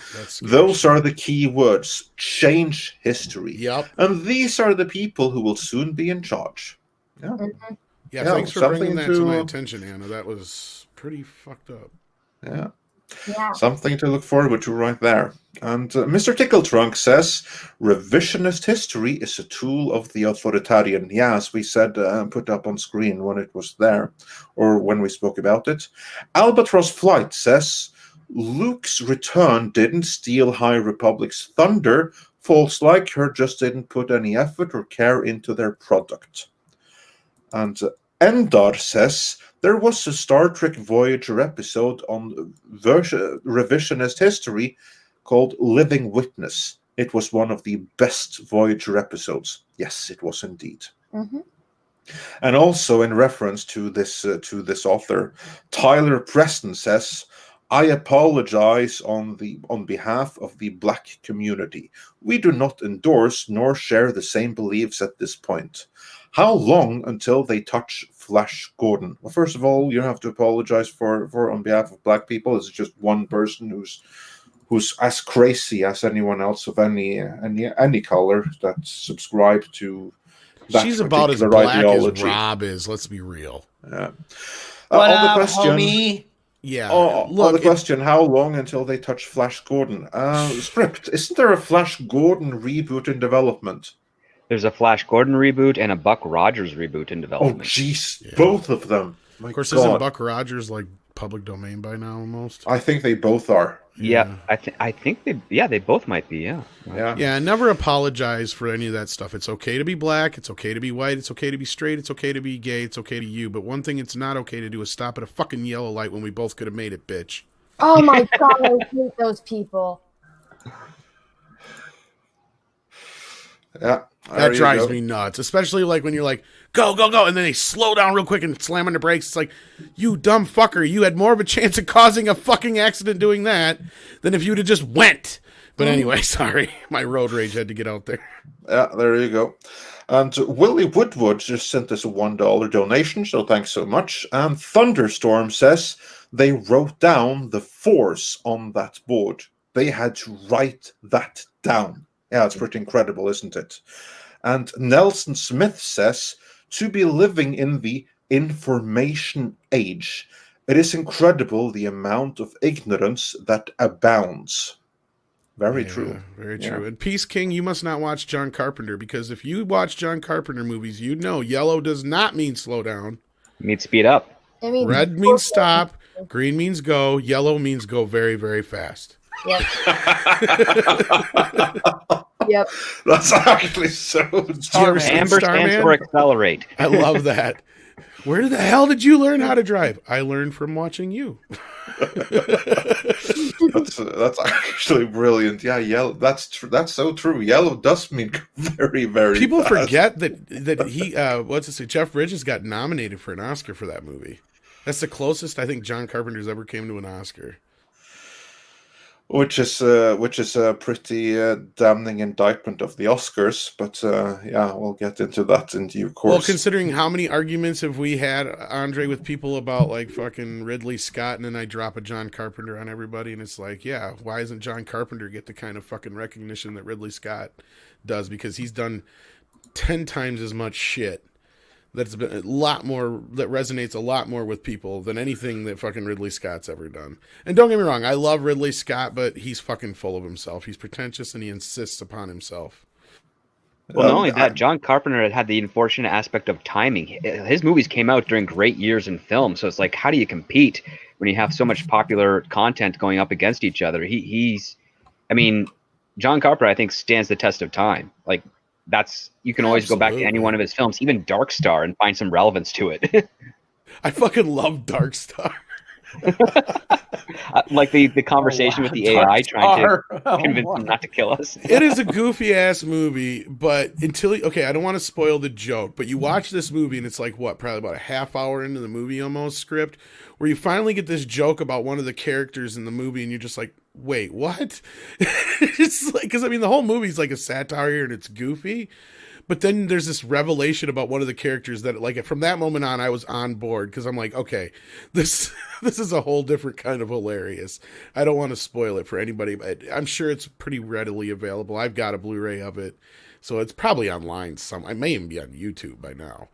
those are the key words. Change history. Yep. And these are the people who will soon be in charge. Yeah. Mhm. Yeah, thanks for bringing that to my attention, Anna. That was pretty fucked up. Yeah. Yeah. Something to look forward to right there. And Mr. Tickletrunk says, revisionist history is a tool of the authoritarian. Yeah, as we said, put up on screen when it was there, or when we spoke about it. Albatross Flight says, Luke's return didn't steal High Republic's thunder. Folks like her just didn't put any effort or care into their product. And Endar says, there was a Star Trek Voyager episode on revisionist history called Living Witness. It was one of the best Voyager episodes. Yes, it was indeed. Mhm. And also in reference to this author, Tyler Preston says, I apologize on behalf of the Black community. We do not endorse nor share the same beliefs at this point. How long until they touch Flash Gordon? Well, first of all, you don't have to apologize for on behalf of Black people. It's just one person who's as crazy as anyone else of any color that's subscribed to that. She's about as black ideology as Rob is. Let's be real. Yeah. What on the up, question, homie? Yeah. on the question, how long until they touch Flash Gordon? Script, isn't there a Flash Gordon reboot in development? There's a Flash Gordon reboot and a Buck Rogers reboot in Oh, development. jeez, Yeah. both of them. My Of course, God. isn't Buck Rogers like public domain by now almost. I think they both are. Yeah, I think they both might be. Yeah. Yeah, never apologize for any of that stuff. It's okay to be black. It's okay to be white. It's okay to be straight. It's okay to be gay. It's okay to you. But one thing it's not okay to do is stop at a fucking yellow light when we both could have made it, bitch. Oh my God, I hate those people. Yeah. That drives me nuts, especially like when you're like, go, go, go, and then they slow down real quick and slam on the brakes. It's like, you dumb fucker, you had more of a chance of causing a fucking accident doing that than if you'd have just went. But anyway, sorry, my road rage had to get out there. Yeah, there you go. And Willie Woodward just sent us a $1 donation, so thanks so much. And Thunderstorm says they wrote down the force on that board. They had to write that down. Yeah, it's pretty incredible, isn't it? And Nelson Smith says, to be living in the information age, it is incredible the amount of ignorance that abounds. Very true. Very true. And Peace King, you must not watch John Carpenter, because if you watch John Carpenter movies, you know yellow does not mean slow down. It means speed up. I mean, red means stop. Green means go. Yellow means go very, very fast. Yep. Yep. That's actually so true. Amber stands for accelerate. I love that. Where the hell did you learn how to drive? I learned from watching you. That's actually brilliant. Yeah, yellow. That's so true. Yellow does mean very, very. People fast. forget that he Jeff Bridges got nominated for an Oscar for that movie. That's the closest I think John Carpenter's ever came to an Oscar. Which is a pretty damning indictment of the Oscars, but yeah, we'll get into that in due course. Well, considering how many arguments have we had, Andre, with people about like fucking Ridley Scott, and then I drop a John Carpenter on everybody, and it's like, yeah, why doesn't John Carpenter get the kind of fucking recognition that Ridley Scott does? Because he's done 10 times as much shit. That's been a lot more, that resonates a lot more with people than anything that fucking Ridley Scott's ever done. And don't get me wrong, I love Ridley Scott, but he's fucking full of himself. He's pretentious and he insists upon himself. Well, not only that, John Carpenter had the unfortunate aspect of timing. His movies came out during great years in film, so it's like, how do you compete when you have so much popular content going up against each other? John Carpenter, I think, stands the test of time. Like, you can always go back to any one of his films, even Dark Star, and find some relevance to it. I fucking love Dark Star. Like the conversation with the AI trying to convince them not to kill us. It is a goofy ass movie, but I don't want to spoil the joke, but you watch this movie and it's like probably about a half hour into the movie almost script, where you finally get this joke about one of the characters in the movie and you're just like, wait, what? It's like, because the whole movie's like a satire and it's goofy, but then there's this revelation about one of the characters that, like, from that moment on, I was on board, because I'm like, okay, this is a whole different kind of hilarious. I don't want to spoil it for anybody, but I'm sure it's pretty readily available. I've got a Blu-ray of it, so it's probably online. I may even be on YouTube by now,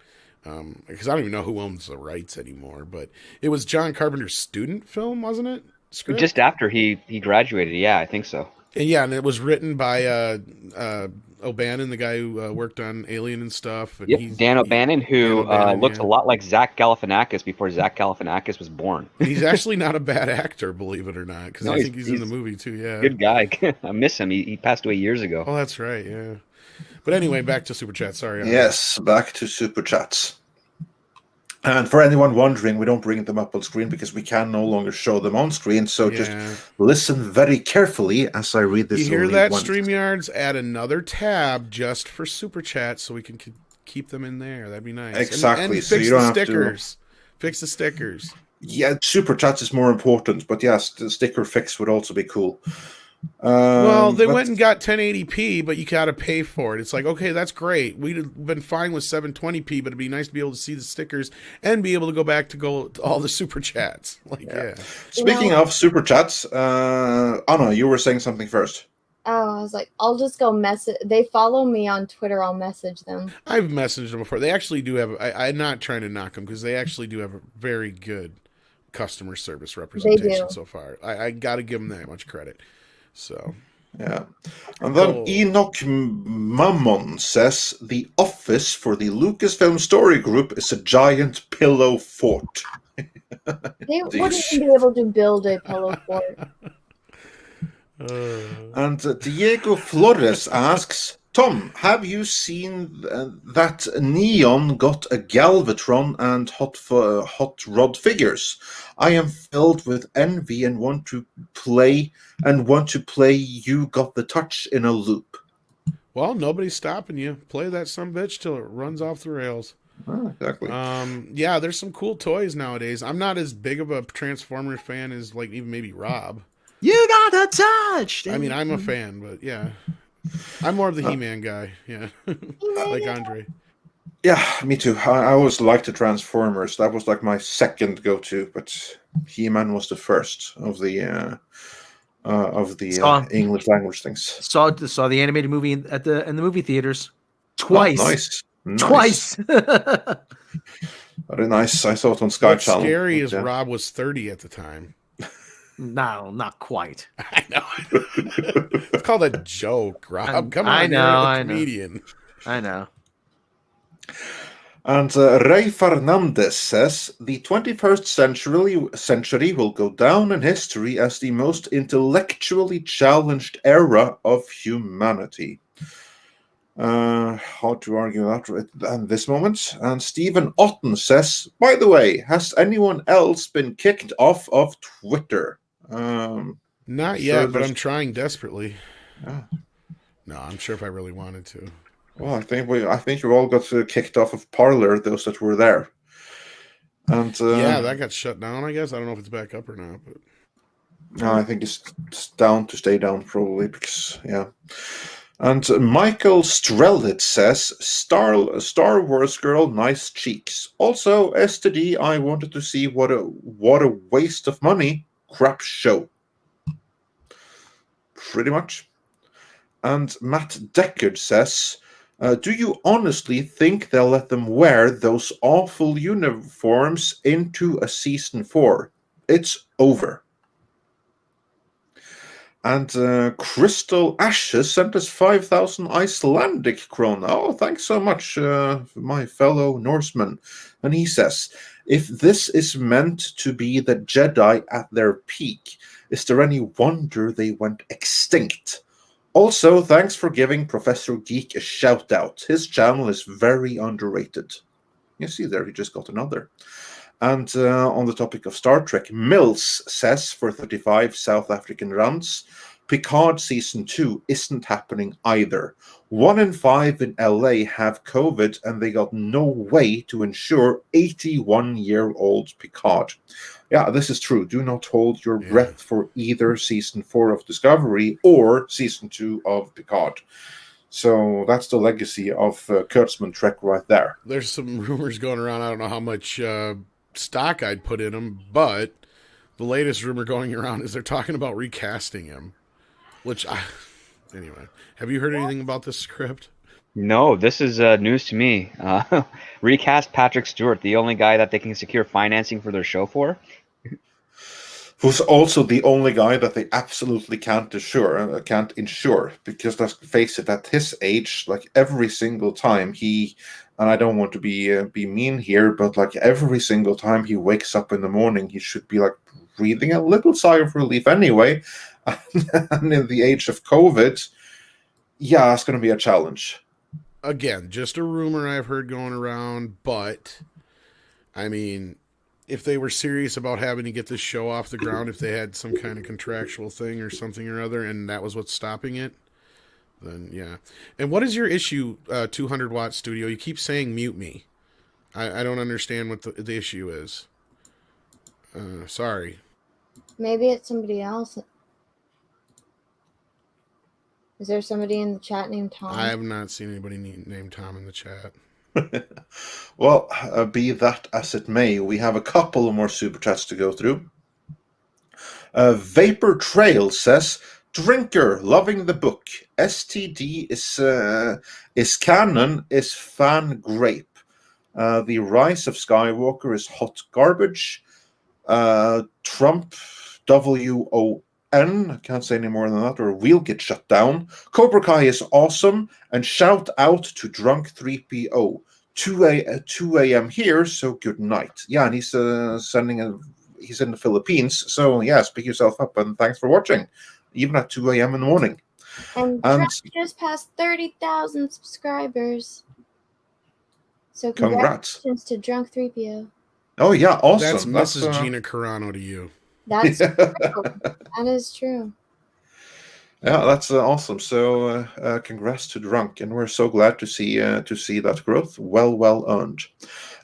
because I don't even know who owns the rights anymore. But it was John Carpenter's student film, wasn't it? Script? Just after he graduated, yeah, I think so. And it was written by O'Bannon, the guy who worked on Alien and stuff. And yep, Dan O'Bannon, who looks a lot like Zach Galifianakis before Zach Galifianakis was born. He's actually not a bad actor, believe it or not, because I think he's in the movie too. Yeah, good guy. I miss him. He passed away years ago. Oh, that's right. Yeah. But anyway, back to Super Chat. Sorry. Yes, back to Super Chats. And for anyone wondering, we don't bring them up on screen because we can no longer show them on screen. So just listen very carefully as I read this. You hear that, StreamYards? Add another tab just for Super Chat so we can keep them in there. That'd be nice. Exactly. And fix the stickers. Fix the stickers. Yeah, Super Chats is more important, but yes, the sticker fix would also be cool. They went and got 1080p, but you got to pay for it. It's like, okay, that's great. We've been fine with 720p, but it'd be nice to be able to see the stickers and be able to go back to all the Super Chats. Speaking of Super Chats, Anna, you were saying something first. Oh, I was like, I'll just go message. They follow me on Twitter. I'll message them. I've messaged them before. They actually do have. I'm not trying to knock them because they actually do have a very good customer service representation so far. I got to give them that much credit. So, yeah. And then Enoch Mammon says the office for the Lucasfilm Story Group is a giant pillow fort. They wouldn't even be able to build a pillow fort. And Diego Flores asks, Tom, have you seen that Neon got a Galvatron and Hot Rod figures? I am filled with envy and want to play You Got the Touch in a loop. Well, nobody's stopping you. Play that sumbitch till it runs off the rails. Oh, exactly. Yeah, there's some cool toys nowadays. I'm not as big of a Transformers fan as like even maybe Rob. You got the touch. I mean, I'm a fan, but yeah, I'm more of the He-Man guy. Yeah, like Andre. Yeah, me too. I always liked the Transformers. That was like my second go-to, but He-Man was the first of the English language things. Saw the animated movie in the movie theaters twice. Oh, nice. Twice. Very nice. I saw it on Sky What's Channel. scary is Rob was 30 at the time. No, not quite. I know. It's called a joke, Rob. Come on, you're a comedian. I know. And Ray Fernandez says, the 21st century will go down in history as the most intellectually challenged era of humanity. Hard to argue that at this moment. And Stephen Otten says, by the way, has anyone else been kicked off of Twitter? Not yet, but I'm trying desperately. No, I'm sure if I really wanted to. Well, I think you all got kicked off of Parler, those that were there. And yeah, that got shut down, I guess. I don't know if it's back up or not. But no, I think it's down to stay down, probably, because, yeah. And Michael Strelitz says, Star Wars girl, nice cheeks. Also, STD, I wanted to see what a waste of money. Crap show. Pretty much. And Matt Deckard says, do you honestly think they'll let them wear those awful uniforms into a season 4? It's over. And Crystal Ashes sent us 5,000 Icelandic krona. Oh, thanks so much, my fellow Norseman. And he says, if this is meant to be the Jedi at their peak, is there any wonder they went extinct? Also, thanks for giving Professor Geek a shout-out. His channel is very underrated. You see there, he just got another. And on the topic of Star Trek, Mills says for 35 South African rands, Picard Season 2 isn't happening either. 1 in 5 in LA have COVID and they got no way to ensure 81-year-old Picard. Yeah, this is true. Do not hold your breath for either Season 4 of Discovery or Season 2 of Picard. So that's the legacy of Kurtzman Trek right there. There's some rumors going around. I don't know how much stock I'd put in him, but the latest rumor going around is they're talking about recasting him. Anyway, have you heard anything about this script? No, this is news to me. Recast Patrick Stewart, the only guy that they can secure financing for their show for. Who's also the only guy that they absolutely can't insure, because let's face it, at his age, like every single time he, and I don't want to be mean here, but like every single time he wakes up in the morning, he should be like breathing a little sigh of relief anyway. And in the age of COVID, yeah, it's going to be a challenge. Again, just a rumor I've heard going around, but I mean, if they were serious about having to get this show off the ground, if they had some kind of contractual thing or something or other, and that was what's stopping it, then yeah. And what is your issue, 200 Watt Studio? You keep saying mute me. I don't understand what the issue is. Sorry. Maybe it's somebody else. Is there somebody in the chat named Tom? I have not seen anybody named Tom in the chat. Well, be that as it may, we have a couple more super chats to go through. Vapor Trail says, Drinker, loving the book. STD is canon, is fan grape. The Rise of Skywalker is hot garbage. Trump, WON, I can't say any more than that, or we'll get shut down. Cobra Kai is awesome, and shout out to Drunk 3PO. 2 a.m. here, so good night. Yeah, and he's he's in the Philippines, so yes, pick yourself up and thanks for watching, even at 2 a.m. in the morning. And Drunk just passed 30,000 subscribers. So congratulations to Drunk 3PO. Oh yeah, awesome. That's Mrs. Gina Carano to you. That's true. That is true. Yeah, that's awesome. So congrats to Drunk, and we're so glad to see that growth. Well earned.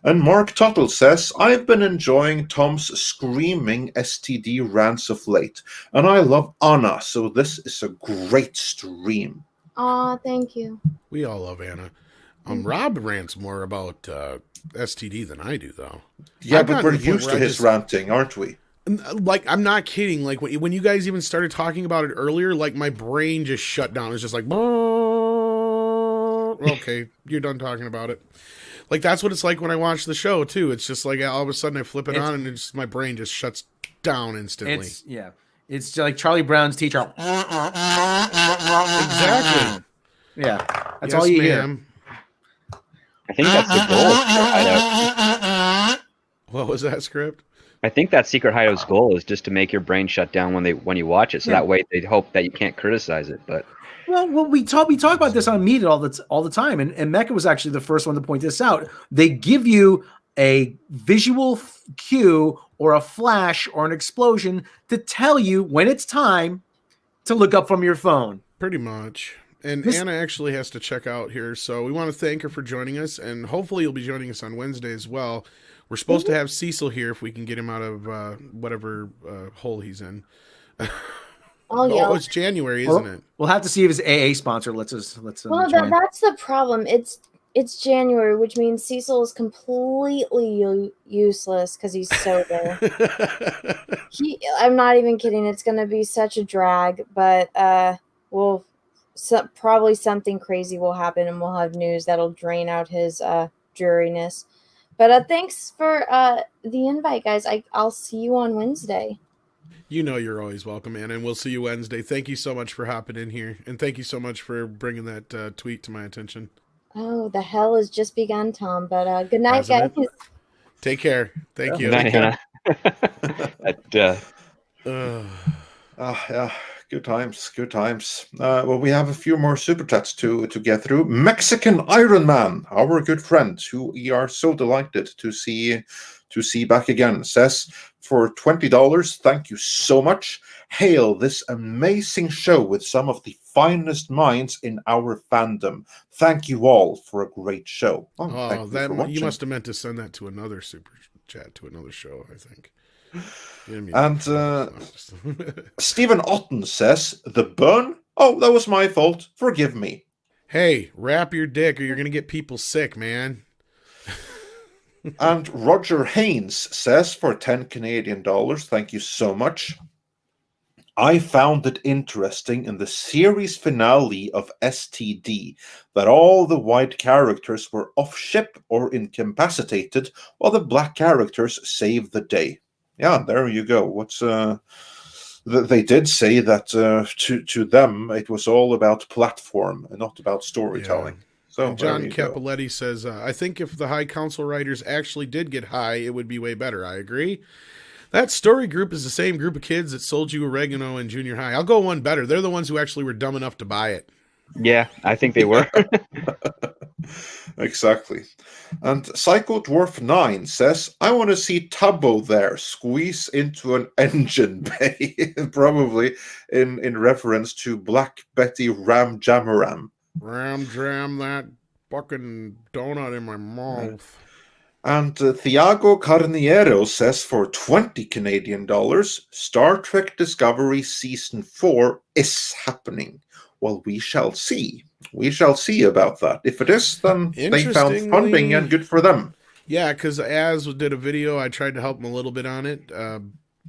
And Mark Tuttle says, I've been enjoying Tom's screaming STD rants of late, and I love Anna, so this is a great stream. Aw, thank you. We all love Anna. Rob rants more about STD than I do, though. Yeah, but we're used to his ranting, aren't we? Like, I'm not kidding. Like, when you guys even started talking about it earlier, like, my brain just shut down. It was just like, okay, you're done talking about it. Like, that's what it's like when I watch the show, too. It's just like, all of a sudden I flip it on and my brain just shuts down instantly. It's like Charlie Brown's teacher. Exactly. Yeah. That's all you hear. I think that's the goal of Secret Hideout. What was that script? I think that Secret Hideout's goal is just to make your brain shut down when you watch it, so that way they hope that you can't criticize it. But well, we talk about this on Meet all the time, and Mecca was actually the first one to point this out. They give you a visual cue or a flash or an explosion to tell you when it's time to look up from your phone. Pretty much. And Anna actually has to check out here, so we want to thank her for joining us, and hopefully you'll be joining us on Wednesday as well. We're supposed to have Cecil here if we can get him out of whatever hole he's in. Oh, it's January, isn't it? We'll have to see if his AA sponsor lets us. Well, that's the problem. It's January, which means Cecil is completely useless because he's sober. I'm not even kidding. It's going to be such a drag, but probably something crazy will happen, and we'll have news that'll drain out his dreariness. But thanks for the invite, guys. I'll see you on Wednesday. You know you're always welcome, Anna, and we'll see you Wednesday. Thank you so much for hopping in here, and thank you so much for bringing that tweet to my attention. Oh, the hell has just begun, Tom. But good night, guys. Take care. Thank you. Good night, Anna. Yeah. Good times. Well, we have a few more super chats to get through. Mexican Iron Man, our good friend, who we are so delighted to see back again, says, for $20, thank you so much. Hail this amazing show with some of the finest minds in our fandom. Thank you all for a great show. You must have meant to send that to another super chat to another show, I think. And Stephen Otten says, the burn? Oh, that was my fault. Forgive me. Hey, wrap your dick or you're going to get people sick, man. And Roger Haynes says, for 10 Canadian dollars, thank you so much. I found it interesting in the series finale of STD that all the white characters were off ship or incapacitated while the black characters saved the day. Yeah, there you go. They did say that to them it was all about platform and not about storytelling. Yeah. So and John Capoletti says, I think if the High Council writers actually did get high, it would be way better. I agree. That story group is the same group of kids that sold you oregano in junior high. I'll go one better. They're the ones who actually were dumb enough to buy it. Yeah, I think they were. Exactly. And Psycho Dwarf 9 says, I want to see Tubbo there squeeze into an engine bay, probably in reference to Black Betty Ram Jamaram. Ram jam that fucking donut in my mouth. And Thiago Carniero says, for 20 Canadian dollars, Star Trek Discovery Season 4 is happening. Well, we shall see. We shall see about that. If it is, then they found funding and good for them. Yeah, because Az did a video. I tried to help him a little bit on it.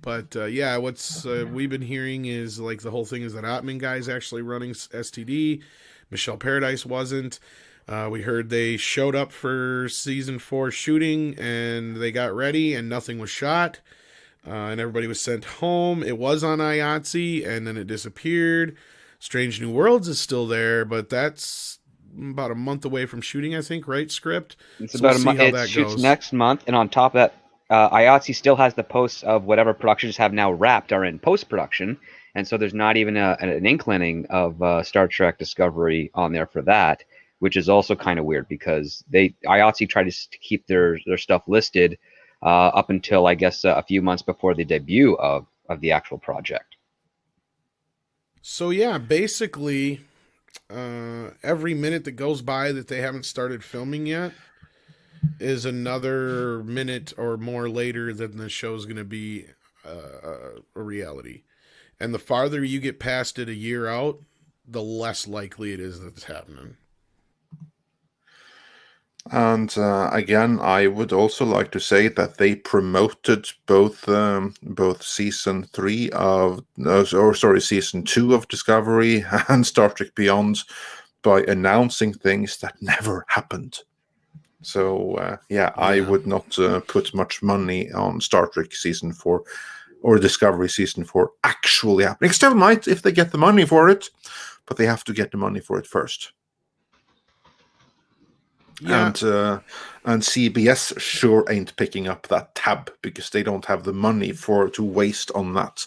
But what's we've been hearing is like the whole thing is that Ottman guy's actually running STD. Michelle Paradise wasn't. We heard they showed up for season 4 shooting and they got ready and nothing was shot. And everybody was sent home. It was on IATSE and then it disappeared. Strange New Worlds is still there, but that's about a month away from shooting, I think, right? Script. It's So about we'll a month. see how It that shoots goes. next month, and on top of that, IATSE still has the posts of whatever productions have now wrapped are in post production, and so there's not even an inkling of Star Trek Discovery on there for that, which is also kind of weird because IATSE tried to keep their stuff listed up until I guess a few months before the debut of the actual project. So yeah, basically, every minute that goes by that they haven't started filming yet is another minute or more later than the show's going to be a reality. And the farther you get past it a year out, the less likely it is that it's happening. And again, I would also like to say that they promoted both season 3 of, season 2 of Discovery and Star Trek Beyond by announcing things that never happened. So I would not put much money on Star Trek season 4 or Discovery season 4 actually happening. Still might if they get the money for it, but they have to get the money for it first. Yeah. And CBS sure ain't picking up that tab because they don't have the money to waste on that.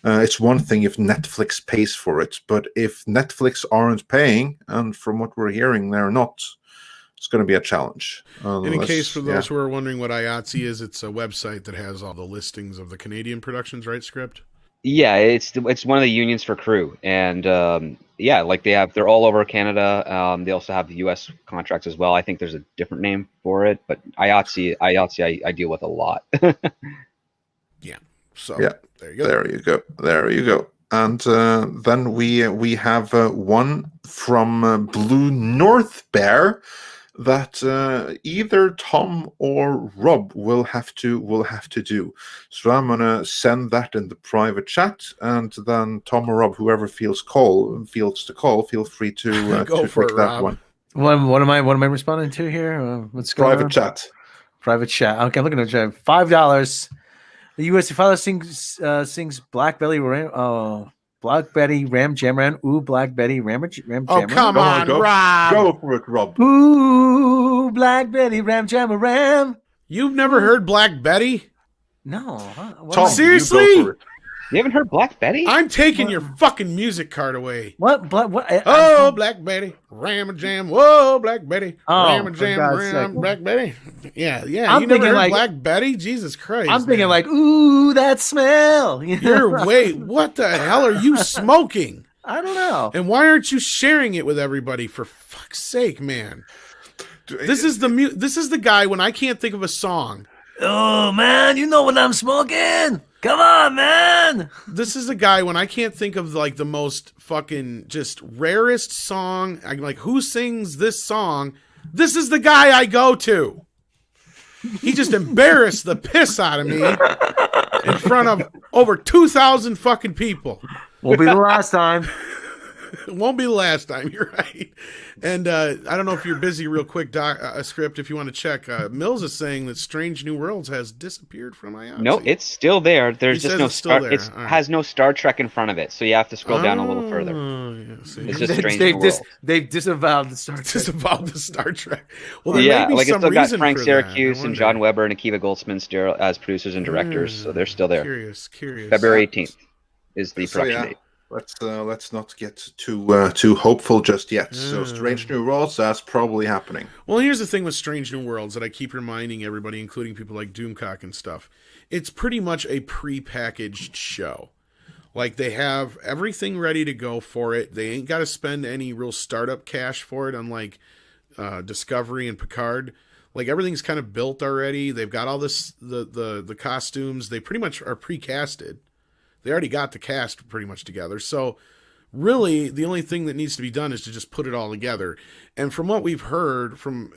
It's one thing if Netflix pays for it, but if Netflix aren't paying, and from what we're hearing, they're not, it's going to be a challenge. And in case for those who are wondering what IATSE is, it's a website that has all the listings of the Canadian productions, right, Script? Yeah, it's one of the unions for crew, and like they're all over Canada. They also have the U.S. contracts as well. I think there's a different name for it, but IATSE I deal with a lot. Yeah. So yeah, there you go. There you go. And then we have one from Blue North Bear that either Tom or Rob will have to do. So I'm gonna send that in the private chat, and then Tom or Rob, whoever feels the call, feel free to go for pick it, that Rob. one. What am I responding to here? What's going Private on? chat. Private chat. Okay, I'm looking at the chat. $5. The U.S. father sings Black Belly Ram. Oh, Black Betty Ram Jamran. Ooh, Black Betty Ram Jamran. Oh, come on, Rob. Go for it, Rob. Ooh, Black Betty Ram Jamran. You've never heard Black Betty? No. Tom, seriously? you go for it. You haven't heard Black Betty? I'm taking your fucking music card away. What? Black Betty, ram a jam. Whoa, Black Betty, ram a for jam, God's ram, sake. Black Betty. Yeah. I'm You never thinking heard like- Black Betty? Jesus Christ. I'm thinking man. like, ooh, that smell. Wait, what the hell are you smoking? I don't know. And why aren't you sharing it with everybody? For fuck's sake, man. This is the guy when I can't think of a song. Oh man, you know what I'm smoking? Come on, man. This is a guy when I can't think of like the most fucking just rarest song. I'm like, who sings this song? This is the guy I go to. He just embarrassed the piss out of me in front of over 2,000 fucking people. Won't be the last time. It won't be the last time. You're right. And I don't know if you're busy real quick, Script, if you want to check. Mills is saying that Strange New Worlds has disappeared from IATSE. No, it's still there. There's He just says no it's still Star. there. It All right. has no Star Trek in front of it, so you have to scroll down a little further. Yeah, see. It's just Strange New Worlds. They've disavowed the Star Trek. Disavowed the Star Trek. Well, there Yeah, may be like it's some still got reason Frank for that. I Syracuse and wonder. John Weber and Akiva Goldsman still as producers and directors, so they're still there. Curious. February 18th is the So, production yeah. date. Let's not get too hopeful just yet. So Strange New Worlds, that's probably happening. Well, here's the thing with Strange New Worlds that I keep reminding everybody, including people like Doomcock and stuff. It's pretty much a pre-packaged show. Like, they have everything ready to go for it. They ain't got to spend any real startup cash for it, unlike Discovery and Picard. Like, everything's kind of built already. They've got all this, the costumes. They pretty much are pre-casted. They already got the cast pretty much together. So really the only thing that needs to be done is to just put it all together. And from what we've heard from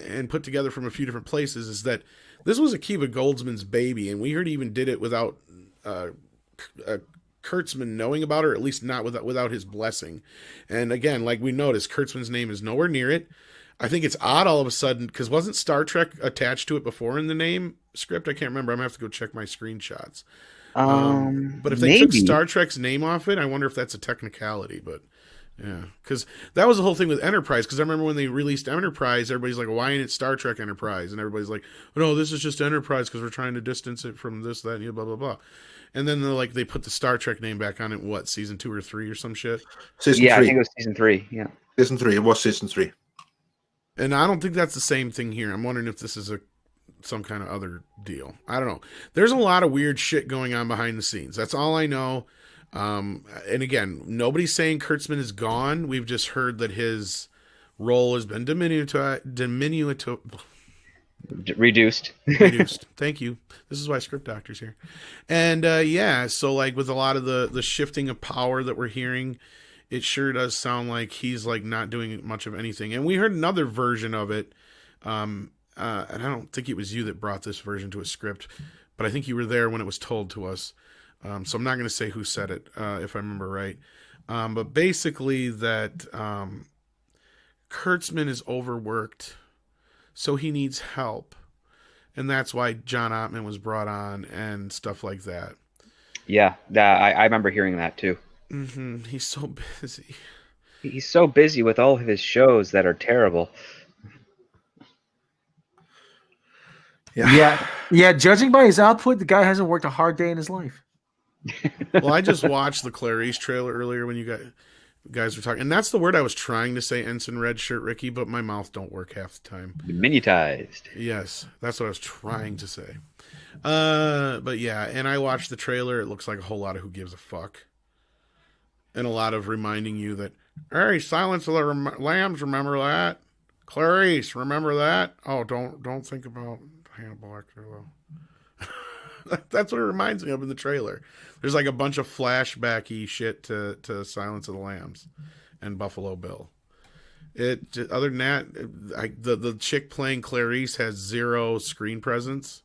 and put together from a few different places is that this was Akiva Goldsman's baby. And we heard he even did it without Kurtzman knowing about it, or at least not without his blessing. And again, like we noticed, Kurtzman's name is nowhere near it. I think it's odd all of a sudden, because wasn't Star Trek attached to it before in the name Script? I can't remember. I'm going to have to go check my screenshots. But if they took Star Trek's name off it, I wonder if that's a technicality. But Yeah, because that was the whole thing with Enterprise. Because I remember when they released Enterprise, everybody's like, "Why ain't it Star Trek Enterprise?" And everybody's like, "No, this is just Enterprise because we're trying to distance it from this, that, and blah blah blah." And then they put the Star Trek name back on it. What, season 2 or 3 or some shit? Season Yeah, 3. I think it was season 3. Yeah, Season 3. It was season 3. And I don't think that's the same thing here. I'm wondering if this is some kind of other deal. I don't know. There's a lot of weird shit going on behind the scenes. That's all I know. And again, nobody's saying Kurtzman is gone. We've just heard that his role has been reduced. reduced. Thank you. This is why script doctor's here. And yeah, so like with a lot of the shifting of power that we're hearing, it sure does sound like he's like not doing much of anything. And we heard another version of it. And I don't think it was you that brought this version to a script, but I think you were there when it was told to us. So I'm not going to say who said it, if I remember right. But basically that Kurtzman is overworked, so he needs help. And that's why John Ottman was brought on and stuff like that. Yeah, I remember hearing that too. Mm-hmm. He's so busy. He's so busy with all of his shows that are terrible. Yeah. Judging by his output, the guy hasn't worked a hard day in his life. Well, I just watched the Clarice trailer earlier when you guys were talking, and that's the word I was trying to say, Ensign Red Shirt Ricky, but my mouth don't work half the time. Minutized. Yes, that's what I was trying to say. But yeah, and I watched the trailer. It looks like a whole lot of who gives a fuck, and a lot of reminding you that, hey, Silence of the Lambs, remember that? Clarice, remember that? Oh, don't think about Hannibal Lecter though. That's what it reminds me of in the trailer. There's like a bunch of flashbacky shit to Silence of the Lambs and Buffalo Bill. Other than that, the chick playing Clarice has zero screen presence.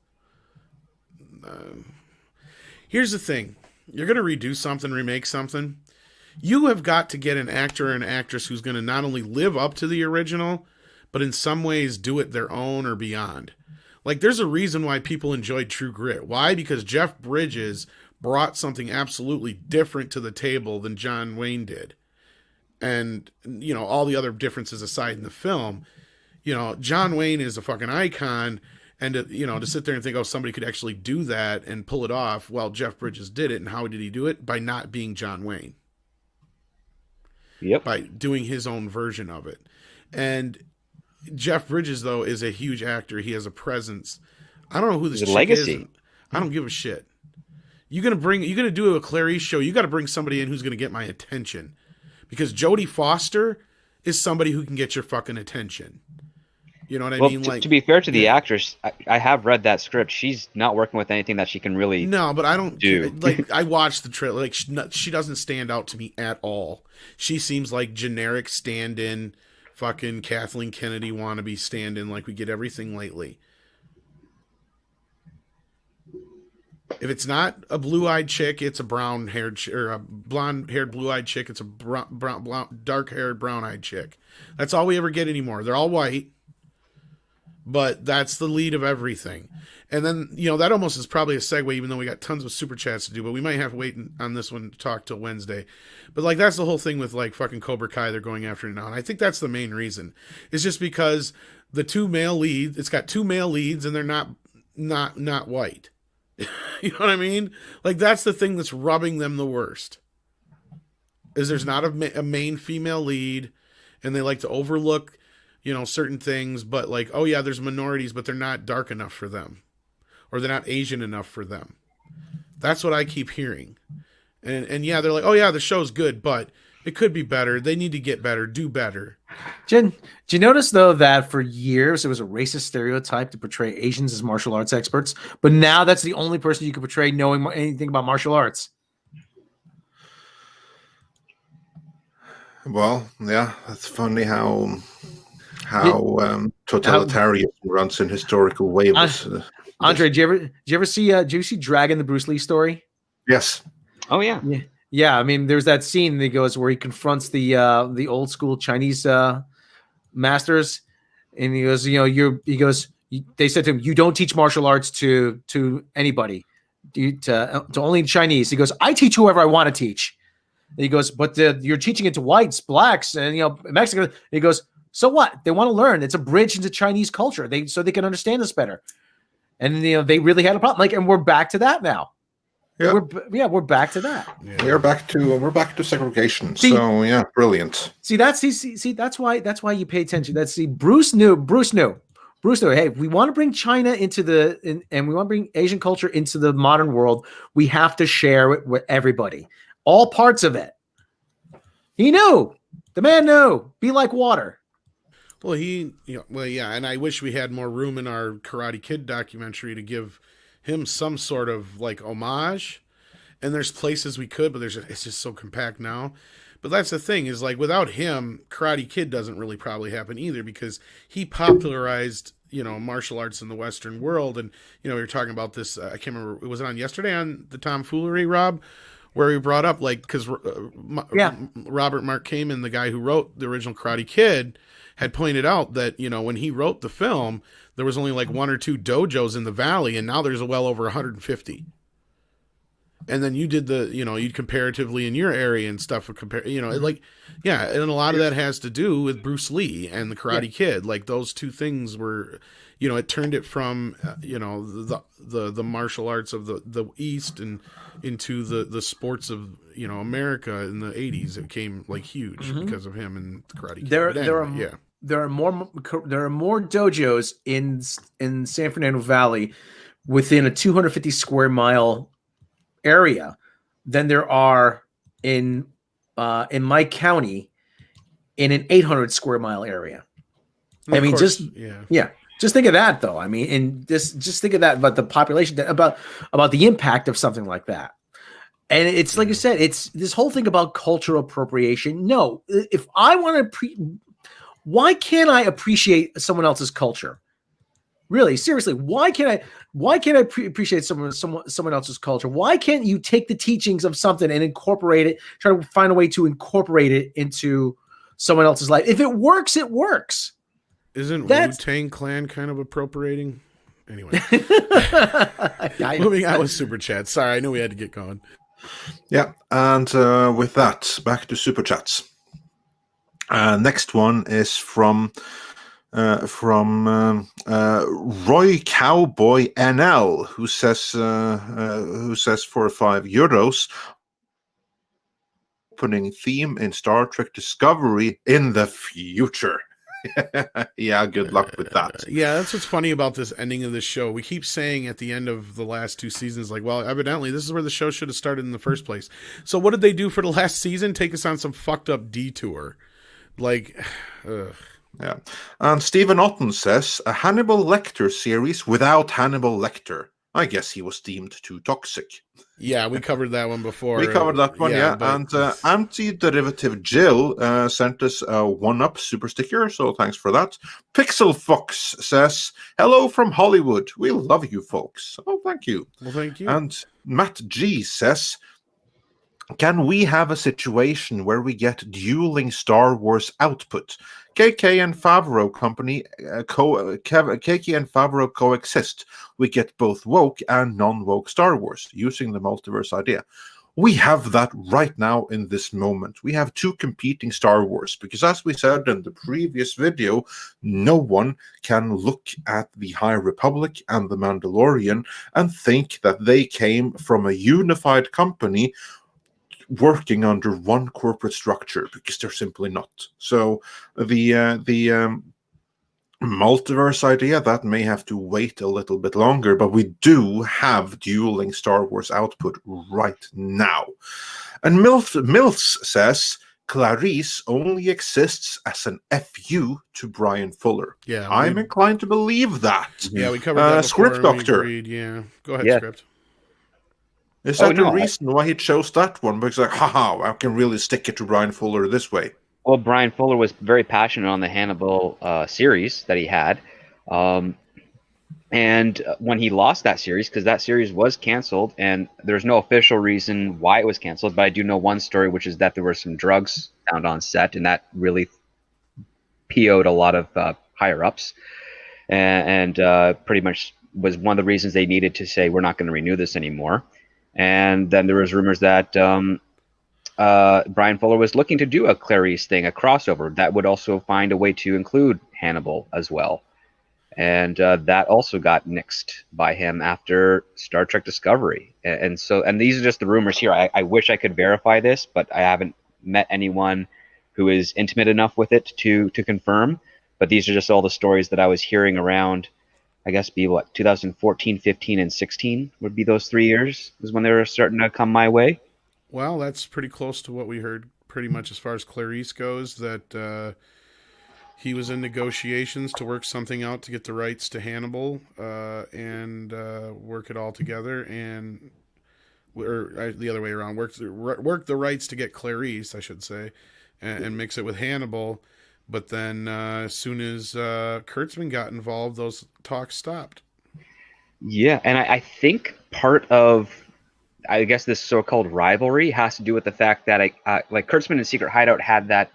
Here's the thing: you're gonna redo something, remake something. You have got to get an actor or an actress who's gonna not only live up to the original, but in some ways do it their own or beyond. Like, there's a reason why people enjoyed True Grit. Why? Because Jeff Bridges brought something absolutely different to the table than John Wayne did. And, you know, all the other differences aside in the film, you know, John Wayne is a fucking icon. And, to sit there and think, oh, somebody could actually do that and pull it off, well, Jeff Bridges did it. And how did he do it? By not being John Wayne. Yep. By doing his own version of it. And Jeff Bridges, though, is a huge actor. He has a presence. I don't know who this chick legacy. is. I don't give a shit. You're gonna do a Clarice show. You got to bring somebody in who's gonna get my attention, because Jodie Foster is somebody who can get your fucking attention. You know what I mean? Like, to be fair to the actress, I have read that script. She's not working with anything that she can really. No, but I don't do. Like, I watched the trailer. Like, she doesn't stand out to me at all. She seems like generic stand-in. Fucking Kathleen Kennedy wannabe stand-in like we get everything lately. If it's not a blue-eyed chick, it's a brown-haired or a blonde-haired blue-eyed chick. It's a dark-haired brown-eyed chick. That's all we ever get anymore. They're all white, but that's the lead of everything. And then, that almost is probably a segue, even though we got tons of super chats to do, but we might have to wait on this one to talk till Wednesday. But like, that's the whole thing with like fucking Cobra Kai. They're going after it now. And I think that's the main reason. It's just because the two male leads, it's got two male leads and they're not white. You know what I mean? Like, that's the thing that's rubbing them the worst, is there's not a main female lead, and they like to overlook, certain things, but like, oh yeah, there's minorities, but they're not dark enough for them. Or they're not Asian enough for them. That's what I keep hearing. And yeah, they're like, oh yeah, the show's good, but it could be better. They need to get better, do better. Jen, do you notice though that for years it was a racist stereotype to portray Asians as martial arts experts, but now that's the only person you can portray knowing anything about martial arts? Well, yeah, it's funny how totalitarianism runs in historical waves. Andre, did you ever see Dragon, the Bruce Lee story? Yes. Oh yeah. Yeah. I mean, there's that scene that goes where he confronts the old school Chinese masters, and he goes, they said to him, "You don't teach martial arts to anybody, to only Chinese." He goes, "I teach whoever I want to teach." And he goes, but you're teaching it to whites, blacks, and Mexican. And he goes, so what? They want to learn. It's a bridge into Chinese culture. So they can understand us better. And they really had a problem. And we're back to that now. Yeah. We're back to that. Yeah. We're back to segregation. So yeah, brilliant. That's why you pay attention. Bruce knew. Hey, we want to bring China and we want to bring Asian culture into the modern world. We have to share it with everybody, all parts of it. He knew. The man knew. Be like water. Well, and I wish we had more room in our Karate Kid documentary to give him some sort of like homage. And there's places we could, but it's just so compact now. But that's the thing is like without him, Karate Kid doesn't really probably happen either because he popularized, martial arts in the Western world. And, we were talking about this. I can't remember. Was it on yesterday on the Tomfoolery, Rob? Where we brought up because Robert Mark Kamen, the guy who wrote the original Karate Kid, had pointed out that, when he wrote the film, there was only like 1 or 2 dojos in the Valley, and now there's well over 150. And then you did you comparatively in your area and stuff, and a lot of that has to do with Bruce Lee and the Karate Kid. Like those two things were, it turned it from, the martial arts of the East and into the sports of, America in the 80s. It came like huge because of him and the Karate Kid. There are more dojos in San Fernando Valley within a 250 square mile area than there are in my county in an 800 square mile area. Just think of that though. Just think of that about the population, about the impact of something like that. And it's like you said, it's this whole thing about cultural appropriation. No, if I want to why can't I appreciate someone else's culture? Really, seriously, why can't I appreciate someone else's culture? Why can't you take the teachings of something and incorporate it? Try to find a way to incorporate it into someone else's life. If it works, it works. Isn't Wu-Tang Clan kind of appropriating? Anyway, moving on with super chat. Sorry, I knew we had to get going. Yeah, and with that, back to super chats. Next one is from Roy Cowboy NL, who says for €5 opening theme in Star Trek Discovery in the future. Yeah, good luck with that. Yeah, that's what's funny about this ending of the show. We keep saying at the end of the last 2 seasons, like, well, evidently this is where the show should have started in the first place. So what did they do for the last season? Take us on some fucked up detour. Like, yeah. And Stephen Otten says, a Hannibal Lecter series without Hannibal Lecter. I guess he was deemed too toxic. Yeah, we covered that one before. We covered that one, yeah. And Anti-Derivative Jill sent us a 1-up super sticker, so thanks for that. Pixel Fox says, hello from Hollywood. We love you folks. Oh, thank you. Well, thank you. And Matt G says, can we have a situation where we get dueling Star Wars output? KK and Favreau company, KK and Favreau coexist. We get both woke and non-woke Star Wars using the multiverse idea. We have that right now in this moment. We have 2 competing Star Wars because, as we said in the previous video, no one can look at the High Republic and the Mandalorian and think that they came from a unified company working under one corporate structure, because they're simply not. So the multiverse idea, that may have to wait a little bit longer, but we do have dueling Star Wars output right now. And Mills says Clarice only exists as an FU to Brian Fuller. Yeah, I'm inclined to believe that. Yeah, we covered that before. Script Doctor. Yeah, go ahead, Script. Is that the reason why he chose that one? Because like, haha, I can really stick it to Brian Fuller this way. Well, Brian Fuller was very passionate on the Hannibal series that he had. And when he lost that series, because that series was canceled, and there's no official reason why it was canceled, but I do know one story, which is that there were some drugs found on set, and that really PO'd a lot of higher-ups. And pretty much was one of the reasons they needed to say, we're not going to renew this anymore. And then there was rumors that Brian Fuller was looking to do a Clarice thing, a crossover that would also find a way to include Hannibal as well. And that also got nixed by him after Star Trek Discovery. And these are just the rumors here. I wish I could verify this, but I haven't met anyone who is intimate enough with it to confirm. But these are just all the stories that I was hearing around, I guess, 2014, 15, and 16 would be those 3 years is when they were starting to come my way. Well, that's pretty close to what we heard pretty much as far as Clarice goes, that he was in negotiations to work something out to get the rights to Hannibal and work it all together, or the other way around, work the rights to get Clarice, I should say, and mix it with Hannibal. But then as soon as Kurtzman got involved, those talks stopped. Yeah, and I think part of, I guess, this so-called rivalry has to do with the fact that like Kurtzman and Secret Hideout had that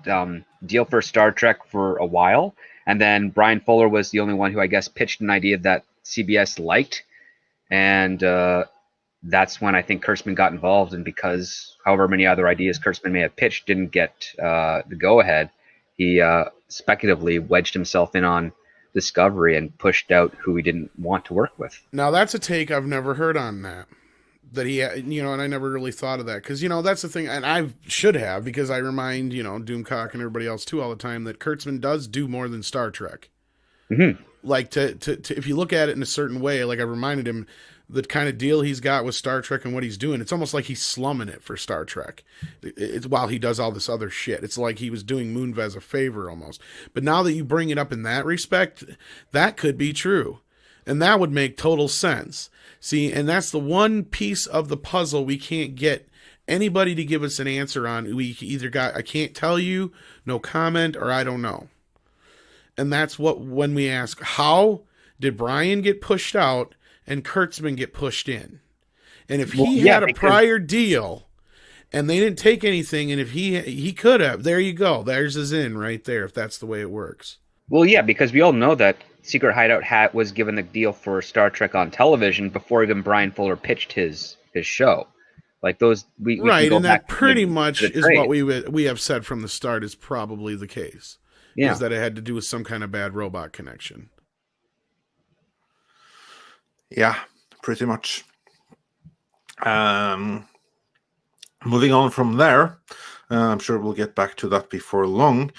deal for Star Trek for a while, and then Brian Fuller was the only one who, I guess, pitched an idea that CBS liked, and that's when I think Kurtzman got involved. And because however many other ideas Kurtzman may have pitched didn't get the go-ahead, he speculatively wedged himself in on Discovery and pushed out who he didn't want to work with. Now that's a take I've never heard on that. That he, and I never really thought of that, because that's the thing, and I should have, because I remind Doomcock and everybody else too all the time that Kurtzman does do more than Star Trek. Mm-hmm. Like to if you look at it in a certain way, like I reminded him, the kind of deal he's got with Star Trek and what he's doing, it's almost like he's slumming it for Star Trek. It's while he does all this other shit. It's like he was doing Moonves a favor almost. But now that you bring it up in that respect, that could be true, and that would make total sense. See, and that's the one piece of the puzzle we can't get anybody to give us an answer on. We either got, I can't tell you, no comment, or I don't know. And that's what, when we ask, how did Brian get pushed out and Kurtzman get pushed in? And if he had a prior deal and they didn't take anything, and if he could have, there you go. There's his in right there, if that's the way it works. Well, yeah, because we all know that Secret Hideout was given the deal for Star Trek on television before even Brian Fuller pitched his show. Like those, we right, can go and back that pretty much is trade. what we have said from the start is probably the case. Yeah, is that it had to do with some kind of bad robot connection. Yeah, pretty much. Moving on from there, I'm sure we'll get back to that before long.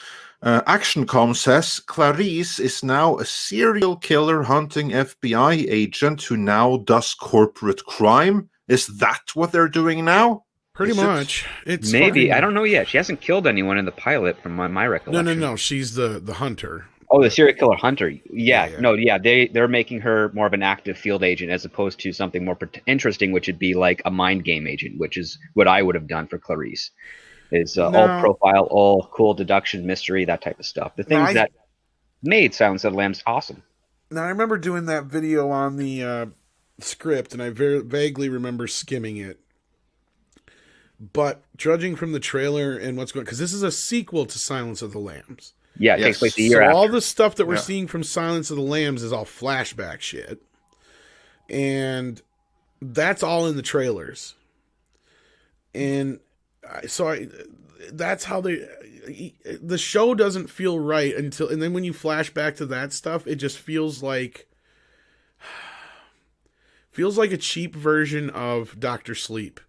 ActionCom says Clarice is now a serial killer hunting FBI agent who now does corporate crime. Is that what they're doing now? Pretty much. It's maybe. fucking... I don't know yet. She hasn't killed anyone in the pilot from my recollection. No. She's the hunter. Oh, the serial killer hunter. Yeah. No, yeah. They're making her more of an active field agent as opposed to something more interesting, which would be like a mind game agent, which is what I would have done for Clarice. Is all profile, all cool deduction, mystery, that type of stuff. The things that made Silence of the Lambs awesome. Now, I remember doing that video on the script, and I vaguely remember skimming it. But judging from the trailer and what's going on, because this is a sequel to Silence of the Lambs. Yeah, it takes place a year after. So all the stuff that we're seeing from Silence of the Lambs is all flashback shit. And that's all in the trailers. And that's how the show doesn't feel right until, and then when you flash back to that stuff, it just feels like a cheap version of Dr. Sleep.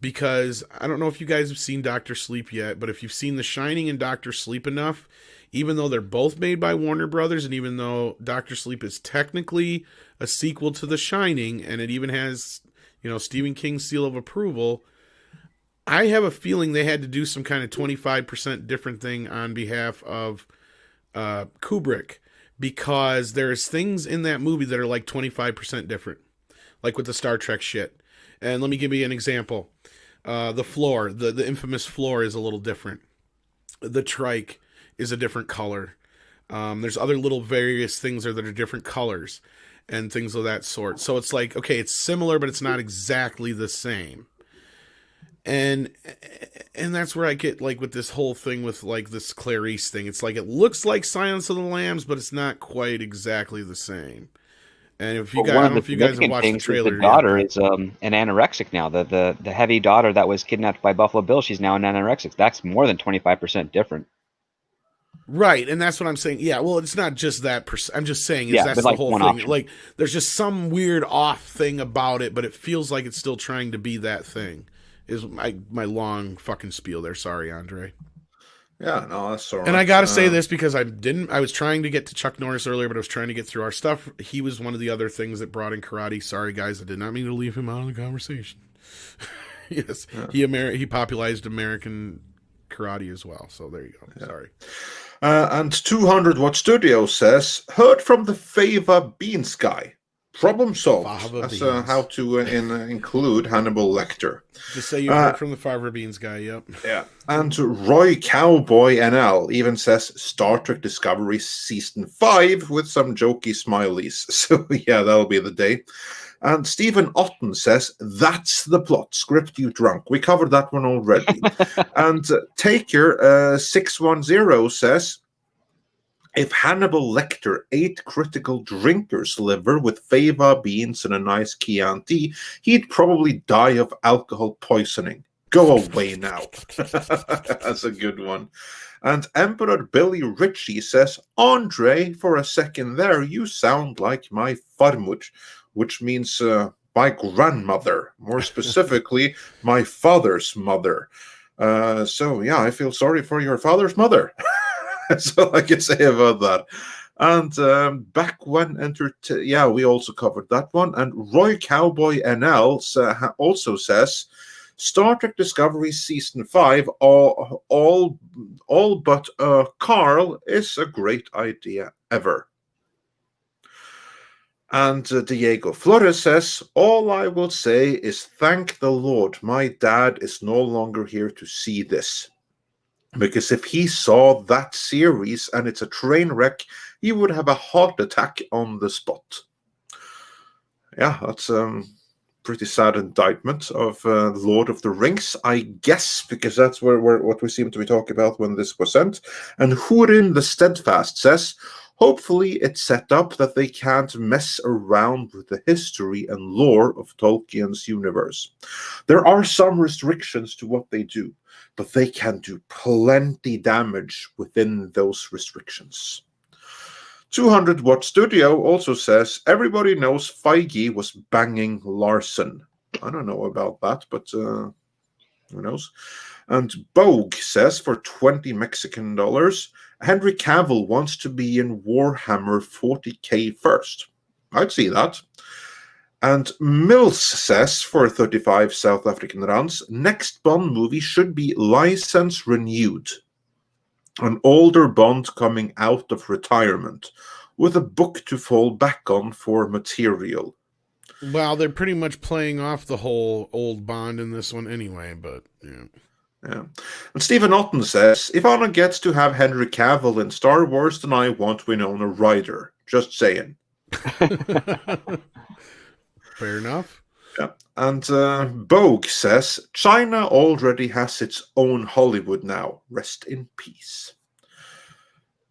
Because I don't know if you guys have seen Dr. Sleep yet, but if you've seen The Shining and Dr. Sleep enough, even though they're both made by Warner Brothers, and even though Dr. Sleep is technically a sequel to The Shining, and it even has, Stephen King's seal of approval, I have a feeling they had to do some kind of 25% different thing on behalf of Kubrick, because there's things in that movie that are like 25% different, like with the Star Trek shit. And let me give you an example. The floor, the infamous floor, is a little different. The trike is a different color. There's other little various things there that are different colors and things of that sort. So it's like, okay, it's similar, but it's not exactly the same. And that's where I get like with this whole thing with like this Clarice thing. It's like it looks like Silence of the Lambs, but it's not quite exactly the same. And if you Well, guys, I one don't of know the if you guys have significant watched the things is trailer the daughter yet. is an anorexic now. The heavy daughter that was kidnapped by Buffalo Bill, she's now an anorexic. That's more than 25% different. Right, and that's what I'm saying. Yeah, well, it's not just that. I'm just saying Yeah, that's but the like whole one thing. option. Like, there's just some weird off thing about it, but it feels like it's still trying to be that thing. Is my long fucking spiel there? Sorry, Andre. Yeah, no, that's all right. And I gotta say this because I was trying to get to Chuck Norris earlier, but I was trying to get through our stuff. He was one of the other things that brought in karate. Sorry, guys, I did not mean to leave him out of the conversation. Yes, yeah. He popularized American karate as well. So there you go. Yeah. Sorry. And 200 Watt Studio says, heard from the Fava Beans guy. Problem solved. That's how to include Hannibal Lecter. Just say you heard from the Fava Beans guy. Yep. Yeah. And Roy Cowboy NL even says Star Trek Discovery Season 5 with some jokey smileys. So yeah, that'll be the day. And Stephen Otten says, that's the plot. Script you drunk. We covered that one already. And Taker 610 says, if Hannibal Lecter ate critical drinker's liver with fava beans and a nice Chianti, he'd probably die of alcohol poisoning. Go away now. That's a good one. And Emperor Billy Ritchie says, Andre, for a second there, you sound like my farmuch, which means my grandmother, more specifically, my father's mother. So, yeah, I feel sorry for your father's mother. That's all I can say about that. And back when we also covered that one. And Roy Cowboy NL also says, Star Trek Discovery Season 5, all but Carl is a great idea ever. And Diego Flores says, all I will say is thank the Lord my dad is no longer here to see this. Because if he saw that series and it's a train wreck, he would have a heart attack on the spot. Yeah, that's pretty sad indictment of Lord of the Rings, I guess, because that's what we seem to be talking about when this was sent. And Hurin the Steadfast says, hopefully it's set up that they can't mess around with the history and lore of Tolkien's universe. There are some restrictions to what they do, but they can do plenty damage within those restrictions. 200 Watt Studio also says, everybody knows Feige was banging Larson. I don't know about that, but who knows? And Bogue says, for 20 Mexican dollars, Henry Cavill wants to be in Warhammer 40k first. I'd see that. And Mills says, for 35 South African rands, next Bond movie should be license renewed. An older Bond coming out of retirement, with a book to fall back on for material. Well, they're pretty much playing off the whole old Bond in this one anyway, but yeah. Yeah. And Stephen Otten says, if Anna gets to have Henry Cavill in Star Wars, then I want Winona Ryder. Just saying. Fair enough. Yeah. And Bogue says, China already has its own Hollywood now. Rest in peace.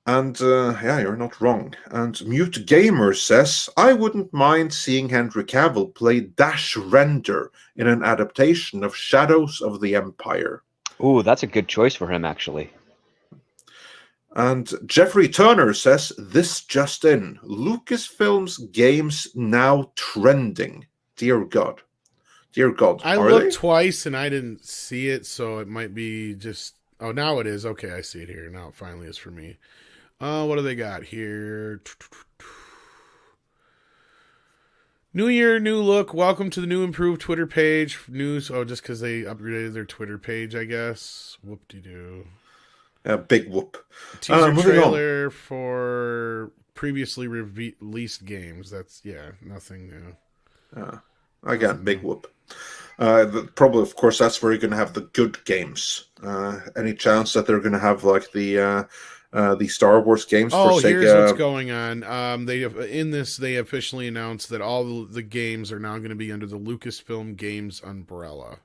And yeah, you're not wrong. And Mute Gamer says, I wouldn't mind seeing Henry Cavill play Dash Render in an adaptation of Shadows of the Empire. Ooh, that's a good choice for him, actually. And Jeffrey Turner says, this just in, Lucasfilm's games now trending. Dear God. Dear God. I looked twice and I didn't see it, so it might be just... Oh, now it is. Okay, I see it here. Now it finally is for me. What do they got here? New year, new look. Welcome to the new improved Twitter page. News. Oh, just because they upgraded their Twitter page, I guess. Whoop-de-doo. Big whoop. Teaser trailer for previously released games. That's, yeah, nothing new. Again, big whoop. Probably, of course, that's where you're going to have the good games. Any chance that they're going to have like the Star Wars games for Sega? Here's what's going on. They officially announced that all the games are now going to be under the Lucasfilm Games umbrella.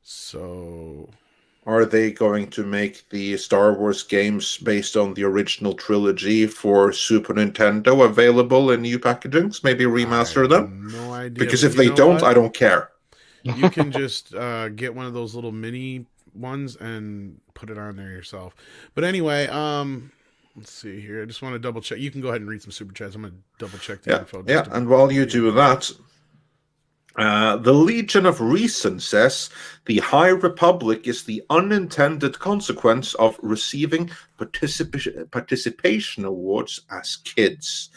So Are they going to make the Star Wars games based on the original trilogy for Super Nintendo available in new packagings? Maybe remaster them? No idea. Because but if you they know don't, what? I don't care. You can just get one of those little mini ones and put it on there yourself. But anyway, let's see here. I just want to double check. You can go ahead and read some super chats. I'm going to double check the info. Yeah, and while you do that, the Legion of Reason says the High Republic is the unintended consequence of receiving participation awards as kids.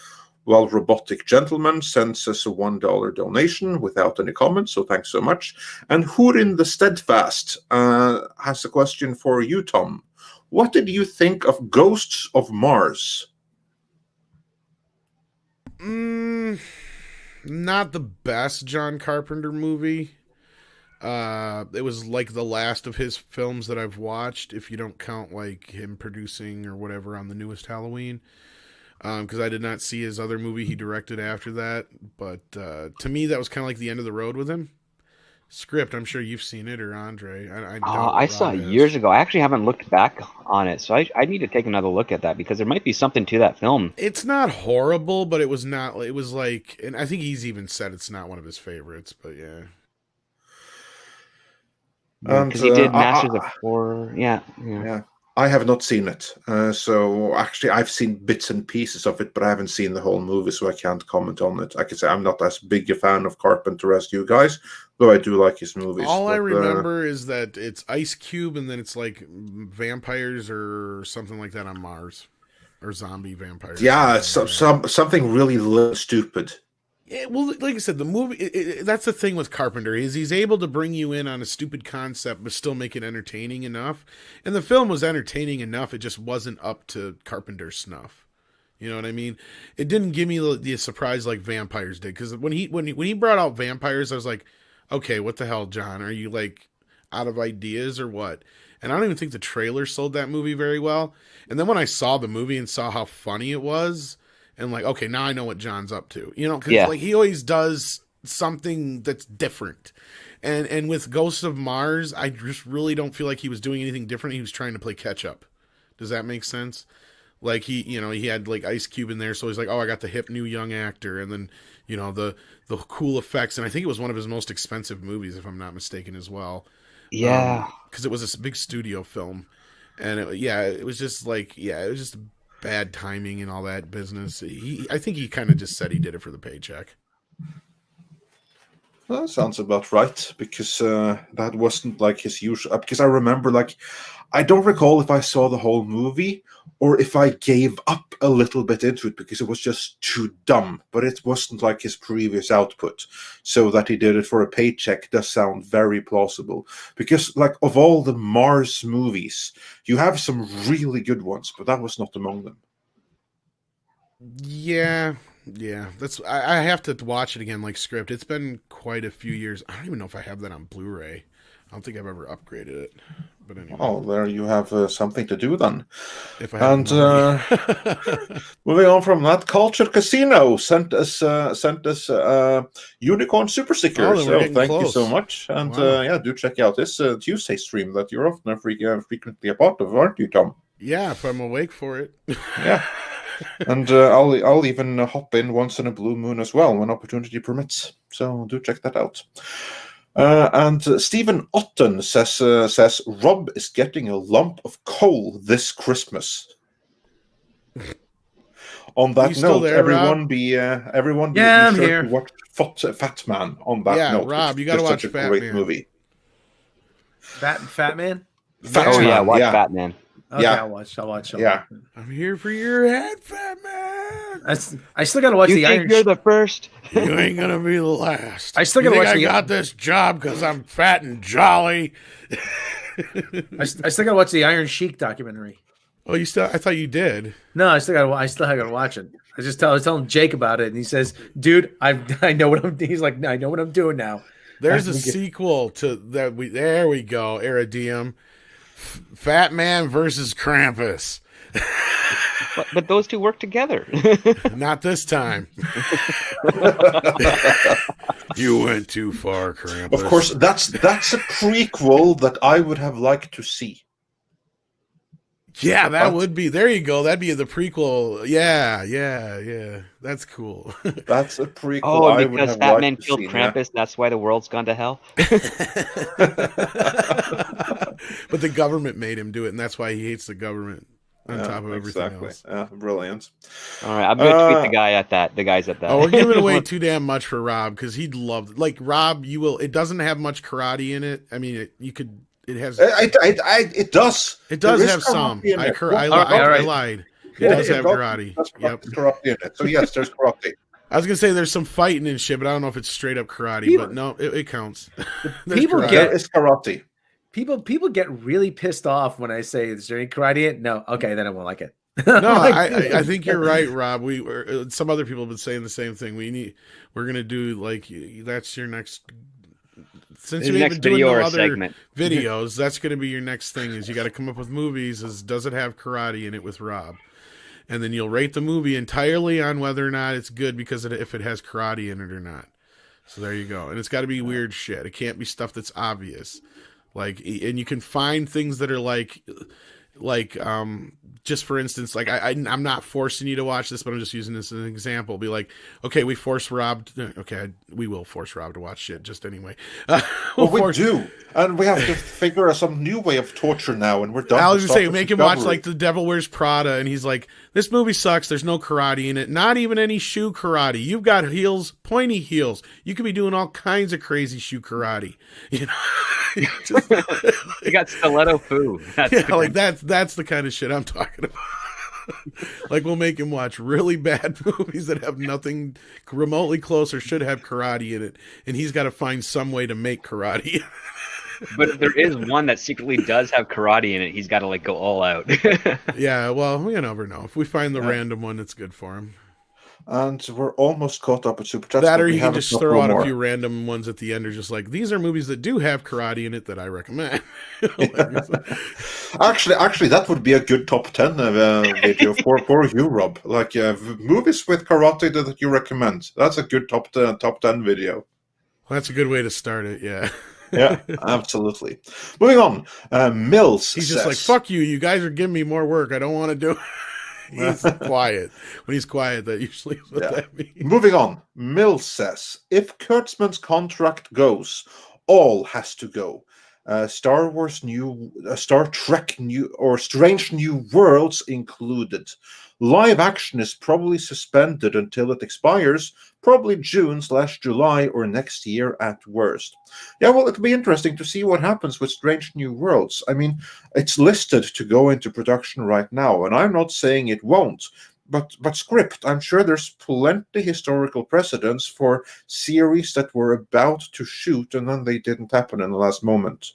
While Robotic Gentleman sends us a $1 donation without any comments, so thanks so much. And Hurin the Steadfast has a question for you, Tom. What did you think of Ghosts of Mars? Not the best John Carpenter movie. It was like the last of his films that I've watched, if you don't count like him producing or whatever on the newest Halloween. Because I did not see his other movie he directed after that. But to me, that was kind of like the end of the road with him. Script, I'm sure you've seen it, or Andre. I saw it years ago. I actually haven't looked back on it, so I need to take another look at that because there might be something to that film. It's not horrible, but it was not. It was like, and I think he's even said it's not one of his favorites. But yeah, because he did Masters of Horror. Yeah. I have not seen it. So actually, I've seen bits and pieces of it, but I haven't seen the whole movie, so I can't comment on it. I can say I'm not as big a fan of Carpenter as you guys, though I do like his movies. All I remember is that it's Ice Cube, and then it's like vampires or something like that on Mars, or zombie vampires. Yeah, something really stupid. Yeah, well, like I said, the movie, that's the thing with Carpenter, is he's able to bring you in on a stupid concept but still make it entertaining enough. And the film was entertaining enough, it just wasn't up to Carpenter's snuff. You know what I mean? It didn't give me the surprise like vampires did, because when he brought out vampires, I was like, okay, what the hell, John? Are you like out of ideas or what? And I don't even think the trailer sold that movie very well. And then when I saw the movie and saw how funny it was, and like, okay, now I know what John's up to, you know, because like he always does something that's different. And with Ghosts of Mars, I just really don't feel like he was doing anything different. He was trying to play catch up. Does that make sense? Like he had like Ice Cube in there, so he's like, oh, I got the hip new young actor, and then the cool effects, and I think it was one of his most expensive movies, if I'm not mistaken, as well. Yeah, because it was a big studio film, and it was just like it was just bad timing and all that business. I think he kind of just said he did it for the paycheck. Well, that sounds about right, because that wasn't like his usual. Because I remember, like, I don't recall if I saw the whole movie or if I gave up a little bit into it because it was just too dumb. But it wasn't like his previous output. So that he did it for a paycheck does sound very plausible. Because, like, of all the Mars movies, you have some really good ones, but that was not among them. Yeah, that's. I have to watch it again, like Script. It's been quite a few years. I don't even know if I have that on Blu-ray. I don't think I've ever upgraded it. But anyway. Oh, there you have something to do then. If I have moving on from that, Culture Casino sent us Unicorn Super Sticker. So thank you so much. And do check out this Tuesday stream that you're often frequently a part of, aren't you, Tom? Yeah, if I'm awake for it. Yeah. And I'll even hop in once in a blue moon as well when opportunity permits. So do check that out. And Stephen Otten says Rob is getting a lump of coal this Christmas. On that note, there, everyone Rob? be I'm sure here. to watch Fat Man. On that note, Rob, you got to watch such a Fat great Man. movie. Fat Man. Watch Batman. Okay, I'll watch. Yeah. I'm here for your head, Fat Man. I still gotta watch You the think Iron. you're the first? You ain't gonna be the last. I still You gotta think watch I the. got this job because I'm fat and jolly. I still gotta watch the Iron Sheik documentary. Oh, you still? I thought you did. No, I still gotta watch it. I was telling Jake about it, and he says, "Dude, I know what I'm." He's like, "I know what I'm doing now." There's a sequel to that. There we go. Iridium. Fat Man versus Krampus. But those two work together. Not this time. You went too far, Krampus. Of course, that's a prequel that I would have liked to see. Yeah, that would be. There you go. That'd be the prequel. Yeah. That's cool. That's a prequel. Oh, I and would because have Batman liked to killed see, Krampus, that's why the world's gone to hell. But the government made him do it, and that's why he hates the government on top of everything else. Yeah, brilliant. All right, I'm gonna tweet the guys at that. Oh, we're giving away too damn much for Rob because he'd love. Like Rob, you will. It doesn't have much karate in it. I mean, It has. It does. It does have some. I lied. It does have karate. Yep. Karate in it. So yes, there's karate. I was gonna say there's some fighting and shit, but I don't know if it's straight up karate. But no, it counts. It's karate. People get really pissed off when I say, "Is there any karate in it?" No, okay, then I won't like it. No, I think you're right, Rob. Some other people have been saying the same thing. We're gonna do like that's your next. Since you've been doing no other segment. Videos, that's going to be your next thing. Is you got to come up with movies. Does it have karate in it with Rob? And then you'll rate the movie entirely on whether or not it's good because if it has karate in it or not. So there you go. And it's got to be weird shit. It can't be stuff that's obvious. And you can find things that are like just for instance, like I'm not forcing you to watch this, but I'm just using this as an example. Be like, okay, we will force Rob to watch shit just anyway. We do, and we have to figure out some new way of torture now, and we're done. I was just saying, make him watch like The Devil Wears Prada, and he's like, this movie sucks. There's no karate in it, not even any shoe karate. You've got pointy heels. You could be doing all kinds of crazy shoe karate. You know, you got stiletto foo. That's the kind of shit I'm talking about. Like we'll make him watch really bad movies that have nothing remotely close or should have karate in it, and he's got to find some way to make karate. But if there is one that secretly does have karate in it, he's got to go all out. Yeah, well, we never know. If we find the random one, it's good for him. And we're almost caught up with Super Chats. That or you can just throw out a few random ones at the end, or just like, these are movies that do have karate in it that I recommend. Actually, that would be a good top 10 video for you, Rob. Like movies with karate that you recommend. That's a good top 10 video. Well, that's a good way to start it, yeah. Yeah, absolutely. Moving on. Mills He's says, just like, fuck you. You guys are giving me more work. I don't want to do it. He's quiet. When he's quiet, that usually is what that means. Moving on. Mills says, if Kurtzman's contract goes, all has to go. Star Trek New or Strange New Worlds included. Live action is probably suspended until it expires, probably June/July or next year at worst. Yeah, well, it'll be interesting to see what happens with Strange New Worlds. I mean, it's listed to go into production right now, and I'm not saying it won't. But script, I'm sure there's plenty historical precedents for series that were about to shoot and then they didn't happen in the last moment.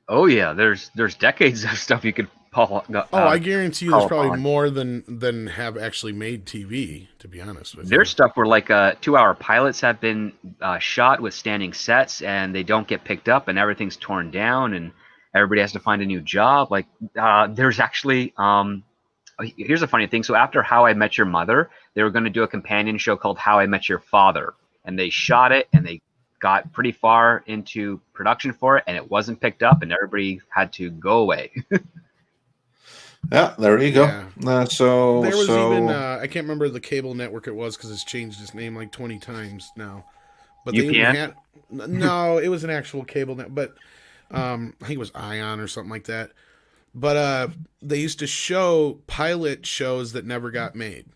Oh yeah, there's decades of stuff you could pull. I guarantee you, there's probably more than have actually made TV. To be honest with you, there's stuff where 2-hour pilots have been shot with standing sets and they don't get picked up and everything's torn down and everybody has to find a new job. There's actually. Here's a funny thing. So after How I Met Your Mother, they were going to do a companion show called How I Met Your Father. And they shot it and they got pretty far into production for it and it wasn't picked up and everybody had to go away. Yeah, there you go. Yeah. There was even, I can't remember the cable network it was because it's changed its name like 20 times now. But they even had, no, it was an actual cable net, but I think it was Ion or something like that. But they used to show pilot shows that never got made.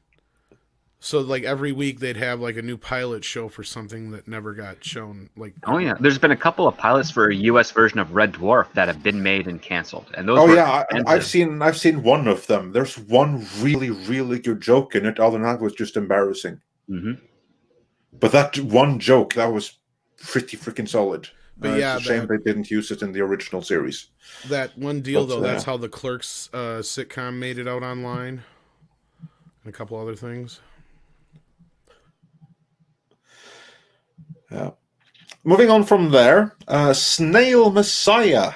So every week they'd have a new pilot show for something that never got shown. Oh yeah, there's been a couple of pilots for a U.S. version of Red Dwarf that have been made and canceled. And those. I've seen one of them. There's one really, really good joke in it. Other than that, was just embarrassing. Mm-hmm. But that one joke that was pretty freaking solid. But it's a shame they didn't use it in the original series. That one deal, that's how the Clerks sitcom made it out online. And a couple other things. Yeah. Moving on from there, Snail Messiah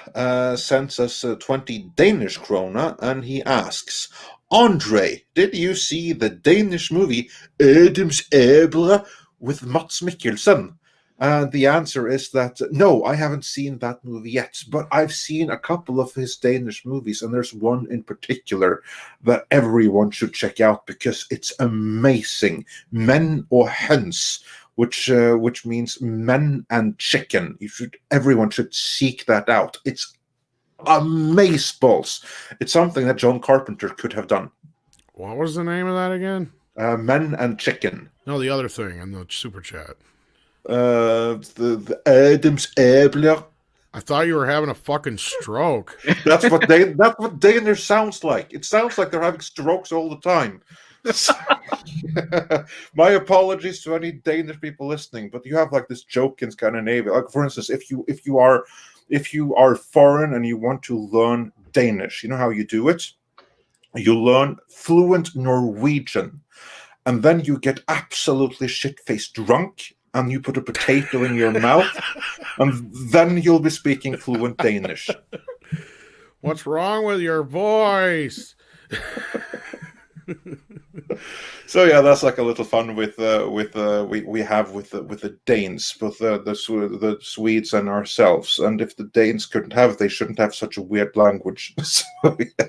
sends us 20 Danish krona, and he asks, Andre, did you see the Danish movie Adams Æble with Mats Mikkelsen? And the answer is that no, I haven't seen that movie yet, but I've seen a couple of his Danish movies, and there's one in particular that everyone should check out because it's amazing. Men og Høns, which means men and chicken. Everyone should seek that out. It's amazeballs. It's something that John Carpenter could have done. What was the name of that again? Men and Chicken. No, the other thing in the super chat. The Adams Æble. I thought you were having a fucking stroke. That's what Danish sounds like. It sounds like they're having strokes all the time. My apologies to any Danish people listening, but you have like this joke in Scandinavia. Like, for instance, if you are foreign and you want to learn Danish, you know how you do it? You learn fluent Norwegian, and then you get absolutely shit-faced drunk, and you put a potato in your mouth, and then you'll be speaking fluent Danish. What's wrong with your voice? So yeah, that's like a little fun we have with the Danes, both the Swedes and ourselves. And if the Danes couldn't have, they shouldn't have such a weird language. So, yeah.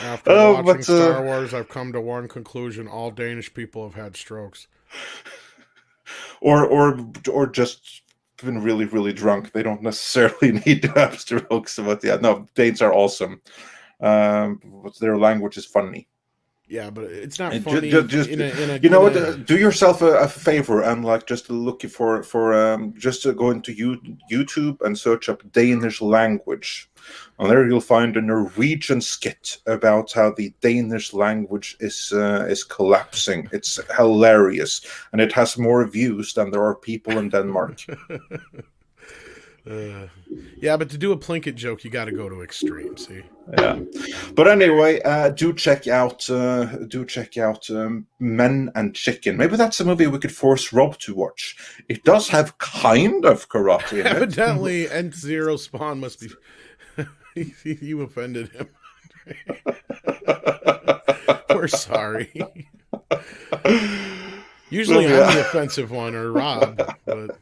After watching Star Wars, I've come to one conclusion: all Danish people have had strokes. Or just been really, really drunk. They don't necessarily need to have strokes. But yeah, no, Danes are awesome. But their language is funny. Yeah, but it's not funny. You know what? Do yourself a favor and like just look for just to go into YouTube and search up Danish language, and there you'll find a Norwegian skit about how the Danish language is collapsing. It's hilarious, and it has more views than there are people in Denmark. Yeah, but to do a Plinkett joke, you got to go to extreme. See. Yeah, but anyway, do check out Men and Chicken. Maybe that's a movie we could force Rob to watch. It does have kind of karate in it. Evidently, N0 Spawn must be. You offended him. We're sorry. Usually, I'm the offensive one, or Rob, but.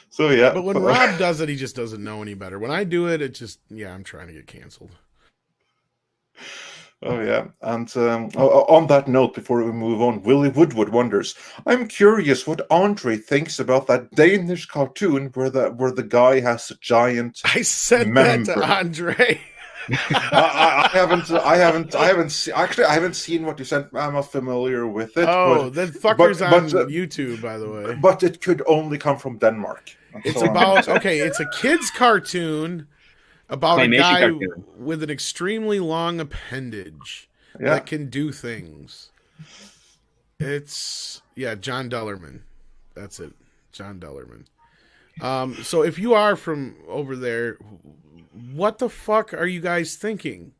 So yeah, but when Rob does it, he just doesn't know any better. When I do it, I'm trying to get canceled. Oh yeah, and on that note, before we move on, Willie Woodward wonders, I'm curious what Andre thinks about that Danish cartoon where the guy has a giant. I said member. That to Andre. I haven't seen what you sent. I'm not familiar with it. Oh, that fucker's on YouTube, by the way. But it could only come from Denmark. It's it's a kid's cartoon about a guy with an extremely long appendage that can do things. It's John Dellerman. That's it, John Dellerman. So if you are from over there, what the fuck are you guys thinking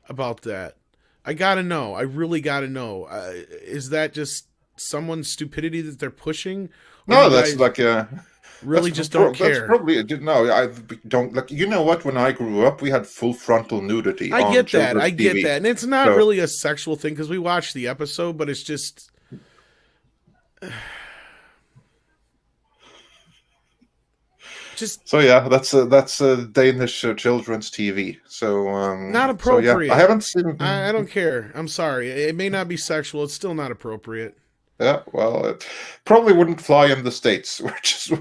about that? I gotta know. I really gotta know. Is that just someone's stupidity that they're pushing? No, that's like a. Really, just don't care. That's probably no. I don't like. You know what? When I grew up, we had full frontal nudity. I get that, and it's not really a sexual thing because we watched the episode, but it's just. So yeah, that's Danish children's TV. So not appropriate. So, yeah, I haven't seen. I don't care. I'm sorry. It may not be sexual. It's still not appropriate. Yeah, well, it probably wouldn't fly in the States. Which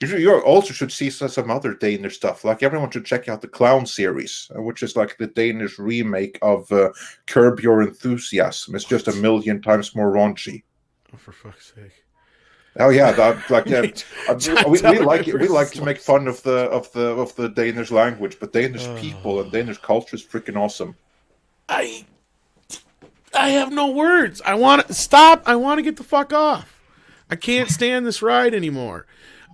is you also should see some other Danish stuff. Like everyone should check out the Clown series, which is like the Danish remake of Curb Your Enthusiasm. It's just 1,000,000 times more raunchy. Oh, for fuck's sake! Oh yeah, we like to make fun of the Danish language, but Danish people and Danish culture is freaking awesome. I have no words. I want to stop. I want to get the fuck off. I can't stand this ride anymore.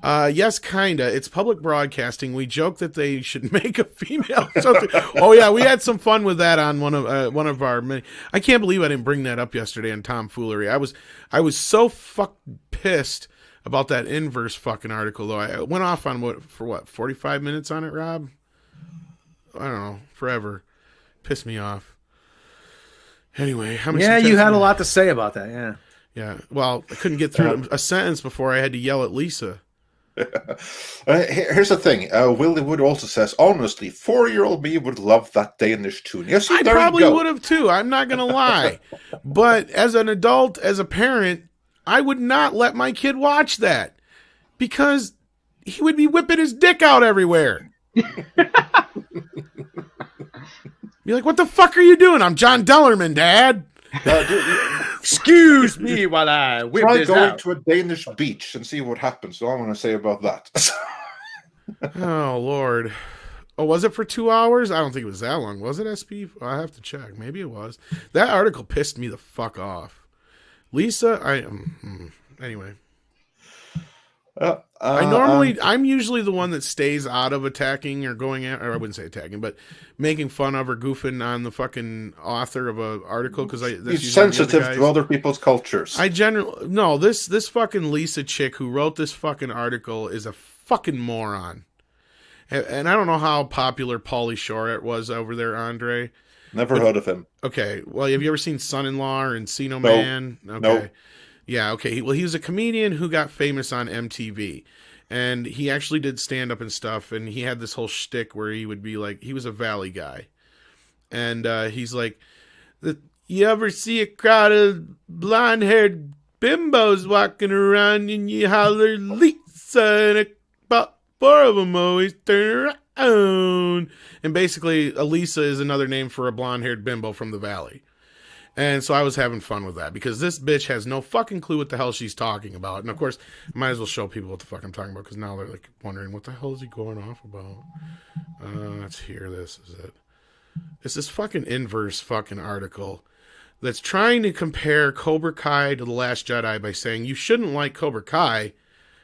Yes, kinda. It's public broadcasting. We joke that they should make a female. Oh yeah, we had some fun with that on one of our many. I can't believe I didn't bring that up yesterday on Tomfoolery. I was so fucking pissed about that inverse fucking article though. I went off on 45 minutes on it, Rob? I don't know, forever. Pissed me off. Anyway, how many? Yeah, you had a lot to say about that. Yeah. Yeah. Well, I couldn't get through a sentence before I had to yell at Lisa. Here's the thing. Willie Wood also says, honestly, 4-year-old me would love that Danish tune. Yes, I probably would have too. I'm not going to lie. But as an adult, as a parent, I would not let my kid watch that because he would be whipping his dick out everywhere. Be like, what the fuck are you doing? I'm John Dellerman, Dad. Excuse me while I whip Try this going out. to a Danish beach and see what happens. So I want to say about that. Oh, Lord. Oh, was it for 2 hours? I don't think it was that long. Was it, SP? I have to check. Maybe it was. That article pissed me the fuck off. Lisa, anyway. I'm usually the one that stays out of attacking or going at, or I wouldn't say attacking, but making fun of or goofing on the fucking author of an article because he's sensitive to other people's cultures. This fucking Lisa chick who wrote this fucking article is a fucking moron, and I don't know how popular Pauly Shore was over there, Andre. Never heard of him. Okay, well, have you ever seen Son-in-Law or Encino Man? Okay. No. Yeah, okay. He was a comedian who got famous on MTV. And he actually did stand-up and stuff. And he had this whole shtick where he would be like, he was a Valley guy. And he's like, you ever see a crowd of blonde-haired bimbos walking around and you holler, Lisa, and about 4 of them always turn around. And basically, Elisa is another name for a blonde-haired bimbo from the Valley. And so I was having fun with that because this bitch has no fucking clue what the hell she's talking about. And of course, might as well show people what the fuck I'm talking about because now they're like wondering what the hell is he going off about. Let's hear this. Is it? It's this fucking inverse fucking article that's trying to compare Cobra Kai to The Last Jedi by saying you shouldn't like Cobra Kai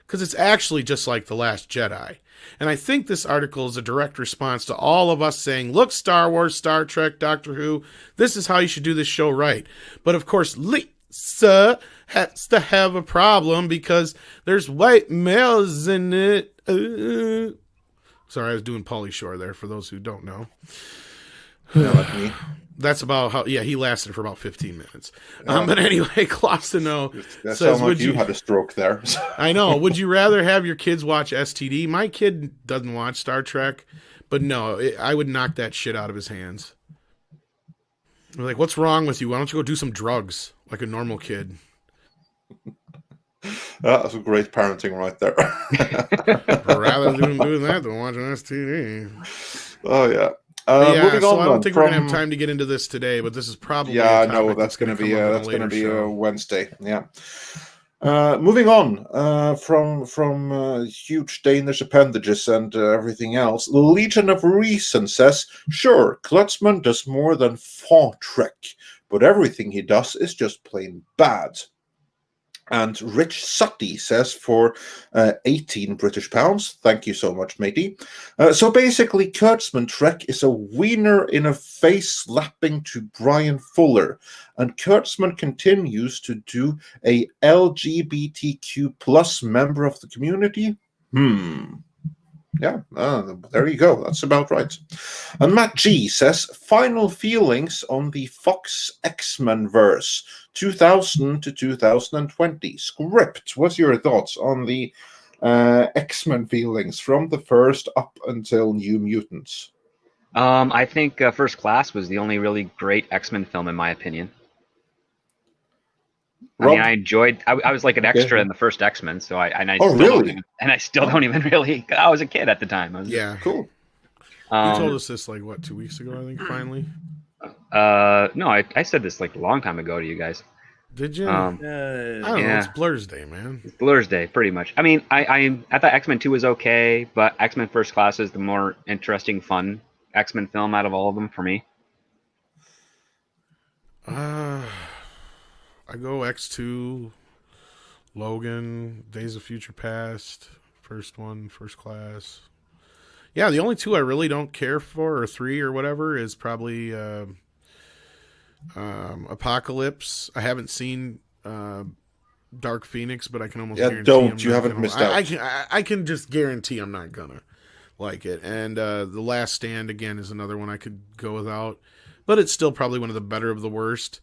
because it's actually just like The Last Jedi. And I think this article is a direct response to all of us saying, look, Star Wars, Star Trek, Doctor Who, this is how you should do this show right. But of course, Lisa has to have a problem because there's white males in it. Sorry, I was doing Pauly Shore there for those who don't know. Like me. That's about how, he lasted for about 15 minutes. But anyway, Claustino That says, sounds like you had a stroke there. I know. Would you rather have your kids watch STD? My kid doesn't watch Star Trek, but no, I would knock that shit out of his hands. I'm like, what's wrong with you? Why don't you go do some drugs like a normal kid? That's a great parenting right there. Rather than doing that than watching STD. Oh, yeah. Moving on. I don't think we're gonna have time to get into this today, but this is probably that's going to be Wednesday. Yeah. Moving on from huge Danish appendages and everything else. Legion of Reason says, sure, Klutzman does more than Trek, but everything he does is just plain bad. And Rich Sutty says for 18 British pounds. Thank you so much, matey. So basically, Kurtzman Trek is a wiener in a face slapping to Brian Fuller. And Kurtzman continues to do a LGBTQ plus member of the community. Yeah, there you go. That's about right. And Matt G says, final feelings on the Fox X-Men verse, 2000 to 2020. Script, what's your thoughts on the X-Men feelings from the first up until New Mutants? I think First Class was the only really great X-Men film, in my opinion. I enjoyed. I was like an extra in the first X-Men, so really? And I still don't even really. I was a kid at the time. Cool. You told us this 2 weeks ago, I think. Finally. No, I said this a long time ago to you guys. Did you? I don't know. It's Blur's Day, man. It's Blur's Day, pretty much. I mean, I thought X-Men 2 was okay, but X-Men First Class is the more interesting, fun X-Men film out of all of them for me. I go X2, Logan, Days of Future Past, first one, First Class. Yeah, the only 2 I really don't care for, or 3 or whatever, is probably Apocalypse. I haven't seen Dark Phoenix, but I can almost guarantee you haven't missed out. I can just guarantee I'm not gonna like it. And The Last Stand again is another one I could go without. but it's still probably one of the better of the worst.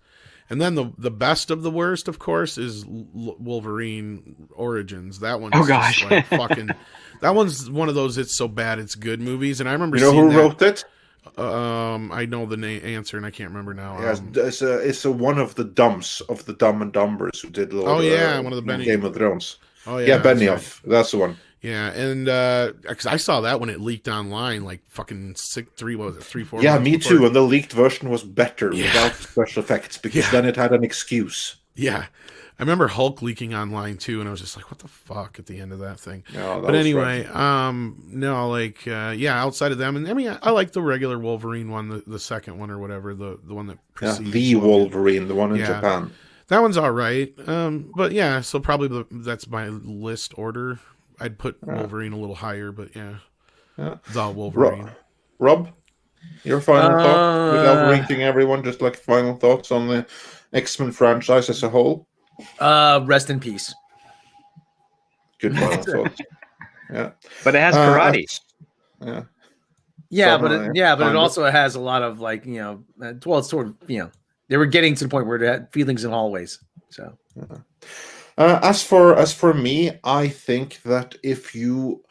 And then the best of the worst, of course, is Wolverine Origins. That one's gosh. just like fucking. That one's one of those "it's so bad it's good" movies. And I remember You know seeing who that. wrote it? I know the answer, and I can't remember now. Yes, it's one of the Dumps of the Dumb and Dumbers who did one of the Benny Game of Thrones. Oh Yeah, that's Benioff. right. That's the one. Yeah, and because I saw that when it leaked online, like fucking 3 4 Yeah, months me before. too. And the leaked version was better Yeah. without special effects because Yeah. then it had an excuse. Yeah, I remember Hulk leaking online too, and I was just like, "What the fuck?" at the end of that thing. No, that But was anyway, right. no, like, yeah, outside of them, and I mean, I like the regular Wolverine one, the second one or whatever, the one that Yeah, precedes the Logan. Wolverine, the one in Yeah. Japan. That one's all right. But yeah, so probably that's my list order. I'd put Wolverine a little higher, but yeah. The Wolverine. Rob, your final thought without ranking everyone, just like final thoughts on the X-Men franchise as a whole. Rest in peace. Good final thoughts. Yeah, But it has karate. Yeah. Yeah, Somehow, but yeah, it kind of. also has a lot of like well, it's sort of they were getting to the point where they had feelings in hallways. So As for me, I think that if you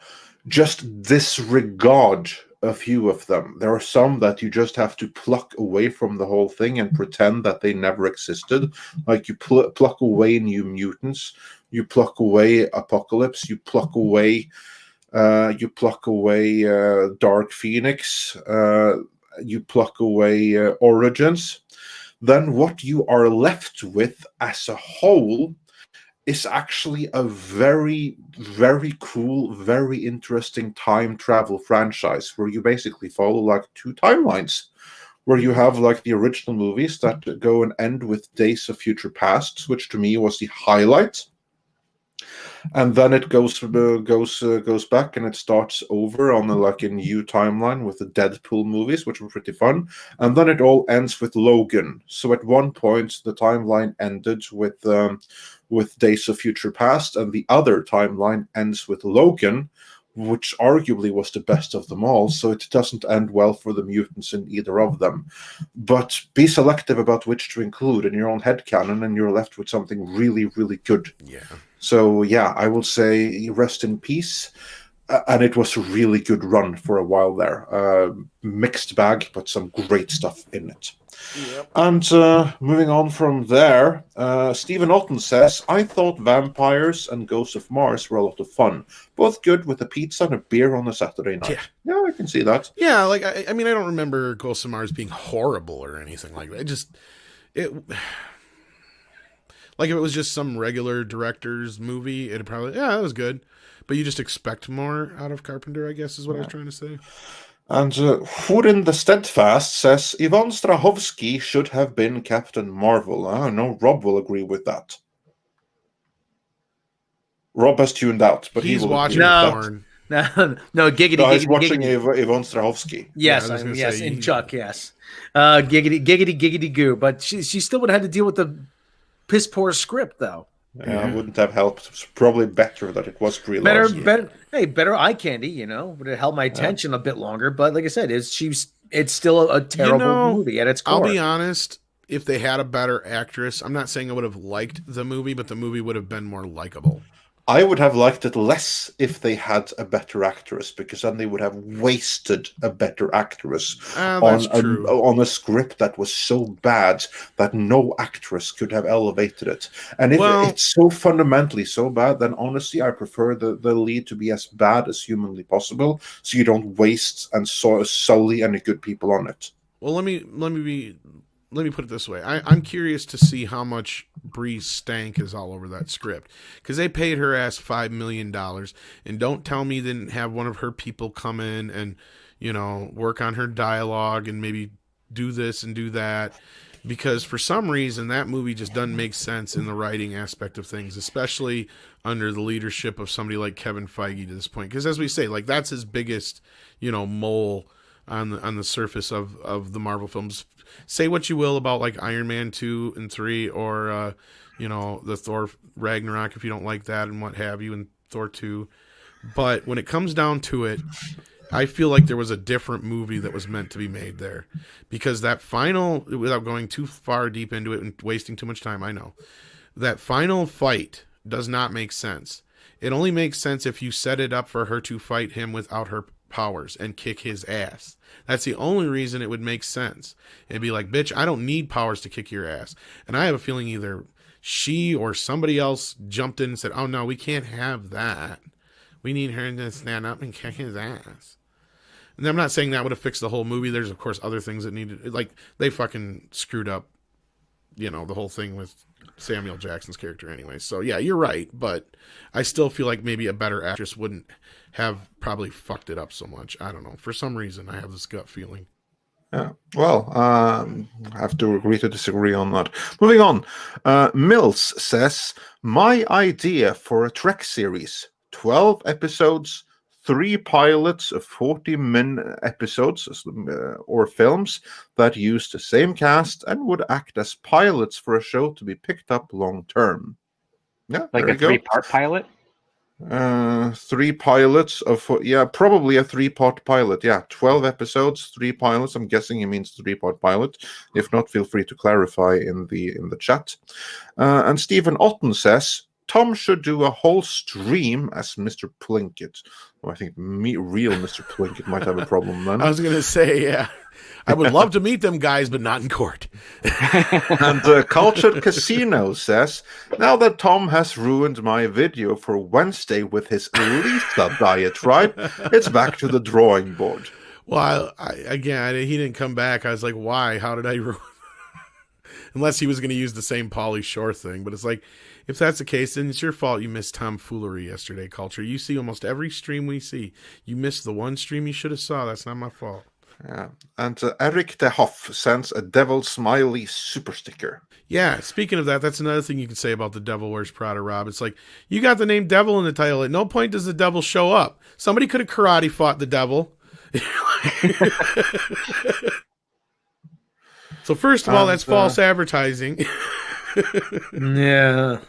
just disregard a few of them, there are some that you just have to pluck away from the whole thing and pretend that they never existed. Like you pluck away New Mutants, you pluck away Apocalypse, you pluck away Dark Phoenix, you pluck away Origins. Then what you are left with as a whole is actually a very, very cool, very interesting time travel franchise where you basically follow like 2 timelines, where you have like the original movies that go and end with Days of Future Past, which to me was the highlight. And then it goes back and it starts over on a new timeline with the Deadpool movies, which were pretty fun. And then it all ends with Logan. So at one point the timeline ended with Days of Future Past, and the other timeline ends with Logan, which arguably was the best of them all. So it doesn't end well for the mutants in either of them. But be selective about which to include in your own headcanon, and you're left with something really, really good. Yeah. So yeah, I will say rest in peace. And it was a really good run for a while there. Mixed bag, but some great stuff in it. Yep. And moving on from there, Stephen Otten says, I thought Vampires and Ghosts of Mars were a lot of fun. Both good with a pizza and a beer on a Saturday night. Yeah, I can see that. Yeah, like, I mean, I don't remember Ghosts of Mars being horrible or anything like that. Like if it was just some regular director's movie, it'd probably, that was good. But you just expect more out of Carpenter, I guess, is what I was trying to say. And Hurin the Steadfast says, Yvonne Strahovski should have been Captain Marvel. I know Rob will agree with that. Rob has tuned out, but he's he will watching porn. No, giggity. No, he's giggity, watching giggity. Yvonne Strahovski. Yes, yes, in Chuck, yes. Giggity goo. But she still would have had to deal with the piss poor script, though. Yeah, it wouldn't have helped. It's probably better that it was pre-launched. Better eye candy, would have held my attention a bit longer. But like I said, it's still a terrible movie at its core. I'll be honest, if they had a better actress, I'm not saying I would have liked the movie, but the movie would have been more likable. I would have liked it less if they had a better actress, because then they would have wasted a better actress on a script that was so bad that no actress could have elevated it. And if it's so fundamentally so bad, then honestly, I prefer the lead to be as bad as humanly possible, so you don't waste and sully any good people on it. Well, let me put it this way. I'm curious to see how much Bree's stank is all over that script, because they paid her ass $5 million, and don't tell me they didn't have one of her people come in and work on her dialogue and maybe do this and do that, because for some reason that movie just doesn't make sense in the writing aspect of things, especially under the leadership of somebody like Kevin Feige to this point, because as we say, like, that's his biggest mole on the surface of the Marvel films. Say what you will about like Iron Man 2 and 3 or the Thor Ragnarok if you don't like that and what have you, and Thor 2, but when it comes down to it, I feel like there was a different movie that was meant to be made there, because that final, without going too far deep into it and wasting too much time, I know that final fight does not make sense. It only makes sense if you set it up for her to fight him without her powers and kick his ass. That's the only reason it would make sense. It'd be like, bitch, I don't need powers to kick your ass. And I have a feeling either she or somebody else jumped in and said, oh no, we can't have that. We need her to stand up and kick his ass. And I'm not saying that would have fixed the whole movie. There's, of course, other things that needed, like, they fucking screwed up, you know, the whole thing with Samuel Jackson's character anyway. So, yeah, you're right. But I still feel like maybe a better actress wouldn't have probably fucked it up so much. I don't know. For some reason, I have this gut feeling. Yeah. Well, I have to agree to disagree on that. Moving on. Mills says, my idea for a Trek series, 12 episodes, 3 pilots of 40-minute episodes or films that use the same cast and would act as pilots for a show to be picked up long term. Yeah, Like a 3-part pilot? 3 pilots of, probably a 3-part pilot. Yeah, 12 episodes, 3 pilots. I'm guessing he means 3-part pilot. If not, feel free to clarify in the chat. And Stephen Otten says, Tom should do a whole stream as Mr. Plinkett. Well, I think real Mr. Plinkett might have a problem then. I was going to say, yeah. I would love to meet them guys, but not in court. And Cultured Casino says, now that Tom has ruined my video for Wednesday with his Lisa diet, right? It's back to the drawing board. Well, again, he didn't come back. I was like, why? How did I ruin? Unless he was going to use the same Pauly Shore thing. But it's like, if that's the case, then it's your fault you missed tomfoolery yesterday, Culture. You see almost every stream we see. You missed the one stream you should have saw. That's not my fault. Yeah. And Eric de Hoff sends a devil smiley super sticker. Yeah, speaking of that, that's another thing you can say about the Devil Wears Prada, Rob. It's like, you got the name Devil in the title. At no point does the devil show up. Somebody could have karate fought the devil. So first of all, that's false advertising. Yeah.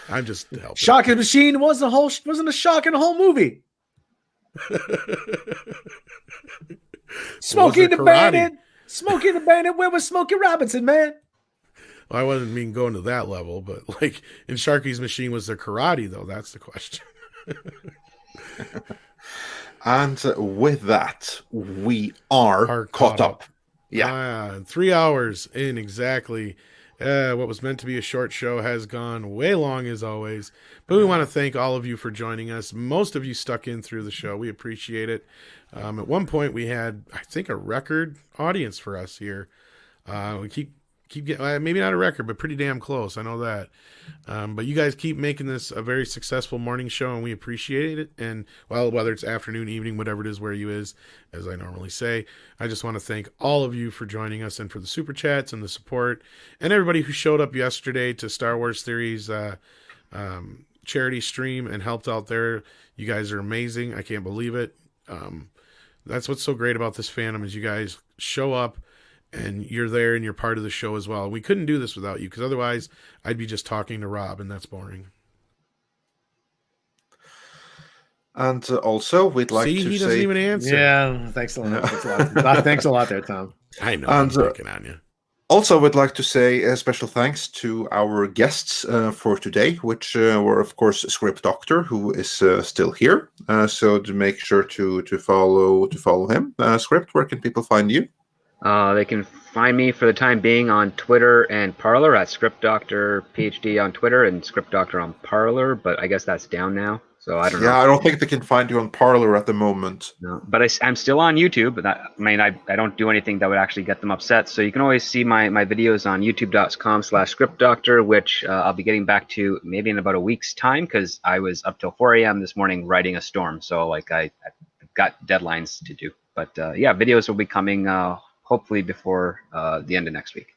I'm just helping. Shocking Machine wasn't a shock in the whole movie. Smokey the Bandit. Where was Smokey Robinson, man? Well, I wasn't mean going to that level, but like in Sharky's Machine, was there karate though? That's the question. And with that, we are caught up. Yeah. 3 hours in exactly. What was meant to be a short show has gone way long as always. But we want to thank all of you for joining us. Most of you stuck in through the show. We appreciate it. At one point we had, I think, a record audience for us here. We keep getting, maybe not a record, but pretty damn close. I know that. But you guys keep making this a very successful morning show, and we appreciate it. And, well, whether it's afternoon, evening, whatever it is where you is, as I normally say, I just want to thank all of you for joining us and for the super chats and the support, and everybody who showed up yesterday to Star Wars Theory's charity stream and helped out there. You guys are amazing. I can't believe it. That's what's so great about this fandom is you guys show up and you're there and you're part of the show as well. We couldn't do this without you, because otherwise I'd be just talking to Rob, and that's boring. And also, we'd like to say... he doesn't even answer. Yeah, thanks a lot. Thanks a lot there, Tom. I know, I'm picking on you. Also, we'd like to say a special thanks to our guests for today, which were, of course, Script Doctor, who is still here. So to make sure to follow him. Script, where can people find you? They can find me for the time being on Twitter and Parler at Script Doctor PhD on Twitter and Script Doctor on Parler, but I guess that's down now. So I don't know. Yeah, I don't think they can find you on Parler at the moment. No, but I'm still on YouTube. But I don't do anything that would actually get them upset. So you can always see my videos on youtube.com/scriptdoctor, which I'll be getting back to maybe in about a week's time, because I was up till 4 a.m. this morning writing a storm. So like I've got deadlines to do. But yeah, videos will be coming hopefully before the end of next week.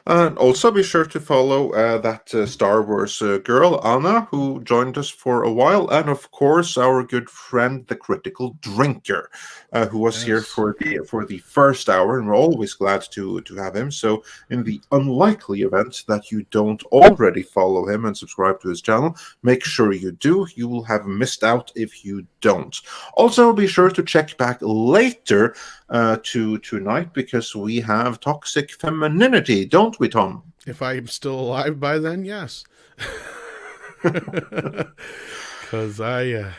And also be sure to follow that Star Wars girl, Anna, who joined us for a while. And of course, our good friend, the Critical Drinker, who was here for the first hour. And we're always glad to have him. So in the unlikely event that you don't already follow him and subscribe to his channel, make sure you do. You will have missed out if you don't. Also, be sure to check back later to tonight, because we have Toxic Femininity, don't we, Tom? If I'm still alive by then, yes. Because I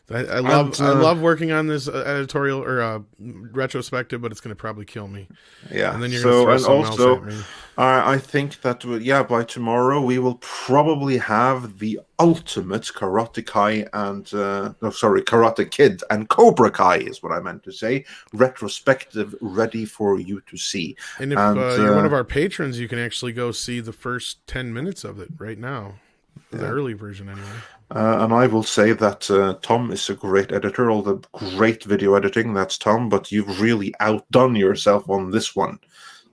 love working on this editorial or retrospective, but it's going to probably kill me. Yeah. And then you're going to throw something else at me. I think that by tomorrow we will probably have the ultimate Karate Kai and Karate Kid and Cobra Kai is what I meant to say, retrospective ready for you to see. And if you're one of our patrons, you can actually go see the first 10 minutes of it right now. The early version, anyway. And I will say that Tom is a great editor, all the great video editing, that's Tom, but you've really outdone yourself on this one.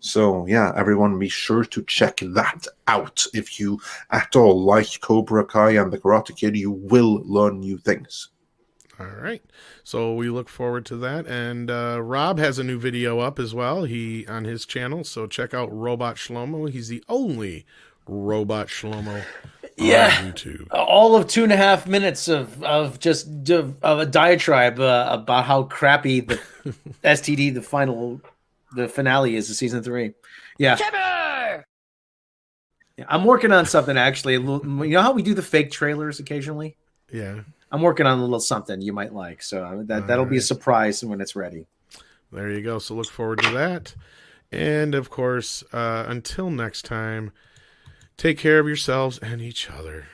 So, yeah, everyone be sure to check that out. If you at all like Cobra Kai and the Karate Kid, you will learn new things. All right. So we look forward to that. And Rob has a new video up as well on his channel. So check out Robot Shlomo. He's the only Robot Shlomo on YouTube. All of 2.5 minutes of a diatribe about how crappy the STD the finale is of season 3. Yeah. I'm working on something actually. You know how we do the fake trailers occasionally? Yeah. I'm working on a little something you might like. So that'll be a surprise when it's ready. There you go. So look forward to that. And of course, until next time, take care of yourselves and each other.